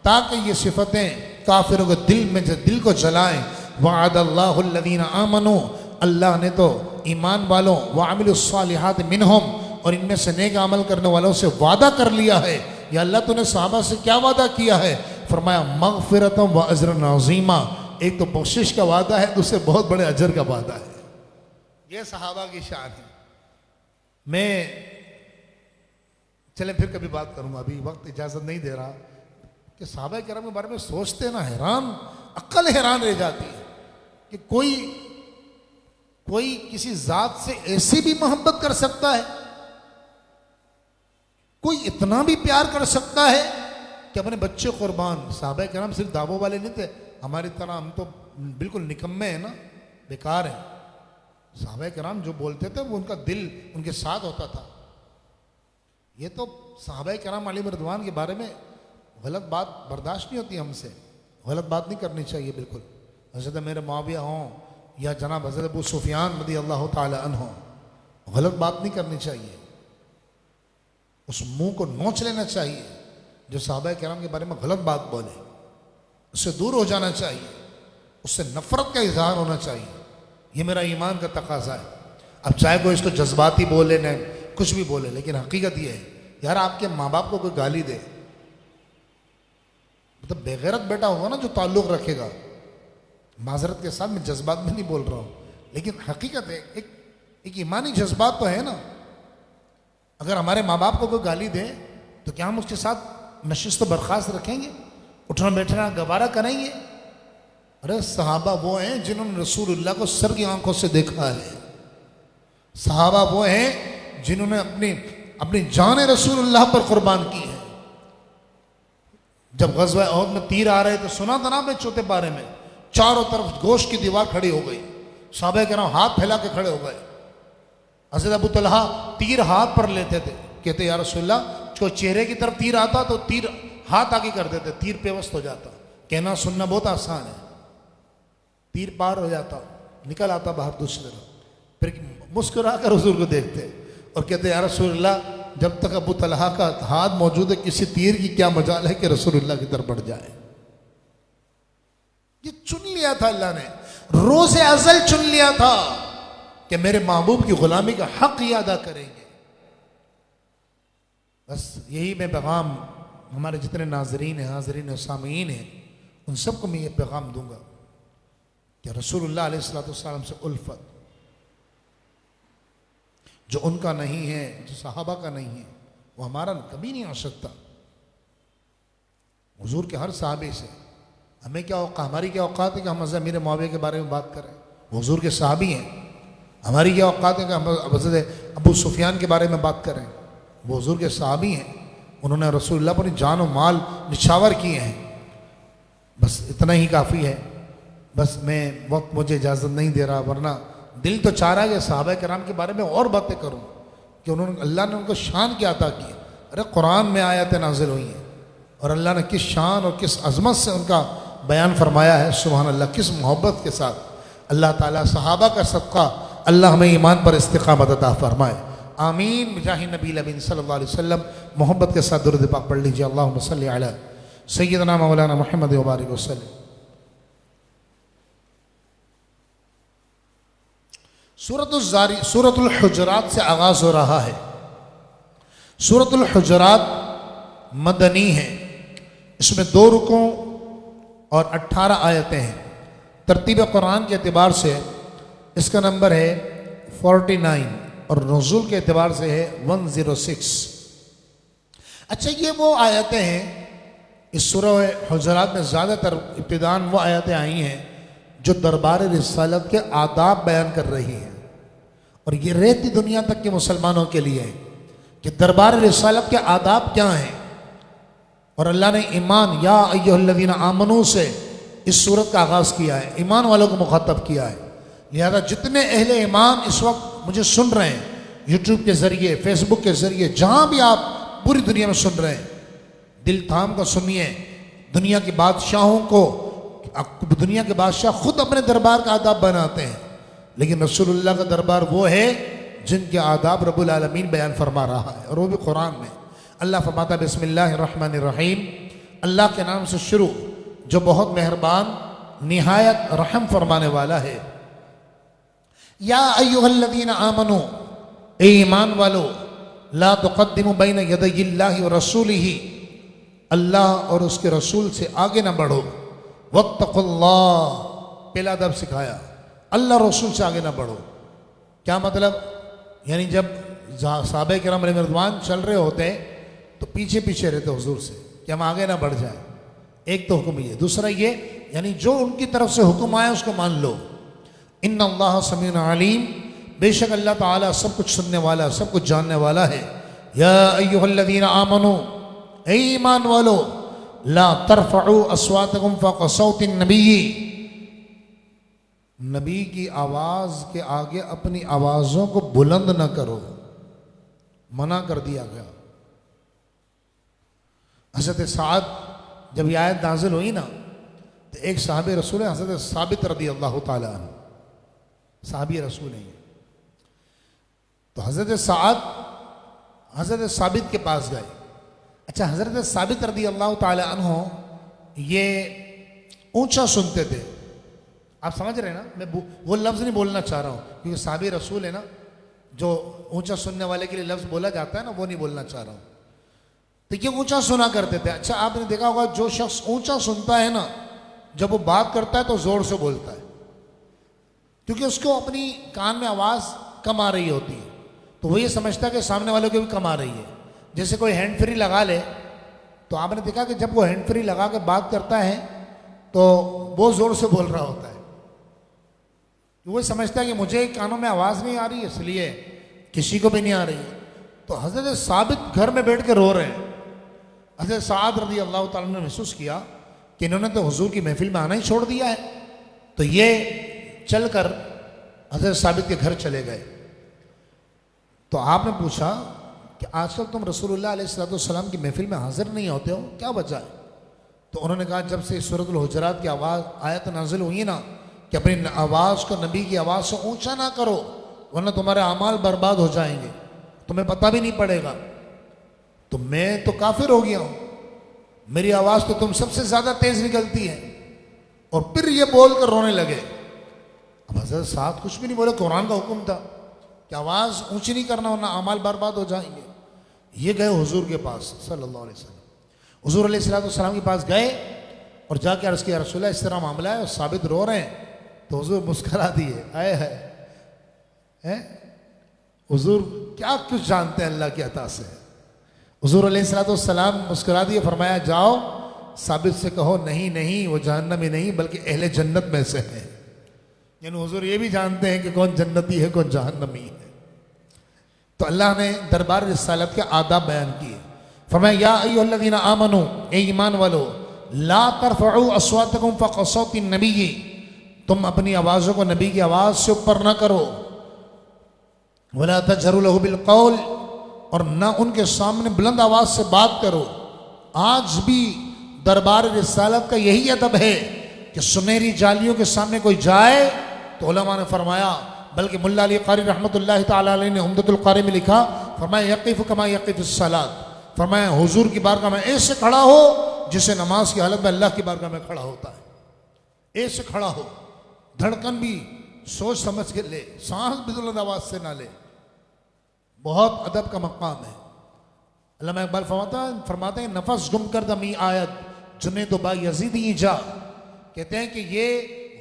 ताकि ये सिफतें काफिरों के दिल में दिल को जलाएं। वअदल्लाहु अल्लज़ीना आमनू, अल्लाह ने तो ईमान वालों, व अमिलुस्सालिहात मिनहुम, और इनमें से नेक अमल करने वालों से वादा कर लिया है। या अल्लाह तूने सहाबा से क्या वादा किया है? फरमाया मग़फ़िरतम व अज्रन अज़ीमा, एक तो बख्शिश का वादा है, दूसरे बहुत बड़े अजर का वादा है। ये सहाबा की शान है। मैं चले फिर कभी बात करूंगा, अभी वक्त इजाजत नहीं दे रहा, कि सहाबा किराम के बारे में सोचते ना हैरान, अक्ल हैरान रह जाती है कि कोई किसी जात से ऐसी भी मोहब्बत कर सकता है, कोई इतना भी प्यार कर सकता है कि अपने बच्चे कुर्बान। सहाबा किराम सिर्फ दावों वाले नहीं थे हमारी तरह, हम तो बिल्कुल निकम्मे हैं ना, बेकार हैं। सहाबा किराम जो बोलते थे वो उनका दिल उनके साथ होता था। ये तो सहाबा किराम अलैहिम रिज़वान के बारे में गलत बात बर्दाश्त नहीं होती, हमसे गलत बात नहीं करनी चाहिए बिल्कुल। हज़रत मेरे मुआविया हों या जनाब हज़रत अबू सुफियान रज़ियल्लाहु ताला अन्हु, गलत बात नहीं करनी चाहिए, उस मुंह को नोच लेना चाहिए जो सहाबा किराम के बारे में गलत बात बोले, उससे दूर हो जाना चाहिए, उससे नफरत का इजहार होना चाहिए। ये मेरा ईमान का तकाजा है। अब चाहे कोई इसको जज्बाती बोले न कुछ भी बोले, लेकिन हकीकत ये है यार, आपके माँ बाप को कोई गाली दे, मतलब बेगैरत बेटा होगा ना जो ताल्लुक़ रखेगा, माजरत के साथ मैं जज्बात में नहीं बोल रहा हूँ, लेकिन हकीकत है, एक ईमानी जज्बात तो है ना। अगर हमारे माँ बाप को कोई गाली दे तो क्या हम उसके साथ नशिस्त बर्खास्त रखेंगे, उठना बैठना गवारा करेंगे? अरे सहाबा वो हैं जिन्होंने रसूलुल्लाह को सर की आंखों से देखा है, सहाबा वो हैं जिन्होंने अपनी जान रसूलुल्लाह पर कुर्बान की है। जब ग़ज़वा उहद में तीर आ रहे थे, सुना था ना आपने चौथे पारे में, चारों तरफ गोश्त की दीवार खड़ी हो गई, सहाबा के नाम हाथ फैला के खड़े हो गए। हज़रत अबू तलहा तीर हाथ पर लेते थे, कहते या रसूलल्लाह, जो चेहरे की तरफ तीर आता तो तीर हाथ आगे कर देते, तीर पेवस्त हो जाता। कहना सुनना बहुत आसान है, तीर पार हो जाता, निकल आता बाहर दूसरी तरफ। फिर मुस्कुरा कर हुजूर को देखते और कहते या रसूलुल्लाह, जब तक अबू तलहा का हाथ मौजूद है किसी तीर की क्या मजाल है कि रसूलुल्लाह की तरफ बढ़ जाए। ये चुन लिया था अल्लाह ने, रोज़े अज़ल चुन लिया था कि मेरे महबूब की गुलामी का हक ही अदा करेंगे। बस यही मैं पैगाम हमारे जितने नाजरीन हैं, हाजरीन और सामीन हैं, उन सबको मैं ये पैगाम दूंगा कि रसूलुल्लाह अलैहिस्सलाम से उल्फत जो उनका नहीं है, जो सहाबा का नहीं है, वो हमारा कभी नहीं हो सकता। हुजूर के हर सहाबे से हमें क्या औकात, हमारी क्या औकात है कि हम हज़रत अमीर मुआविया के बारे में बात करें? हुजूर के सहाबी हैं। हमारी क्या औकात है कि हम हज़रत अबू सुफियान के बारे में बात करें? वो हुजूर के सहाबी हैं, उन्होंने रसूलुल्लाह पर जान और माल निछावर किए हैं। बस इतना ही काफ़ी है। बस मैं वक्त मुझे इजाज़त नहीं दे रहा, वरना दिल तो चाह रहा है कि सहाबा किराम के बारे में और बातें करूं कि उन्होंने, अल्लाह ने उनको शान क्या अता की। अरे कुरान में आयतें नाजिल हुई हैं और अल्लाह ने किस शान और किस अजमत से उनका बयान फरमाया है। सुभान अल्लाह, किस मोहब्बत के साथ। अल्लाह ताला सहाबा का सदका अल्लाह हमें ईमान पर इस्तिकामत अता फरमाए। आमीन बिजाहि नबी अमीन सल्लल्लाहु अलैहि वसल्लम। मोहब्बत के साथ दुरूद पाक पढ़ लीजिए। अल्लाहुम्मा सल्लि अला सय्यिदना मौलाना मुहम्मद व बारिक वसल्लम। सूरतुल हुजरात से आगाज हो रहा है। सूरतुल हुजरात मदनी है। इसमें 2 रुकों और 18 आयतें हैं। तरतीब कुरान के एतबार से इसका नंबर है 49 और नुज़ूल के एतबार से है 106। अच्छा, ये वो आयतें हैं इस सूरह हुजरात में ज़्यादातर इब्तिदान वो आयतें आई हैं जो दरबार रिसालत के आदाब बयान कर रही हैं। और ये रहती दुनिया तक के मुसलमानों के लिए है कि दरबार रिसालत के आदाब क्या हैं। और अल्लाह ने ईमान या अय्युहल्लज़ीना आमनू से इस सूरत का आगाज़ किया है, ईमान वालों को मुखातब किया है। लिहाजा जितने अहले ईमान इस वक्त मुझे सुन रहे हैं, यूट्यूब के ज़रिए, फेसबुक के ज़रिए, जहाँ भी आप पूरी दुनिया में सुन रहे हैं, दिल थाम कर सुनिए। दुनिया के बादशाहों को, दुनिया के बादशाह खुद अपने दरबार का आदाब बनाते हैं, लेकिन रसूलुल्लाह का दरबार वो है जिनके आदाब रब्बुल आलमीन बयान फरमा रहा है, और वो भी कुरान में। अल्लाह फरमाता है बिस्मिल्लाहिर्रहमानिर्रहीम, अल्लाह के नाम से शुरू जो बहुत मेहरबान निहायत रहम फरमाने वाला है। या अय्युहल्लज़ीना आमनू, ए ईमान वालो, ला तुक़द्दिमू बैन यदयिल्लाहि व रसूलिही, अल्लाह और उसके रसूल से आगे ना बढ़ो। वत्तक़ुल्लाह, पहला अदब सिखाया, अल्लाह रसूल से आगे ना बढ़ो। क्या मतलब? यानी जब सहाबा किराम अलैहिम रिज़वान चल रहे होते तो पीछे पीछे रहते हुजूर से कि हम आगे ना बढ़ जाए। एक तो हुक्म ये, दूसरा ये यानी जो उनकी तरफ से हुक्म आया उसको मान लो। इन्नल्लाह समीउन अलीम, बेशक अल्लाह ताला सब कुछ सुनने वाला, सब कुछ जानने वाला है। या अय्युहल्लज़ीना आमनू, ऐ ईमान वालो, ला तरफ़उ अस्वातकुम फ़ौक़ सौतिन नबी, नबी की आवाज के आगे अपनी आवाजों को बुलंद न करो, मना कर दिया गया। हज़रत साद जब यह आयत नाज़िल हुई ना, तो एक साहबे रसूल है हज़रत साबित रज़ी अल्लाह ताला अन्हु, साहबी रसूल हैं। तो हज़रत साद हज़रत साबित के पास गए। अच्छा, हज़रत साबित रज़ी अल्लाह ताला अन्हु ये ऊंचा सुनते थे। आप समझ रहे हैं ना, मैं वो लफ्ज़ नहीं बोलना चाह रहा हूँ क्योंकि साहबी रसूल है ना, जो ऊंचा सुनने वाले के लिए लफ्ज़ बोला जाता है ना, वो नहीं बोलना चाह रहा हूँ। तो ये ऊंचा सुना करते थे। अच्छा, आपने देखा होगा जो शख्स ऊंचा सुनता है ना, जब वो बात करता है तो जोर से बोलता है, क्योंकि उसको अपनी कान में आवाज़ कम आ रही होती है, तो वो ये समझता है कि सामने वालों को भी कम आ रही है। जैसे कोई हैंड फ्री लगा ले, तो आपने देखा कि जब वो हैंड फ्री लगा के बात करता है तो वो जोर से बोल रहा होता है। वो समझता है कि मुझे कानों में आवाज़ नहीं आ रही है, इसलिए किसी को भी नहीं आ रही है। तो हज़रत साबित घर में बैठ के रो रहे हैं। हज़रत साद रज़ी अल्लाह ताला ने महसूस किया कि इन्होंने तो हुजूर की महफिल में आना ही छोड़ दिया है। तो ये चलकर हज़रत साबित के घर चले गए। तो आपने पूछा कि आजकल तुम रसूलुल्लाह अलैहिस्सलाम की महफिल में हाजिर नहीं होते हो, क्या वजह है? तो उन्होंने कहा जब से सूरतुल हुजरात की आवाज़ आयत नाजिल हुई ना कि अपनी आवाज़ को नबी की आवाज़ से ऊंचा ना करो वरना तुम्हारे अमाल बर्बाद हो जाएंगे, तुम्हें पता भी नहीं पड़ेगा। तो मैं तो काफिर हो गया हूं, मेरी आवाज़ तो तुम सबसे ज़्यादा तेज निकलती है। और फिर ये बोल कर रोने लगे। अब हजरत साहब कुछ भी नहीं बोले, कुरान का हुक्म था कि आवाज़ ऊंची नहीं करना वरना अमाल बर्बाद हो जाएंगे। ये गए हुजूर के पास सल्लल्लाहु अलैहि वसल्लम, हुजूर अलैहिस्सलाम के पास गए और जाके अर्ज़ किया रसूलुल्लाह इस तरह मामला है और साबित रो रहे हैं। तो हुजूर मुस्करा दिए, आए है हुजूर क्या कुछ जानते हैं अल्लाह की अता से। हुजूर अलैहिस्सलाम मुस्करा दिए, फरमाया जाओ साबित से कहो नहीं नहीं वो जहन्नमी नहीं बल्कि अहले जन्नत में से है। यानी हुजूर ये भी जानते हैं कि कौन जन्नती है कौन जहन्नमी है। तो अल्लाह ने दरबार रिसालत के आदाब बयान किए। फरमाया या अय्युहल्लज़ीना आमनू, ए ईमान वालो, ला तरफ़उ अस्वातकुम फ़ौक़ सौति नबी, तुम अपनी आवाज़ों को नबी की आवाज़ से ऊपर ना करो। वला तजहरू लहू बिल क़ौल, और ना उनके सामने बुलंद आवाज़ से बात करो। आज भी दरबार रिसालत का यही अदब है कि सुनहरी जालियों के सामने कोई जाए तो उलमा ने फरमाया, बल्कि मुल्ला अली कारी रहमतुल्लाह तआला अलैह ने उम्दतुल कारी में लिखा, फरमाया यक़िफ़ कमा यक़िफ़ुस सलात, फरमाया हुजूर की बारगाह में ऐसे खड़ा हो जिसे नमाज की हालत में अल्लाह की बारगाह में खड़ा होता है। ऐसे खड़ा हो, धड़कन भी सोच समझ के ले, सांस भी बुलंद आवाज से ना ले। बहुत अदब का मकाम है। अल्लामा इकबाल फरमाते हैं नफस गुम कर दमी आयत जुनेद बा यजीद ईजा, कहते हैं कि ये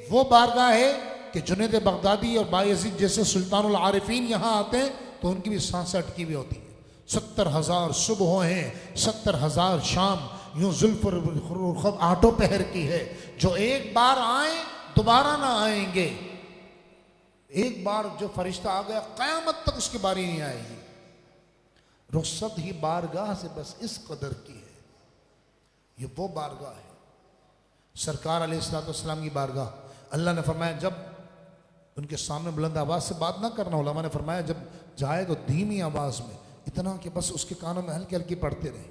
वो बारगाह है कि जुनेद बगदादी और बायजीद जैसे सुल्तानुल आरिफीन यहाँ आते हैं तो उनकी भी सांसें अटकी हुई होती हैं। 70,000 सुबह हैं, 70,000 शाम, यूं जुल्फ आठों पहर की है। जो एक बार आए दोबारा ना आएंगे। एक बार जो फरिश्ता आ गया क़यामत तक उसकी बारी नहीं आएगी। रुखसत ही बारगाह से बस इस कदर की है। ये वो बारगाह है सरकार अलैहिस्सलाम की बारगाह। अल्लाह ने फरमाया जब उनके सामने बुलंद आवाज से बात ना करना। उलमा ने फरमाया जब जाए तो धीमी आवाज में, इतना कि बस उसके कानों में हल्की हल्की पढ़ते रहे,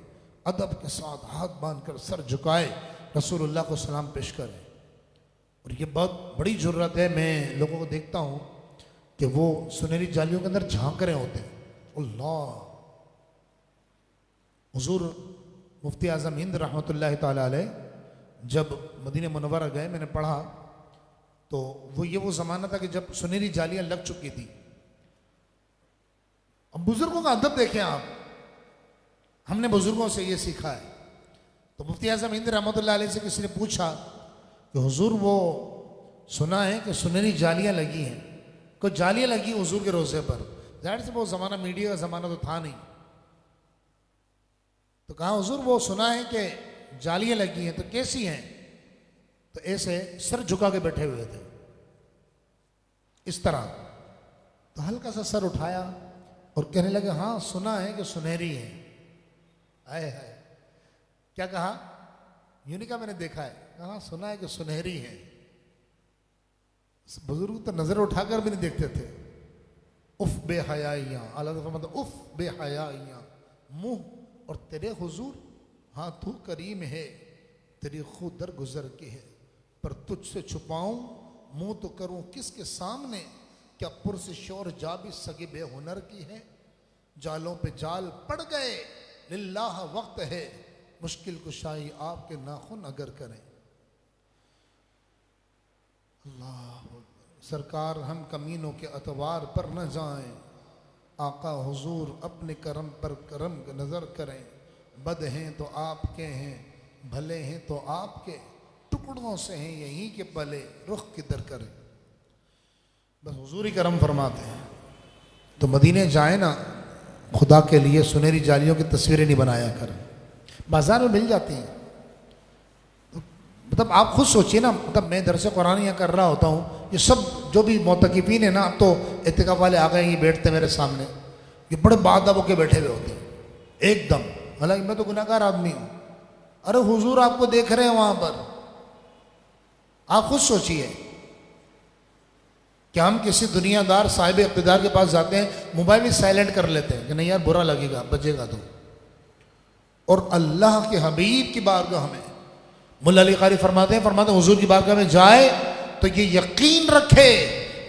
अदब के साथ हाथ बांधकर सर झुकाए रसूलुल्लाह को सलाम पेश करें। और ये बहुत बड़ी ज़रूरत है। मैं लोगों को देखता हूँ कि वो सुनहरी जालियों के अंदर झांक रहे होते हैं। अल्लाह, हुजूर मुफ्ती आज़म हिंद रहमतुल्लाह ताला अलैह जब मदीने मुनव्वरा गए, मैंने पढ़ा तो वो ज़माना था कि जब सुनहरी जालियाँ लग चुकी थी। अब बुजुर्गों का अदब देखें आप, हमने बुजुर्गों से ये सीखा है। तो मुफ्ती आज़म हिंद रहमतुल्लाह अलैह से किसी ने पूछा कि हुजूर वो सुना है कि सुनहरी जालियाँ लगी हैं, कोई जालियाँ लगी हुजूर के रोज़े पर। जाहिर से वो ज़माना मीडिया का ज़माना तो था नहीं। तो कहा हुजूर वो सुना है कि जालियाँ लगी हैं, तो कैसी हैं? तो ऐसे सर झुका के बैठे हुए थे इस तरह। तो हल्का सा सर उठाया और कहने लगे हाँ सुना है कि सुनहरी है। आए है क्या कहा? यूं नहीं कहा मैंने देखा है, कहा सुना है कि सुनहरी है। बुजुर्ग तो नजर उठाकर भी नहीं देखते थे। उफ बेहयाइयाँ, अल्लाह मतलब उफ बेहयाइयाँ, मुंह और तेरे हुजूर, हाँ तू करीम है, तेरी खुद दर गुजर की है, पर तुझसे छुपाऊं मुंह तो करूं किसके सामने, क्या पुरस शोर जा भी सगे बेहुनर की है। जालों पे जाल पड़ गए लिल्लाह वक्त है, मुश्किल कुशाई आपके नाखुन अगर करें। अल्लाह सरकार हम कमीनों के अतवार पर न जाएं, आका हुजूर अपने करम पर करम नज़र करें। बद हैं तो आपके हैं, भले हैं तो आपके, टुकड़ों से हैं यहीं के पले, रुख किधर करें। बस हुजूर ही करम फरमाते हैं। तो मदीने जाए ना, खुदा के लिए सुनहरी जालियों की तस्वीरें नहीं बनाया करें, बाजार में मिल जाती हैं। मतलब आप खुद सोचिए ना, मतलब मैं दरस कुरान यहाँ कर रहा होता हूँ, ये सब जो भी मोतकिफीन है ना, अब तो इत्तिकाफ वाले आ गए, ये बैठते मेरे सामने, ये बड़े बादब होके बैठे हुए होते हैं एकदम। हालांकि मैं तो गुनाहगार आदमी हूँ। अरे हुजूर आपको देख रहे हैं वहां पर, आप खुद सोचिए। कि हम किसी दुनियादार साहिब इक़्तिदार के पास जाते हैं, मोबाइल भी साइलेंट कर लेते हैं कि नहीं यार बुरा लगेगा, बचेगा तो। और अल्लाह के हबीब की बारगाह में मुल्ला अली कारी फरमाते हैं हुजूर की बारगाह में जाए तो ये यकीन रखे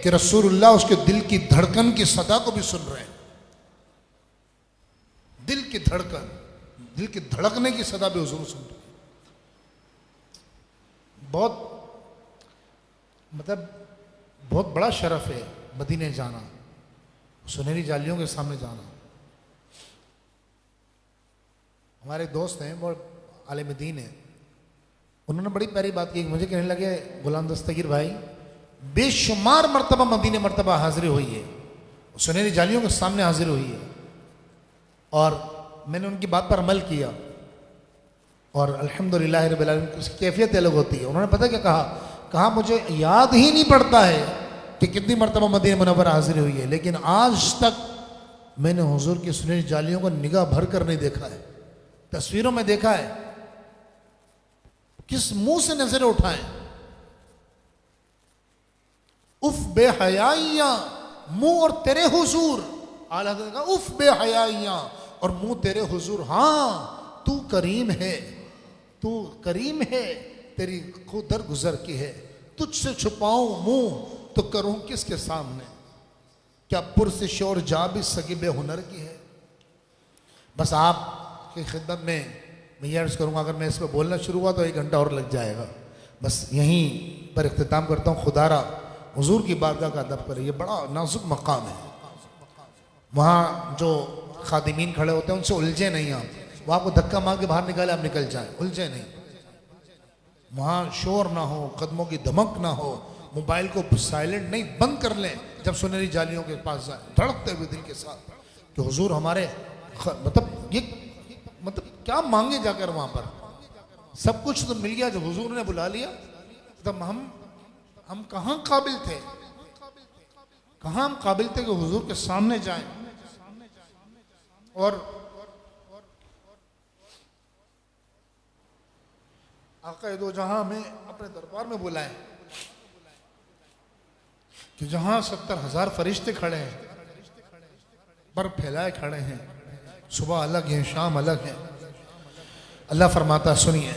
कि रसूलुल्लाह उसके दिल की धड़कन की सदा को भी सुन रहे हैं। दिल की धड़कन, दिल की धड़कने की सदा भी हुजूर सुन रहे हैं। बहुत बड़ा शरफ है मदीने जाना, सुनहरी जालियों के सामने जाना। हमारे दोस्त हैं वो आलिम दीन है, उन्होंने बड़ी प्यारी बात की। मुझे कहने लगे गुलाम दस्तगीर भाई बेशुमार मरतबा मदीने मरतबा हाजिरी हुई है, सुनहरी जालियों के सामने हाजिर हुई है, और मैंने उनकी बात पर अमल किया और अल्हम्दुलिल्लाह रब्बिल आलमीन उसकी कैफियत अलग होती है। उन्होंने पता क्या कहा मुझे याद ही नहीं पड़ता है कि कितनी मरतबा मदीने मुनव्वरा हाजिर हुई है, लेकिन आज तक मैंने हुजूर की सुनहरी जालियों को निगाह भर कर नहीं देखा है। तस्वीरों में देखा है, किस मुंह से नजरें उठाएं। उफ बेहयाइयां मुंह और तेरे हुजूर, आला हज़रत का उफ बेहयाइयां और मुंह तेरे हुजूर। हाँ तू करीम है, तू करीम है, तेरी खुद दर गुजर की है। तुझसे छुपाऊं मुंह तो करूं किसके सामने, क्या पुरसे शोर जा भी सगी बेहुनर की है। बस आपकी खिदमत में मैं ये अर्ज करूंगा, अगर मैं इस पर बोलना शुरू हुआ तो 1 घंटा और लग जाएगा। बस यहीं पर इख्तिताम करता हूँ। खुदारा हुजूर की बारगाह का अदब करे, ये बड़ा नाजुक मकाम है। वहाँ जो खादिमीन खड़े होते हैं उनसे उलझे नहीं आप, वो आपको धक्का मार के बाहर निकाले आप निकल जाए, उलझे नहीं। वहाँ शोर ना हो, कदमों की धमक ना हो, मोबाइल को साइलेंट नहीं, बंद कर लें जब सुनहरी जालियों के पास जाए, धड़कते हुए दिल के साथ कि हुजूर हमारे मतलब क्या मांगे जाकर वहां पर, सब कुछ तो मिल गया। जब हुजूर ने बुला लिया तब हम कहां काबिल थे, कहां हम काबिल थे कि हुजूर के सामने जाएं और आका दो जहां हमें अपने दरबार में बुलाएं कि जहां 70,000 फरिश्ते खड़े हैं, पर फैलाए खड़े हैं, सुबह अलग है शाम अलग है। अल्लाह फरमाता सुनिए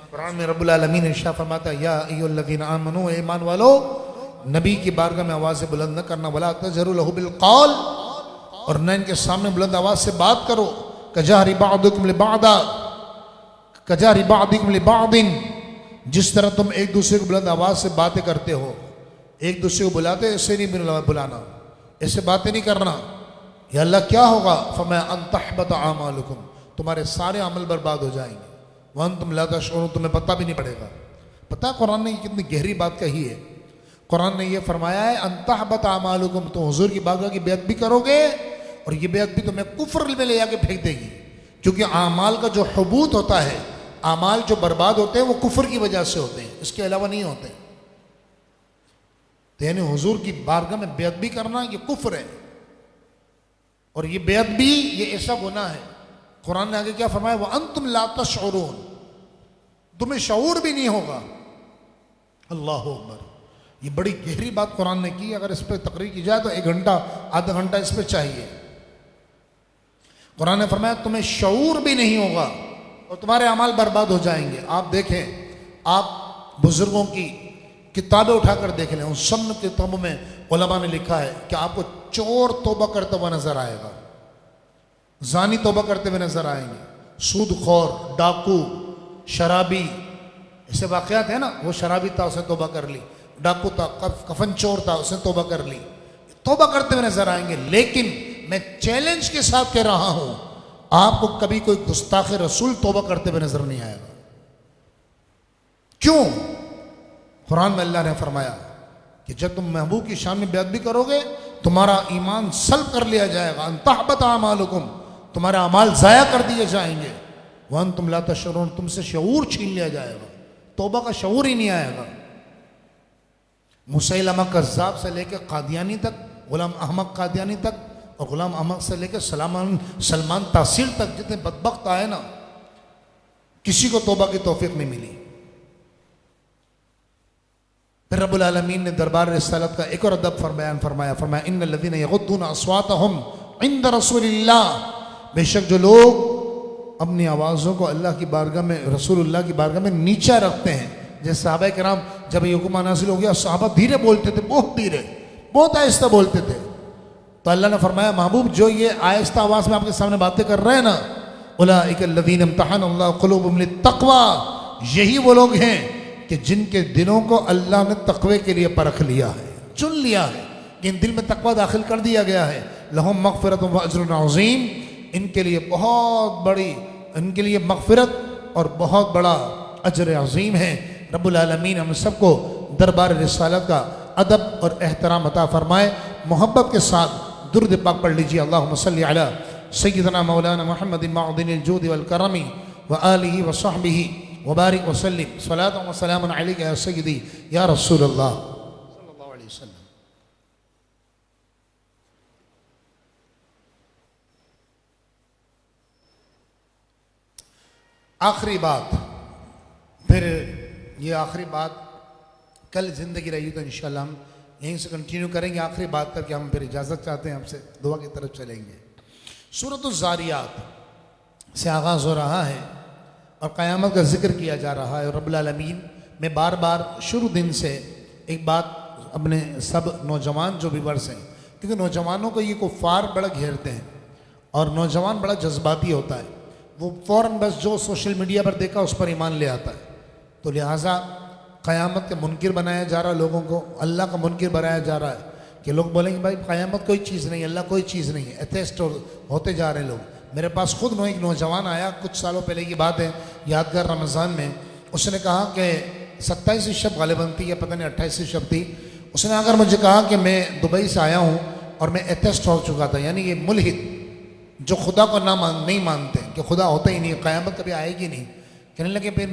कुरान में, रब्बुल आलमीन इरशाद फरमाता या अय्युहल्लज़ीना आमनू, ईमान वालो नबी की बारगाह में आवाज़ बुलंद न करना, वला तजहरु लहू बिल कौल, और न इनके सामने बुलंद आवाज़ से बात करो। कजहरि बअदुकुम लिबअदा, कजहरि बअदिकुम लिबअदिन, जिस तरह तुम एक दूसरे को बुलंद आवाज़ से बातें करते हो, एक दूसरे को बुलाते हो, ऐसे नहीं बुलाना, ऐसे बातें नहीं करना। या अल्लाह क्या होगा, फमा अन तहबत आमालुकुम, तुम्हारे सारे अमल बर्बाद हो जाएंगे, वन तुम ला तशऊरून, तुम्हें पता भी नहीं पड़ेगा। पता कुरान ने कितनी गहरी बात कही है। कुरान ने यह फरमाया है अन तहबत आमालुकुम, तो हुजूर की बारगाह की बेअदबी भी करोगे और ये बेअदबी भी तुम्हें कुफ्र में ले जाके फेंक देगी, क्योंकि आमाल का जो हुबूत होता है, आमाल जो बर्बाद होते हैं वो कुफ्र की वजह से होते हैं, इसके अलावा नहीं होते। तो यानी हुजूर की बारगाह में बेअदबी करना ये कुफ्र है, और ये बेअदबी ये ऐसा गुनाह है। कुरान ने आगे क्या फरमाया, वह अंतुम ला तशऊरून, तुम्हें शऊर भी नहीं होगा। अल्लाह अकबर, ये बड़ी गहरी बात कुरान ने की। अगर इस पर तकरीर की जाए तो 1 घंटा आधा घंटा इस पर चाहिए। कुरान ने फरमाया तुम्हें शऊर भी नहीं होगा और तुम्हारे अमाल बर्बाद हो जाएंगे। आप देखें, आप बुजुर्गों की किताबें उठाकर देख लें, उन सब किताबों में उलमा ने लिखा है कि आपको चोर तौबा करता हुआ नजर आएगा, जानी तौबा करते हुए नजर आएंगे, सूदखोर, डाकू, शराबी, ऐसे वाकयात है ना। वो शराबी था उसने तौबा कर ली, डाकू था, कफन चोर था उसने तौबा कर ली, तौबा करते हुए नजर आएंगे। लेकिन मैं चैलेंज के साथ कह रहा हूं, आपको कभी कोई गुस्ताख रसूल तौबा करते हुए नजर नहीं आएगा। क्यों? कुरान में अल्लाह ने फरमाया कि जब तुम महबूब की शान में बेअदबी करोगे तुम्हारा ईमान सल्ब कर लिया जाएगा, अंतहबत आमालुकुम, तुम्हारे अमाल जाया कर दिए जाएंगे, वन तुम ला तशऊरून, तुमसे शऊर छीन लिया जाएगा, तौबा का शऊर ही नहीं आएगा। मुसैलमा कज़्ज़ाब से लेकर कादियानी तक, गुलाम अहमद कादियानी तक, और गुलाम अहमद से लेकर सलमान तासीर तक जितने बदबख्त आए ना, किसी को तौबा की तौफीक नहीं मिली। फिर रब्बुल आलमीन ने दरबार रिसालत का एक और अदब फरमाया इन्नल्लज़ीना यग़ुद्दूना अस्वातहुम इंद रसूलिल्लाह, बेशक जो लोग अपनी आवाज़ों को अल्लाह की बारगाह में, रसूलुल्लाह की बारगाह में नीचा रखते हैं। जैसे सहाबा किराम जब ये हुक्म नाज़िल हो गया, सहाबा धीरे बोलते थे, बहुत धीरे, बहुत आहिस्ता बोलते थे। तो अल्लाह ने फरमाया महबूब जो ये आहिस्ता आवाज़ में आपके सामने बातें कर रहे हैं ना, उलाइकल्लज़ीना इम्तहनल्लाहु क़ुलूबहुम लित्तक़वा, यही वो लोग हैं कि जिनके दिलों को अल्लाह ने तक़वे के लिए परख लिया है, चुन लिया है कि इन दिल में तक़वा दाखिल कर दिया गया है। लहुम मग़फ़िरतुन व अज्रुन अज़ीम, इनके लिए बहुत बड़ी, इनके लिए मग़फ़िरत और बहुत बड़ा अजर अज़ीम है। रब्बुल आलमीन हम सबको दरबार रिसालत का अदब और एहतराम अता फरमाए। मोहब्बत के साथ दुरूद पाक पढ़ लीजिए। अल्लाहुम्मा सल्लि अला सय्यिदना मौलाना मुहम्मदिन मअदिनिल जूदि वल करमी व आलिहि व सहबिही व बारिक व सल्लिम सलातन व सलामुन अलैका या सय्यिदी या रसूलल्लाह सल्लल्लाहु अलैहि वसल्लम। आखिरी बात, फिर ये आखिरी बात कल ज़िंदगी रही तो इंशाअल्लाह हम यहीं से कंटिन्यू करेंगे। आखिरी बात करके हम फिर इजाज़त चाहते हैं आपसे, दुआ की तरफ चलेंगे। सूरतुज़ ज़ारियात से आगाज़ हो रहा है और क़यामत का जिक्र किया जा रहा है। और रब्बुल आलमीन में बार बार शुरू दिन से एक बात अपने सब नौजवान जो व्यूअर्स हैं, क्योंकि नौजवानों को ये कुफ़ार बड़ा घेरते हैं और नौजवान बड़ा जज्बाती होता है, वो फ़ौरन बस जो सोशल मीडिया पर देखा उस पर ईमान ले आता है। तो लिहाजा क़यामत के मुनकिर बनाया जा रहा है, लोगों को अल्लाह का मुनकिर बनाया जा रहा है कि लोग बोलेंगे भाई क़यामत कोई चीज़ नहीं, अल्लाह कोई चीज़ नहीं है, एथेस्ट होते जा रहे हैं लोग। मेरे पास खुद एक नौजवान आया, कुछ सालों पहले की बात है, यादगार रमज़ान में, उसने कहा कि 27वीं शब गालिबन थी या पता नहीं 28वीं शब थी, उसने आकर मुझे कहा कि मैं दुबई से आया हूँ और मैं एथेस्ट हो चुका था, यानी ये मुल्हिद जो खुदा को नहीं मानते कि खुदा होता ही नहीं, क़यामत कभी आएगी नहीं। कहने लगे फिर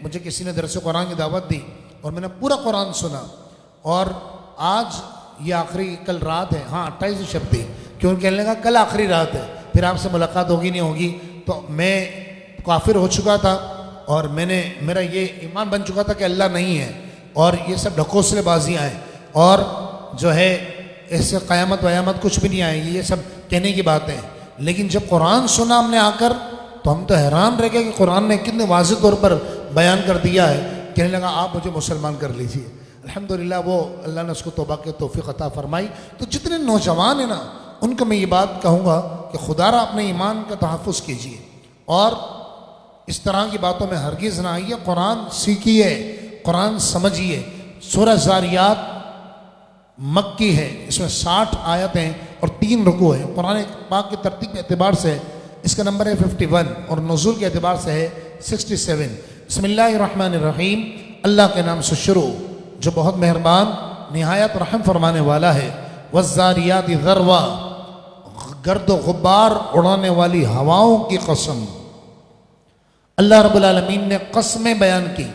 मुझे किसी ने दरस कुरान की दावत दी और मैंने पूरा कुरान सुना और आज ये आखिरी कल रात है, हाँ 28वीं शब थी, क्यों कहने लगा कल आखिरी रात है, फिर आपसे मुलाकात होगी नहीं होगी। तो मैं काफिर हो चुका था और मेरा ये ईमान बन चुका था कि अल्लाह नहीं है और ये सब ढकोसलेबाजियाँ हैं और जो है इससे क़यामत वयामत कुछ भी नहीं आएगी, ये सब कहने की बातें हैं। लेकिन जब कुरान सुना हमने आकर तो हम तो हैरान रह गए कि कुरान ने कितने वाज़ेह तौर पर बयान कर दिया है। कहने लगा आप मुझे मुसलमान कर लीजिए। अल्हम्दुलिल्लाह वो अल्लाह ने उसको तौबा के तौफीक अता फरमाई। तो जितने नौजवान हैं ना, उनको मैं ये बात कहूँगा कि खुदारा अपने ईमान का तहफ़्फ़ुज़ कीजिए और इस तरह की बातों में हरगिज़ ना आइए। कुरान सीखिए, कुरान समझिए। सूरह ज़ारियात मक्की है, इसमें 60 आयतें और 3 रुकू है। कुरान पाक की तरतीब के एतबार से इसका नंबर है 51 और नुज़ूल के एतबार से है 67। बिस्मिल्लाहिर्रहमानिर्रहीम, अल्लाह के नाम से शुरू जो बहुत मेहरबान निहायत रहम फरमाने वाला है। वज़्ज़ारियात ज़रवा, गर्द गुब्बार उड़ाने वाली हवाओं की कसम। अल्लाह रब्बुल आलमीन ने कसमें बयान की।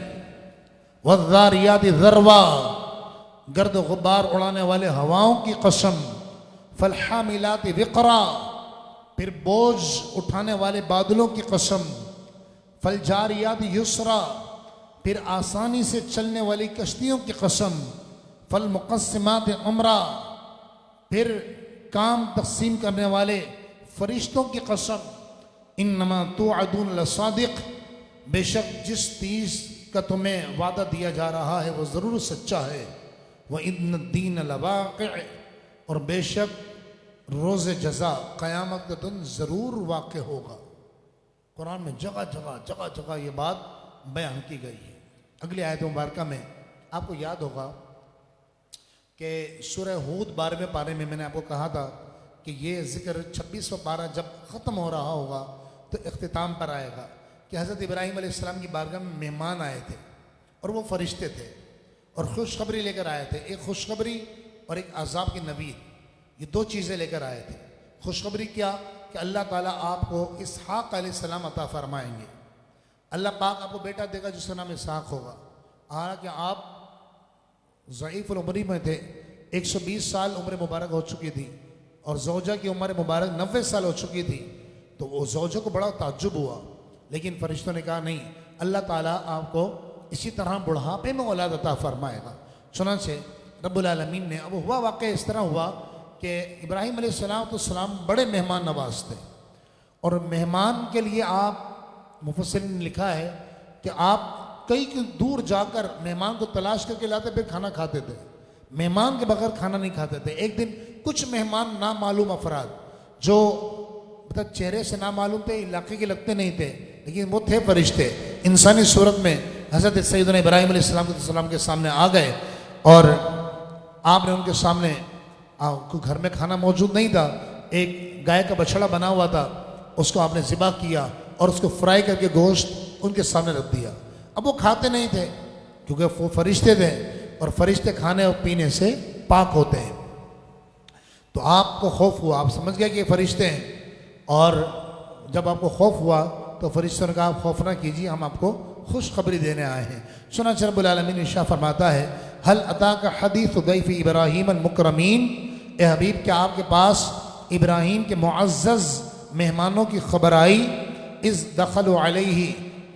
वज़्ज़ारियात ज़रवा, गर्द गुब्बार उड़ाने वाले हवाओं की कसम। फलहामिलात विक़रा, फिर बोझ उठाने वाले बादलों की कसम। फलजारियात युसरा, फिर आसानी से चलने वाली कश्तियों की कसम। फलमुक़स्सिमात अमरा, फिर काम तक़सीम करने वाले फरिश्तों की कसम। इन्नमा तुअदून लसादिक़, बेशक जिस चीज़ का तुम्हें वादा दिया जा रहा है वो ज़रूर सच्चा है। व इन्नद्दीन लवाक़िअ, और बेशक रोज़ जज़ा क़यामत का दिन ज़रूर वाक़ होगा। कुरान में जगह जगह ये बात बयान की गई है। अगली आयत मुबारका में आपको याद होगा कि सूरह हूद 12वें पारे में मैंने आपको कहा था कि ये ज़िक्र 26वां पारा जब ख़त्म हो रहा होगा तो इख्तिताम पर आएगा कि हज़रत इब्राहीम अलैहिस्सलाम की बारगाह में मेहमान आए थे और वो फरिश्ते थे और खुशखबरी लेकर आए थे। एक खुशखबरी और एक अज़ाब की नवीद, ये 2 चीज़ें लेकर आए थे। खुशखबरी क्या कि अल्लाह ताला आपको इसहाक़ अलैहिस्सलाम अता फरमाएंगे। अल्लाह पाक आपको बेटा देगा जिसका नाम इसहाक़ होगा। हालांकि आप ज़ईफ़ुल उम्री में थे, 120 साल उम्र मुबारक हो चुकी थी और ज़ौजा की उम्र मुबारक 90 साल हो चुकी थी। तो वो ज़ौजा को बड़ा ताज्जुब हुआ, लेकिन फरिश्तों ने कहा नहीं, अल्लाह ताला आपको इसी तरह बुढ़ापे में औलाद अता फरमाएगा। चुनांचे रब्बुल आलमीन ने, अब हुआ वाक़या इस तरह हुआ कि इब्राहीम अलैहिस्सलाम बड़े मेहमान नवाज थे, और मेहमान के लिए आप मुफस्सिरीन ने लिखा है कि आप कई दूर जाकर मेहमान को तलाश करके लाते, फिर खाना खाते थे। मेहमान के बगैर खाना नहीं खाते थे। एक दिन कुछ मेहमान नामालूम अफराद, जो मतलब चेहरे से नामालूम थे, इलाके के लगते नहीं थे, लेकिन वो थे फरिश्ते, इंसानी सूरत में हज़रत सैयदना इब्राहीम अलैहिस्सलाम के सामने आ गए, और आपने उनके सामने घर में खाना मौजूद नहीं था, एक गाय का बछड़ा बना हुआ था, उसको आपने ज़िबा किया और उसको फ्राई करके गोश्त उनके सामने रख दिया। अब वो खाते नहीं थे क्योंकि वो फरिश्ते थे, और फरिश्ते खाने और पीने से पाक होते हैं। तो आपको खौफ हुआ, आप समझ गए कि ये फरिश्ते हैं, और जब आपको खौफ हुआ तो फरिश्तों ने कहा आप खौफ ना कीजिए, हम आपको खुशखबरी देने आए हैं। सुना रब्बुल आलमीन इरशाद फरमाता है, हल अताका हदीस दैफ इब्राहीम अल मुकरमीन, ए हबीब क्या आपके पास इब्राहीम के मुअज़्ज़ज़ मेहमानों की खबर आई, इस दखलु अलैहि,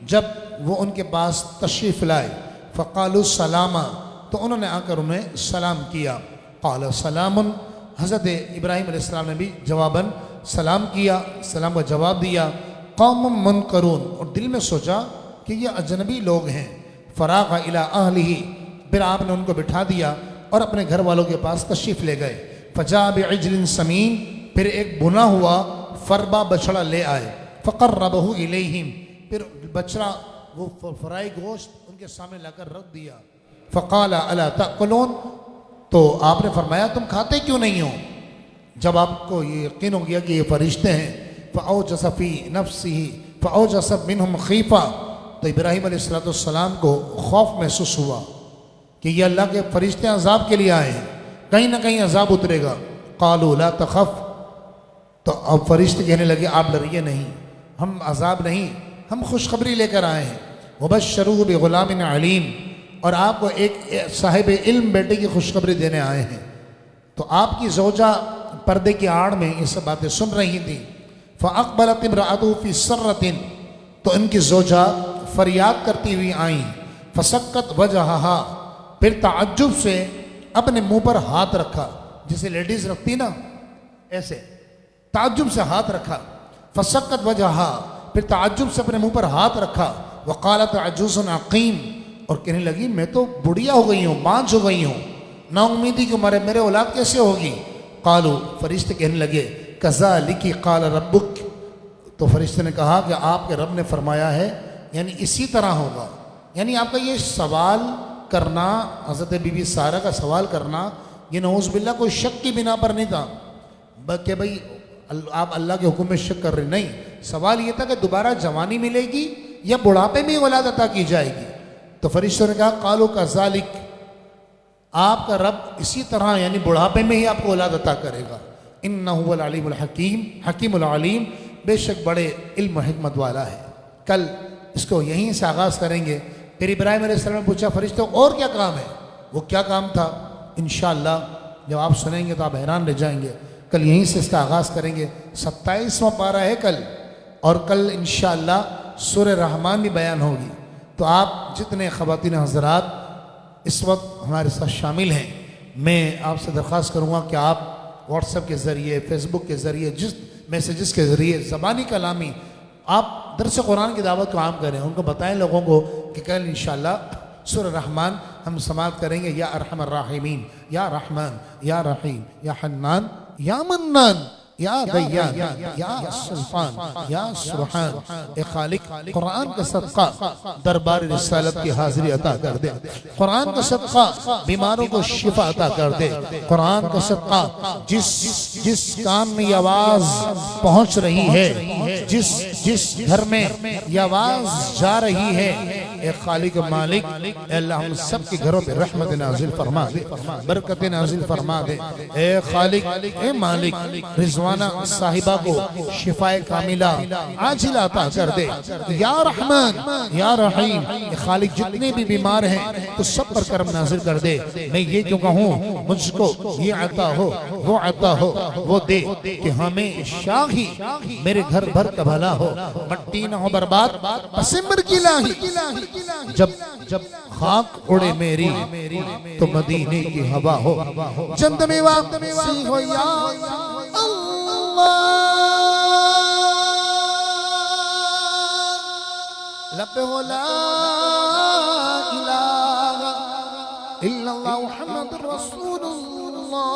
जब वो उनके पास तशरीफ़ लाए, फ़क़ालु सलामा, तो उन्होंने आकर उन्हें सलाम किया। क़ाल सलामुन, हज़रत इब्राहीम अलैहिस्सलाम ने भी जवाबन सलाम किया, सलाम का जवाब दिया। क़ौमुम मुनकरून, और दिल में सोचा कि ये अजनबी लोग हैं। फ़राग़ इला अहलिही, फिर आपने उनको बिठा दिया और अपने घर वालों के पास तशरीफ़ ले गए। फ़जा बिइज्लिन समीन, फिर एक बुना हुआ फरबा बछड़ा ले आए। फ़क़र्रबहु इलैहिम, फिर बछड़ा वो फ्राई गोश्त उनके सामने लाकर रख दिया। फ़क़ाल अला तअकुलून, तो आपने फरमाया तुम खाते क्यों नहीं हो? जब आपको ये यकीन हो गया कि ये फरिश्ते हैं, फ़अौजस फ़ी नफ्सिही फ़अौजस मिनहुम ख़ीफ़ा, तो इब्राहीम अलैहिस्सलाम को खौफ महसूस हुआ कि ये अल्लाह के फरिश्ते अजाब के लिए आए हैं, कहीं ना कहीं अजाब उतरेगा। क़ालू ला तख़फ़, तो अब फरिश्ते कहने लगे आप डरिए नहीं, हम अजाब नहीं, हम खुशखबरी लेकर आए हैं। वबश्शरूहु बिग़ुलामिन अलीम, और आपको एक साहिब इल्म बेटे की खुशखबरी देने आए हैं। तो आपकी ज़ौजा पर्दे की आड़ में ये सब बातें सुन रही थी। फ़अक़बलत इम्रअतुहु फ़ी सर्रतिन, तो इनकी ज़ौजा फरियाद करती हुई आई। फ़सक्कत वजहहा, फिर ताज्जुब से अपने मुंह पर हाथ रखा, जिसे लेडीज़ रखती ना ऐसे, ताज्जुब से हाथ रखा। फ़सक्कत वजहहा, फिर ताज्जुब से अपने मुंह पर हाथ रखा। वक़ालत अजूज़ुन अक़ीम, और कहने लगी मैं तो बुढ़िया हो गई हूँ, बांझ हो गई हूँ, ना उम्मीदी कि मेरे औलाद कैसे होगी। क़ालू, फरिश्ते कहने लगे कज़ालिकी क़ाल रब्बुक, तो फरिश्ते ने कहा कि आपके रब ने फरमाया है, यानी इसी तरह होगा। यानी आपका ये सवाल करना, हज़रत बीबी सारा का सवाल करना, ये नऊज़ बिल्लाह कोई शक की बिना पर नहीं था कि भाई आप अल्लाह के हुक्म में शक कर रहे, नहीं। सवाल ये था कि दोबारा जवानी मिलेगी या बुढ़ापे में औलाद अता की जाएगी। तो फरिश्तों ने कहा क़ालू कज़ालिक, आपका रब इसी तरह यानी बुढ़ापे में ही आपको औलाद अता करेगा। इन्नहु हुवल अलीमुल हकीम, हकीमुल अलीम, बेशक बड़े इल्म हिकमत वाला है। कल इसको यहीं से आगाज़ करेंगे। फिर इब्राहीम अलैहिस्सलाम ने पूछा फरिश्तों और क्या काम है? वो क्या काम था इंशाअल्लाह जब आप सुनेंगे तो आप हैरान रह जाएंगे। कल यहीं से इसका आगाज़ करेंगे। 27वां पारा है कल, और कल इंशाअल्लाह सूरह रहमान भी बयान होगी। तो आप जितने ख़वातीन हज़रात इस वक्त हमारे साथ शामिल हैं, मैं आपसे दरख्वास्त करूँगा कि आप व्हाट्सएप के ज़रिए, फ़ेसबुक के ज़रिए, जिस मैसेजेस के ज़रिए ज़बानी कलामी आप दरस कुरान की दावत को आम करें। उनको बताएं लोगों को कि कल इंशाअल्लाह सूरह रहमान हम समाप्त करेंगे। या अरहमर राहिमीन, या रहमान, या रहीम, या हन्नान, या मन्नान, या दय्यान, या सुल्तान, या सुब्हान, ए खालिक, कुरान का सदका दरबार रिसालत की हाजिरी अता कर दे। कुरान का सदका बीमारों को शिफा अता कर दे। कुरान का सदका जिस कान में ये आवाज पहुंच रही है, जिस घर में ये आवाज जा रही है, ए खालिक मालिक, अल्लाह हम सब के घरों पे रहमत नाजिल फरमा दे, बरकत नाजिल फरमा दे। ए खालिक, ए मालिक, रिजवाना साहिबा को शिफाए कामिला आजिला अता कर दे। या रहमान, या रहीम, ए खालिक जितने भी बीमार हैं तो सब पर करम नाजिल कर दे। मैं ये क्यों कहूँ, मुझको ये अता हो, वो अता हो, वो दे कि हमें शाही मेरे घर भर का भला हो, मट्टी ना हो बर्बाद, पसिमर की लाही जब जब खाक उड़े मेरी तो मदीने की हवा हो चंद में वापसी हो या अल्लाह लब हो ला इलाहा इल्लल्लाह मुहम्मदुर रसूलुल्लाह